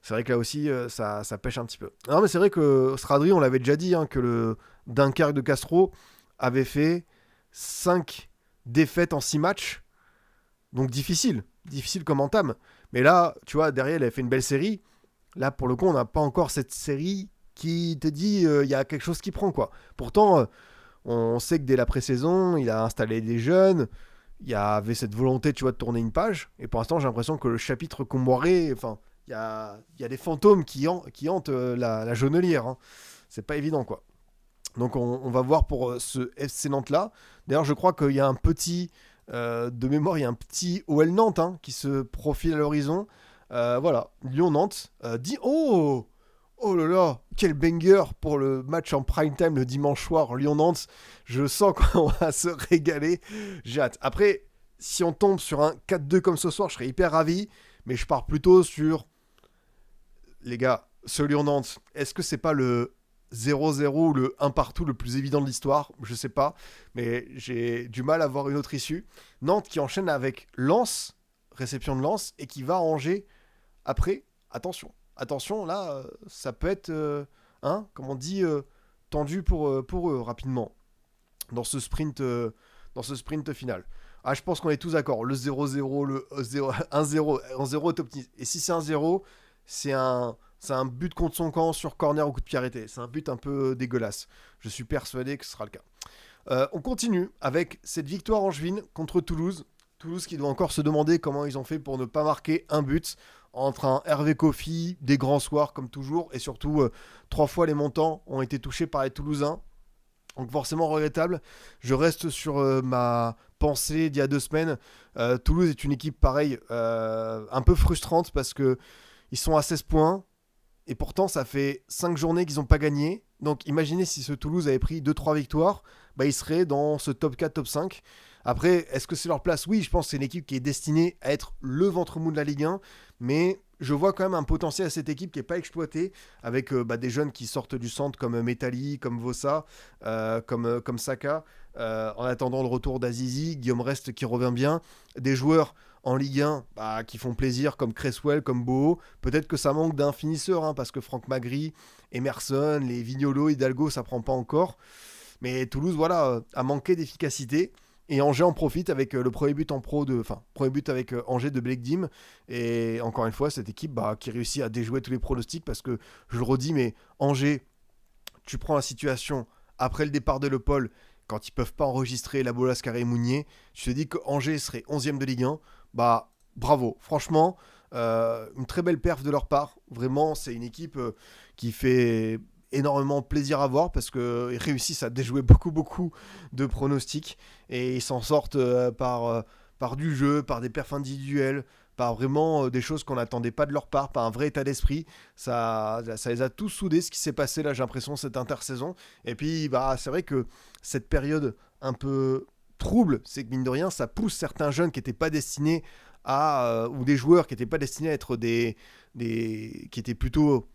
C'est vrai que là aussi, ça pêche un petit peu. Non, mais c'est vrai que Stradri, on l'avait déjà dit, hein, que le Dunkerque de Castro avait fait 5 défaites en 6 matchs. Donc difficile comme entame. Mais là, tu vois, derrière, il avait fait une belle série. Là, pour le coup, on n'a pas encore cette série qui te dit il y a quelque chose qui prend, quoi. Pourtant, on sait que dès la pré-saison, il a installé des jeunes. Il y avait cette volonté, tu vois, de tourner une page. Et pour l'instant, j'ai l'impression que le chapitre Comboiré, enfin, il y a des fantômes qui hantent la jaunelière. Hein. C'est pas évident, quoi. Donc on va voir pour ce FC Nantes là. D'ailleurs, je crois qu'il y a un petit, de mémoire, il y a un petit OL Nantes, hein, qui se profile à l'horizon. Voilà, Lyon-Nantes. Oh là là, quel banger pour le match en prime time le dimanche soir, Lyon-Nantes. Je sens qu'on va se régaler. J'ai hâte. Après, si on tombe sur un 4-2 comme ce soir, je serais hyper ravi. Mais je pars plutôt sur, les gars, ce Lyon-Nantes. Est-ce que c'est pas le 0-0 ou le 1 partout le plus évident de l'histoire? Je sais pas. Mais j'ai du mal à voir une autre issue. Nantes qui enchaîne avec Lens, réception de Lens, et qui va à Angers après. Attention, là, ça peut être, comme on dit, tendu pour eux rapidement dans ce sprint final. Ah, je pense qu'on est tous d'accord. Le 0-0, le 0, 1-0, 1-0 est optimiste. Et si c'est 1-0, c'est un but contre son camp sur corner ou coup de pied arrêté. C'est un but un peu dégueulasse. Je suis persuadé que ce sera le cas. On continue avec cette victoire angevine contre Toulouse. Toulouse qui doit encore se demander comment ils ont fait pour ne pas marquer un but entre un Hervé Kofi, des grands soirs comme toujours, et surtout 3 fois les montants ont été touchés par les Toulousains. Donc forcément regrettable. Je reste sur ma pensée d'il y a 2 semaines. Toulouse est une équipe pareille, un peu frustrante parce que ils sont à 16 points et pourtant ça fait 5 journées qu'ils n'ont pas gagné. Donc imaginez si ce Toulouse avait pris 2-3 victoires, bah, ils seraient dans ce top 4, top 5. Après, est-ce que c'est leur place? Oui, je pense que c'est une équipe qui est destinée à être le ventre mou de la Ligue 1, mais je vois quand même un potentiel à cette équipe qui n'est pas exploité, avec des jeunes qui sortent du centre comme Metali, comme Vossa, comme Saka, en attendant le retour d'Azizi, Guillaume Rest qui revient bien, des joueurs en Ligue 1 qui font plaisir comme Cresswell, comme Boho. Peut-être que ça manque d'un finisseur, hein, parce que Franck Magri, Emerson, les Vignolo, Hidalgo, ça prend pas encore. Mais Toulouse, voilà, a manqué d'efficacité. Et Angers en profite avec le premier but en pro premier but avec Angers de Blakedim. Et encore une fois, cette équipe qui réussit à déjouer tous les pronostics parce que, je le redis, mais Angers, tu prends la situation après le départ de Le Paul, quand ils peuvent pas enregistrer la Bolas Carré Mounier, tu te dis que Angers serait 11e de Ligue 1. Bravo. Franchement, une très belle perf de leur part. Vraiment, c'est une équipe qui fait énormément plaisir à voir parce qu'ils réussissent à déjouer beaucoup de pronostics et ils s'en sortent par du jeu, par des perfs individuels, par vraiment des choses qu'on n'attendait pas de leur part, par un vrai état d'esprit. Ça les a tous soudés ce qui s'est passé là, j'ai l'impression, cette intersaison. Et puis c'est vrai que cette période un peu trouble, c'est que mine de rien, ça pousse certains jeunes qui n'étaient pas destinés ou des joueurs qui n'étaient pas destinés à être qui étaient plutôt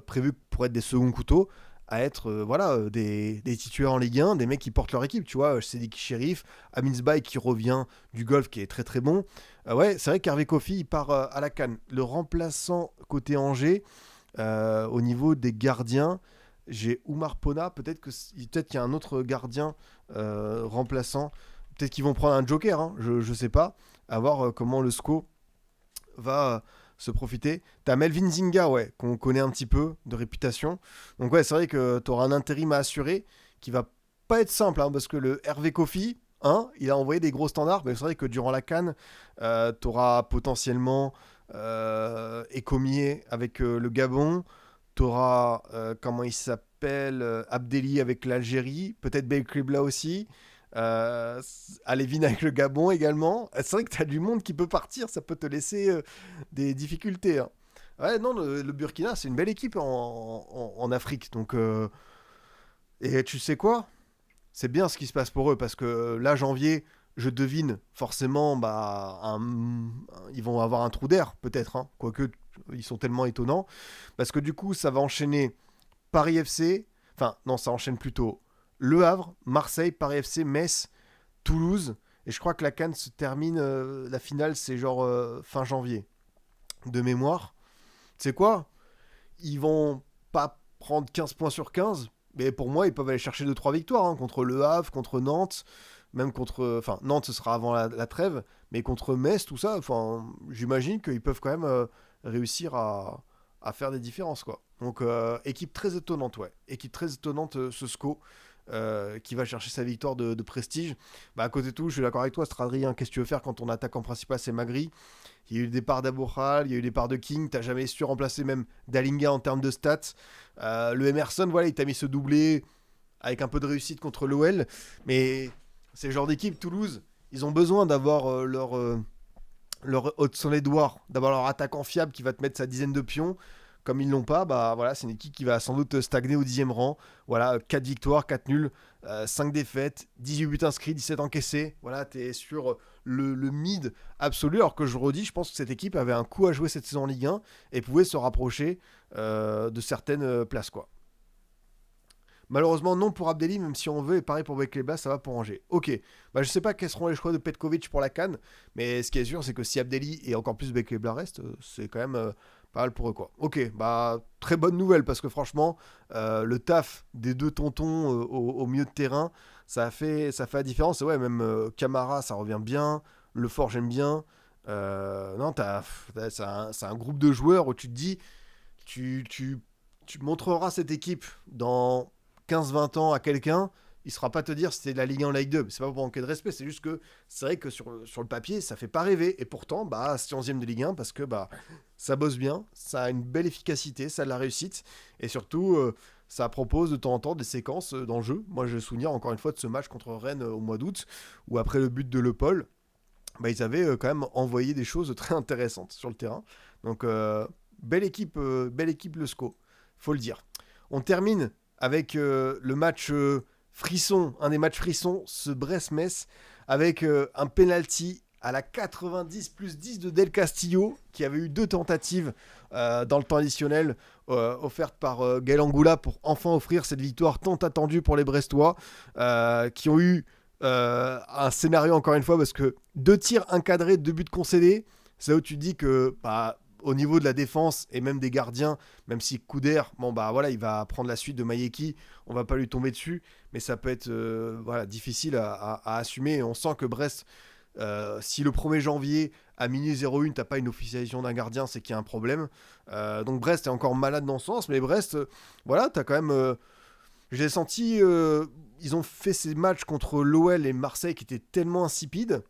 prévus pour être des seconds couteaux, à être des titulaires en Ligue 1, des mecs qui portent leur équipe, tu vois, Sédik Chérif, Amin Zbaï qui revient du golf qui est très très bon. Ouais, c'est vrai qu'Hervé Kofi il part à la CAN. Le remplaçant côté Angers, au niveau des gardiens, j'ai Oumar Pona, peut-être qu'il y a un autre gardien remplaçant, peut-être qu'ils vont prendre un joker, hein, je sais pas, à voir comment le SCO va se profiter. T'as Melvin Zinga, ouais, qu'on connaît un petit peu de réputation. Donc ouais, c'est vrai que t'auras un intérim à assurer qui va pas être simple, hein, parce que le Hervé Kofi, il a envoyé des gros standards, mais c'est vrai que durant la CAN, t'auras potentiellement Ecomier avec le Gabon, t'auras, comment il s'appelle, Abdelli avec l'Algérie, peut-être Belkribla aussi. Alévin avec le Gabon également. C'est vrai que tu as du monde qui peut partir, ça peut te laisser des difficultés, hein. Ouais, non, le Burkina, c'est une belle équipe en Afrique. Donc, et tu sais quoi? C'est bien ce qui se passe pour eux parce que là, janvier, je devine forcément, ils vont avoir un trou d'air, peut-être, hein. Quoique, ils sont tellement étonnants. Parce que du coup, ça va enchaîner Paris FC. Enfin, non, ça enchaîne plutôt Le Havre, Marseille, Paris FC, Metz, Toulouse. Et je crois que la CAN se termine, la finale, c'est genre fin janvier. De mémoire. Tu sais quoi? Ils vont pas prendre 15 points sur 15. Mais pour moi, ils peuvent aller chercher 2-3 victoires, hein, contre Le Havre, contre Nantes, même contre. Enfin, Nantes, ce sera avant la trêve, mais contre Metz, tout ça, j'imagine qu'ils peuvent quand même réussir à faire des différences, quoi. Donc, équipe très étonnante, ouais. Équipe très étonnante, ce SCO. Qui va chercher sa victoire de prestige. À côté de tout, je suis d'accord avec toi, Stradri, hein, qu'est-ce que tu veux faire quand ton attaquant principal c'est Magri? Il y a eu le départ d'Abokhal, il y a eu le départ de King, t'as jamais su remplacer même Dalinga en termes de stats. Le Emerson, voilà, il t'a mis ce doublé avec un peu de réussite contre l'OL, mais c'est le genre d'équipe, Toulouse, ils ont besoin d'avoir leur Hudson-Edouard, d'avoir leur attaquant fiable qui va te mettre sa dizaine de pions. Comme ils l'ont pas, c'est une équipe qui va sans doute stagner au 10e rang. Voilà, 4 victoires, 4 nuls, 5 défaites, 18 buts inscrits, 17 encaissés. Voilà, t'es sur le mid absolu. Alors que je redis, je pense que cette équipe avait un coup à jouer cette saison en Ligue 1 et pouvait se rapprocher de certaines places, quoi. Malheureusement, non pour Abdelli, même si on veut, et pareil pour Bekleba, ça va pour Angers. Ok, je sais pas quels seront les choix de Petkovic pour la CAN, mais ce qui est sûr, c'est que si Abdelli et encore plus Bekleba restent, c'est quand même pas mal pour eux, quoi. Ok, très bonne nouvelle, parce que franchement, le taf des deux tontons au milieu de terrain, ça fait la différence. Et ouais, même Camara, ça revient bien, Lefort, j'aime bien. Non, c'est un groupe de joueurs où tu te dis, tu montreras cette équipe dans 15-20 ans à quelqu'un, il ne saura pas te dire si c'était de la Ligue 1 ou la Ligue 2. C'est pas pour manquer de respect, c'est juste que c'est vrai que sur le papier, ça fait pas rêver. Et pourtant, c'est 11e de Ligue 1 parce que ça bosse bien, ça a une belle efficacité, ça a de la réussite. Et surtout, ça propose de temps en temps des séquences dans le jeu. Moi, je me souviens encore une fois de ce match contre Rennes au mois d'août, où après le but de Le Paul, ils avaient quand même envoyé des choses très intéressantes sur le terrain. Donc, belle équipe le SCO, faut le dire. On termine avec le match frisson, un des matchs frissons, ce Brest-Metz, avec un penalty à la 90 plus 10 de Del Castillo, qui avait eu 2 tentatives dans le temps additionnel, offertes par Gaël Angoula pour enfin offrir cette victoire tant attendue pour les Brestois, qui ont eu un scénario encore une fois, parce que 2 tirs encadrés, 2 buts concédés, c'est là où tu te dis que au niveau de la défense et même des gardiens, même si Couder, il va prendre la suite de Mayeki, on va pas lui tomber dessus, mais ça peut être difficile à assumer. Et on sent que Brest, si le 1er janvier à minuit 01 t'as pas une officialisation d'un gardien, c'est qu'il y a un problème. Donc Brest est encore malade dans ce sens, mais Brest, t'as quand même... j'ai senti... ils ont fait ces matchs contre l'OL et Marseille qui étaient tellement insipides.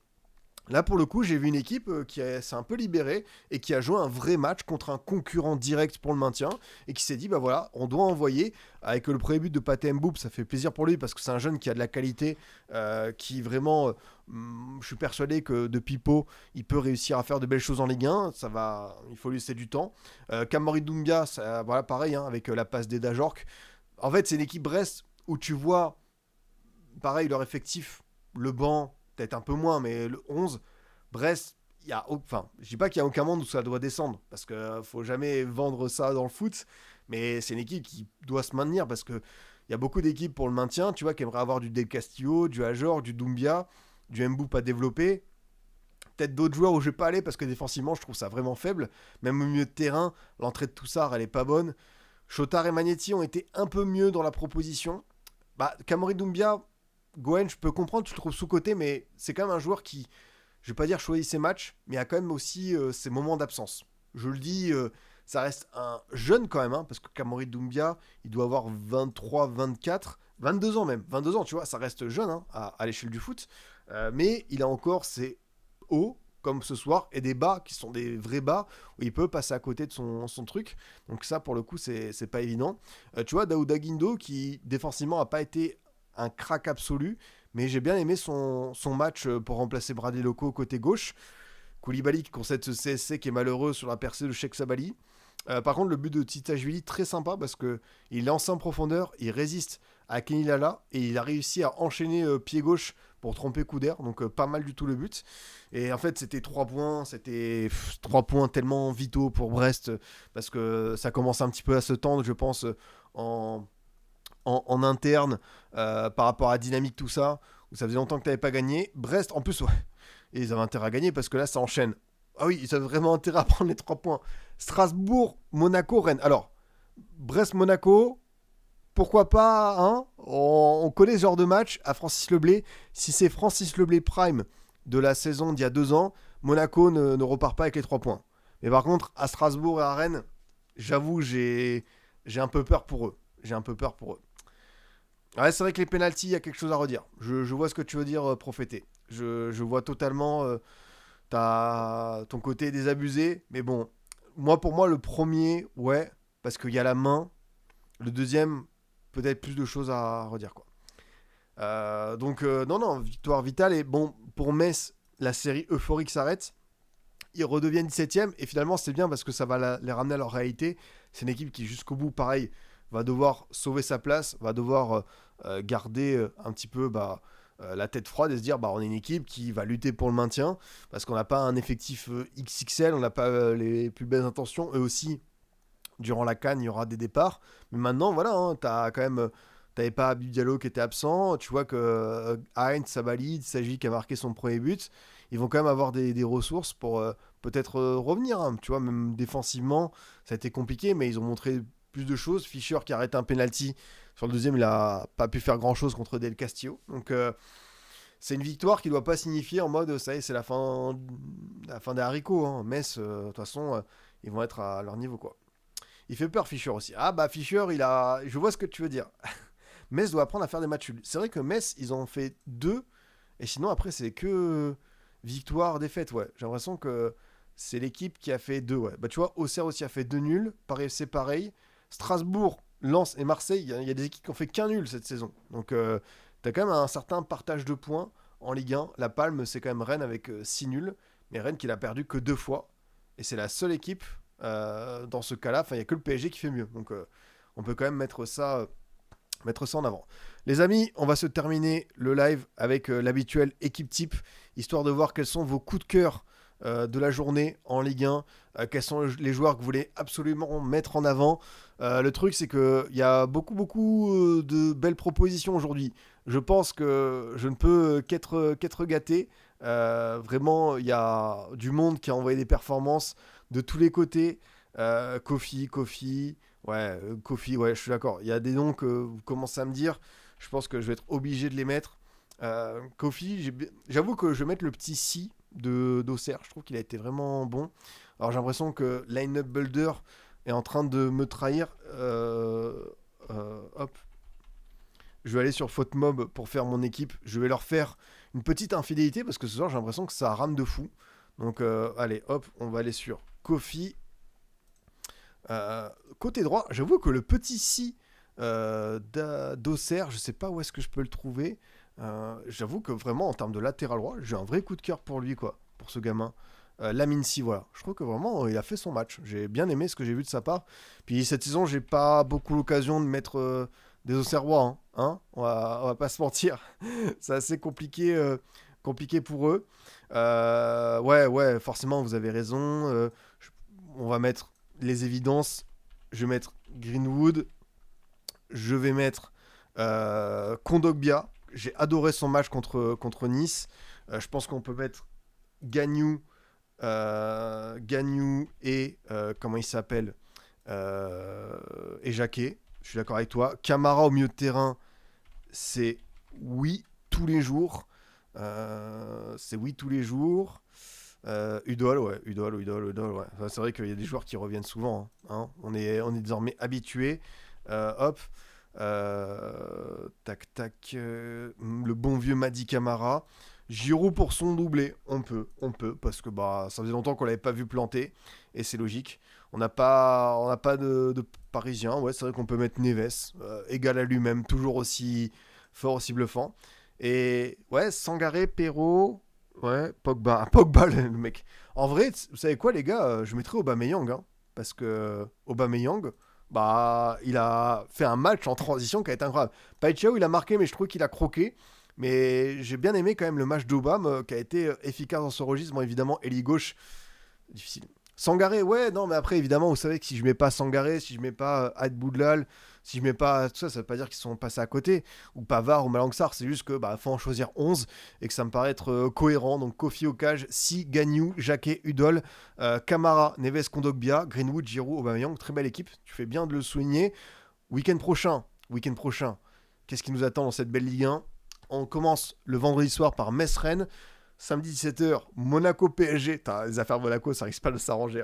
Là, pour le coup, j'ai vu une équipe qui s'est un peu libérée et qui a joué un vrai match contre un concurrent direct pour le maintien et qui s'est dit, on doit envoyer. Avec le premier but de Pathé Mboup, ça fait plaisir pour lui parce que c'est un jeune qui a de la qualité, qui vraiment, je suis persuadé que de Pipo, il peut réussir à faire de belles choses en Ligue 1. Il faut lui laisser du temps. Kamori Doumbia, pareil, hein, avec la passe d'Eda Jork. En fait, c'est une équipe Brest où tu vois, pareil, leur effectif le banc, peut-être un peu moins, mais le 11, Brest, je dis pas qu'il y a aucun monde où ça doit descendre, parce que faut jamais vendre ça dans le foot, mais c'est une équipe qui doit se maintenir, parce que il y a beaucoup d'équipes pour le maintien, tu vois, qui aimeraient avoir du Del Castillo, du Ajor, du Doumbia, du Mboup à développer. Peut-être d'autres joueurs où je vais pas aller parce que défensivement je trouve ça vraiment faible. Même au milieu de terrain, l'entrée de Toussard elle est pas bonne. Chotard et Magnetti ont été un peu mieux dans la proposition. Bah, Kamori Doumbia, Goen, je peux comprendre, tu le trouves sous-côté, mais c'est quand même un joueur qui, je vais pas dire choisit ses matchs, mais il a quand même aussi ses moments d'absence. Je le dis, ça reste un jeune quand même, hein, parce que Kamori Doumbia, il doit avoir 23, 24, 22 ans même. 22 ans, tu vois, ça reste jeune hein, à l'échelle du foot. Mais il a encore ses hauts, comme ce soir, et des bas qui sont des vrais bas, où il peut passer à côté de son truc. Donc ça, pour le coup, c'est pas évident. Tu vois, Daouda Guindo, qui défensivement a pas été un crack absolu, mais j'ai bien aimé son match pour remplacer Bradley Loco côté gauche. Koulibaly qui concède ce CSC qui est malheureux sur la percée de Sheikh Sabali. Par contre, le but de Titashvili, très sympa parce que il lance en profondeur, il résiste à Kenny Lala et il a réussi à enchaîner pied gauche pour tromper Couder. Donc pas mal du tout le but. Et en fait, c'était 3 points, c'était 3 points tellement vitaux pour Brest parce que ça commence un petit peu à se tendre, je pense, en, en interne par rapport à la dynamique, tout ça. Où ça faisait longtemps que tu n'avais pas gagné. Brest, en plus, ouais, et ils avaient intérêt à gagner parce que là, ça enchaîne. Ah oui, ils avaient vraiment intérêt à prendre les 3 points. Strasbourg, Monaco, Rennes. Alors, Brest-Monaco, pourquoi pas, hein, on connaît ce genre de match à Francis Leblay. Si c'est Francis Leblay Prime de la saison d'il y a 2 ans, Monaco ne repart pas avec les 3 points. Mais par contre, à Strasbourg et à Rennes, j'avoue, j'ai un peu peur pour eux. J'ai un peu peur pour eux. Ouais, c'est vrai que les pénaltys, il y a quelque chose à redire. Je vois ce que tu veux dire, Prophété. Je vois totalement ton côté désabusé. Mais bon, pour moi, le premier, ouais, parce qu'il y a la main. Le deuxième, peut-être plus de choses à redire, quoi. Non, victoire vitale. Et bon, pour Metz, la série euphorique s'arrête. Ils redeviennent 17ème. Et finalement, c'est bien parce que ça va les ramener à leur réalité. C'est une équipe qui, jusqu'au bout, pareil, va devoir sauver sa place, va devoir garder un petit peu la tête froide et se dire on est une équipe qui va lutter pour le maintien parce qu'on n'a pas un effectif XXL, on n'a pas les plus belles intentions. Eux aussi, durant la CAN, il y aura des départs. Mais maintenant, voilà, hein, t'as quand même. T'avais pas Abib Diallo qui était absent. Tu vois que Heinz, Sabali, Sagi qui a marqué son premier but. Ils vont quand même avoir des ressources pour peut-être revenir. Hein. Tu vois, même défensivement, ça a été compliqué, mais ils ont montré plus de choses. Fischer qui arrête un penalty. Sur le deuxième, il a pas pu faire grand-chose contre Del Castillo. Donc, c'est une victoire qui ne doit pas signifier en mode, ça y est, c'est la fin des haricots. Hein. Metz, de toute façon, ils vont être à leur niveau, quoi. Il fait peur, Fischer aussi. Ah, Fischer, je vois ce que tu veux dire. Metz doit apprendre à faire des matchs nuls. C'est vrai que Metz, ils en ont fait 2. Et sinon, après, c'est que victoire, défaite. Ouais. J'ai l'impression que c'est l'équipe qui a fait 2. Ouais. Tu vois, Auxerre aussi a fait 2 nuls. Pareil, c'est pareil. Strasbourg, Lens et Marseille, il y a des équipes qui ont fait qu'un nul cette saison. Donc, t'as quand même un certain partage de points en Ligue 1. La palme, c'est quand même Rennes avec 6 nuls. Mais Rennes qui l'a perdu que 2 fois. Et c'est la seule équipe dans ce cas-là. Enfin, il n'y a que le PSG qui fait mieux. Donc, on peut quand même mettre ça en avant. Les amis, on va se terminer le live avec l'habituel équipe type, histoire de voir quels sont vos coups de cœur de la journée en Ligue 1, quels sont les joueurs que vous voulez absolument mettre en avant. Le truc, c'est qu'il y a beaucoup de belles propositions aujourd'hui. Je pense que je ne peux qu'être gâté. Vraiment, il y a du monde qui a envoyé des performances de tous les côtés. Kofi, ouais, Kofi, ouais, je suis d'accord. Il y a des noms que vous commencez à me dire. Je pense que je vais être obligé de les mettre. Kofi, j'avoue que je vais mettre le petit si d'Auxerre. Je trouve qu'il a été vraiment bon. Alors j'ai l'impression que Line-Up Builder est en train de me trahir. Hop. Je vais aller sur FautMob pour faire mon équipe. Je vais leur faire une petite infidélité parce que ce soir j'ai l'impression que ça rame de fou. Donc allez, hop, on va aller sur Kofi. Côté droit, j'avoue que le petit si d'Auxerre, je sais pas où est-ce que je peux le trouver. J'avoue que vraiment en termes de latéral droit, j'ai un vrai coup de cœur pour lui, quoi, pour ce gamin. Lamine Si, voilà. Je trouve que vraiment il a fait son match. J'ai bien aimé ce que j'ai vu de sa part. Puis cette saison, j'ai pas beaucoup l'occasion de mettre des Auxerrois, on va pas se mentir. C'est assez compliqué pour eux. Ouais, forcément, vous avez raison. On va mettre les évidences. Je vais mettre Greenwood. Je vais mettre Kondogbia. J'ai adoré son match contre Nice. Je pense qu'on peut mettre Gagnou, et comment il s'appelle, et Jacquet. Je suis d'accord avec toi. Camara au milieu de terrain, c'est oui tous les jours. C'est oui tous les jours. Udol, ouais. Enfin, c'est vrai qu'il y a des joueurs qui reviennent souvent. On est désormais habitués. Hop. Tac, tac. Le bon vieux Madi Camara. Giroud pour son doublé. On peut. Parce que ça faisait longtemps qu'on l'avait pas vu planter. Et c'est logique. On n'a pas de Parisien. Ouais, c'est vrai qu'on peut mettre Neves. Égal à lui-même. Toujours aussi fort, aussi bluffant. Et ouais, Sangaré, Perrault. Ouais, Pogba. Pogba, le mec. En vrai, vous savez quoi, les gars, je mettrais Aubameyang. Parce que Aubameyang, il a fait un match en transition qui a été incroyable. Paicao, il a marqué, mais je trouve qu'il a croqué. Mais j'ai bien aimé quand même le match d'Aubame qui a été efficace dans ce registre. Bon, évidemment, ailier gauche, difficile. Sangaré, ouais, non, mais après, évidemment, vous savez que si je mets pas Sangaré, si je mets pas Had Boudlal, si je mets pas tout ça, ça veut pas dire qu'ils sont passés à côté, ou Pavard ou Malangsar, c'est juste que faut en choisir 11 et que ça me paraît être cohérent. Donc Kofi Okage, Si, Gagnou, Jacquet, Udol, Camara, Neves, Kondogbia, Greenwood, Giroud, Aubameyang, très belle équipe, tu fais bien de le souligner. Week-end prochain, qu'est-ce qui nous attend dans cette belle Ligue 1? On commence le vendredi soir par Metz-Rennes. Samedi 17h, Monaco-PSG. Les affaires de Monaco, ça risque pas de s'arranger.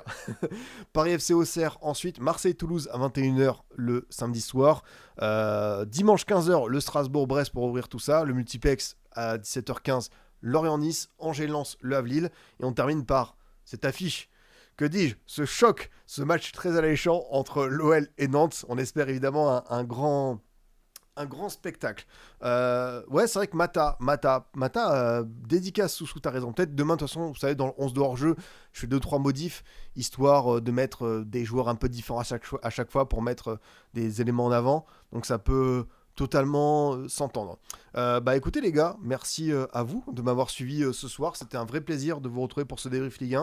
Paris-FC Auxerre. Ensuite, Marseille-Toulouse à 21h le samedi soir. Dimanche 15h, le Strasbourg-Brest pour ouvrir tout ça. Le multiplex à 17h15, Lorient-Nice. Angers-Lens, Le Havre-Lille. Et on termine par cette affiche. Que dis-je? Ce choc, ce match très alléchant entre l'OL et Nantes. On espère évidemment un grand spectacle. Ouais, c'est vrai que Mata, dédicace sous t'as raison. Peut-être demain, de toute façon, vous savez, dans le 11 de hors-jeu, je fais 2-3 modifs, histoire de mettre des joueurs un peu différents à chaque fois pour mettre des éléments en avant. Donc ça peut totalement s'entendre. Écoutez les gars, merci à vous de m'avoir suivi ce soir. C'était un vrai plaisir de vous retrouver pour ce débrief Ligue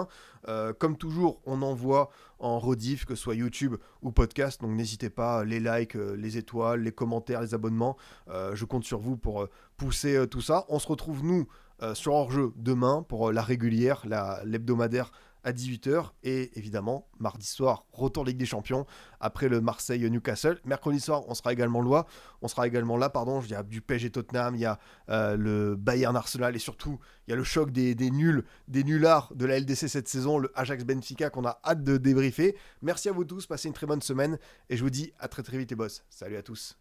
1. Comme toujours, on envoie en rediff, que ce soit YouTube ou podcast. Donc n'hésitez pas, les likes, les étoiles, les commentaires, les abonnements. Je compte sur vous pour pousser tout ça. On se retrouve nous sur hors-jeu demain pour la régulière, l'hebdomadaire à 18h. Et évidemment, mardi soir, retour Ligue des Champions après le Marseille-Newcastle. Mercredi soir, on sera également là. Il y a du PSG Tottenham, il y a le Bayern Arsenal et surtout, il y a le choc des nullards de la LDC cette saison, le Ajax Benfica qu'on a hâte de débriefer. Merci à vous tous, passez une très bonne semaine et je vous dis à très très vite les boss. Salut à tous.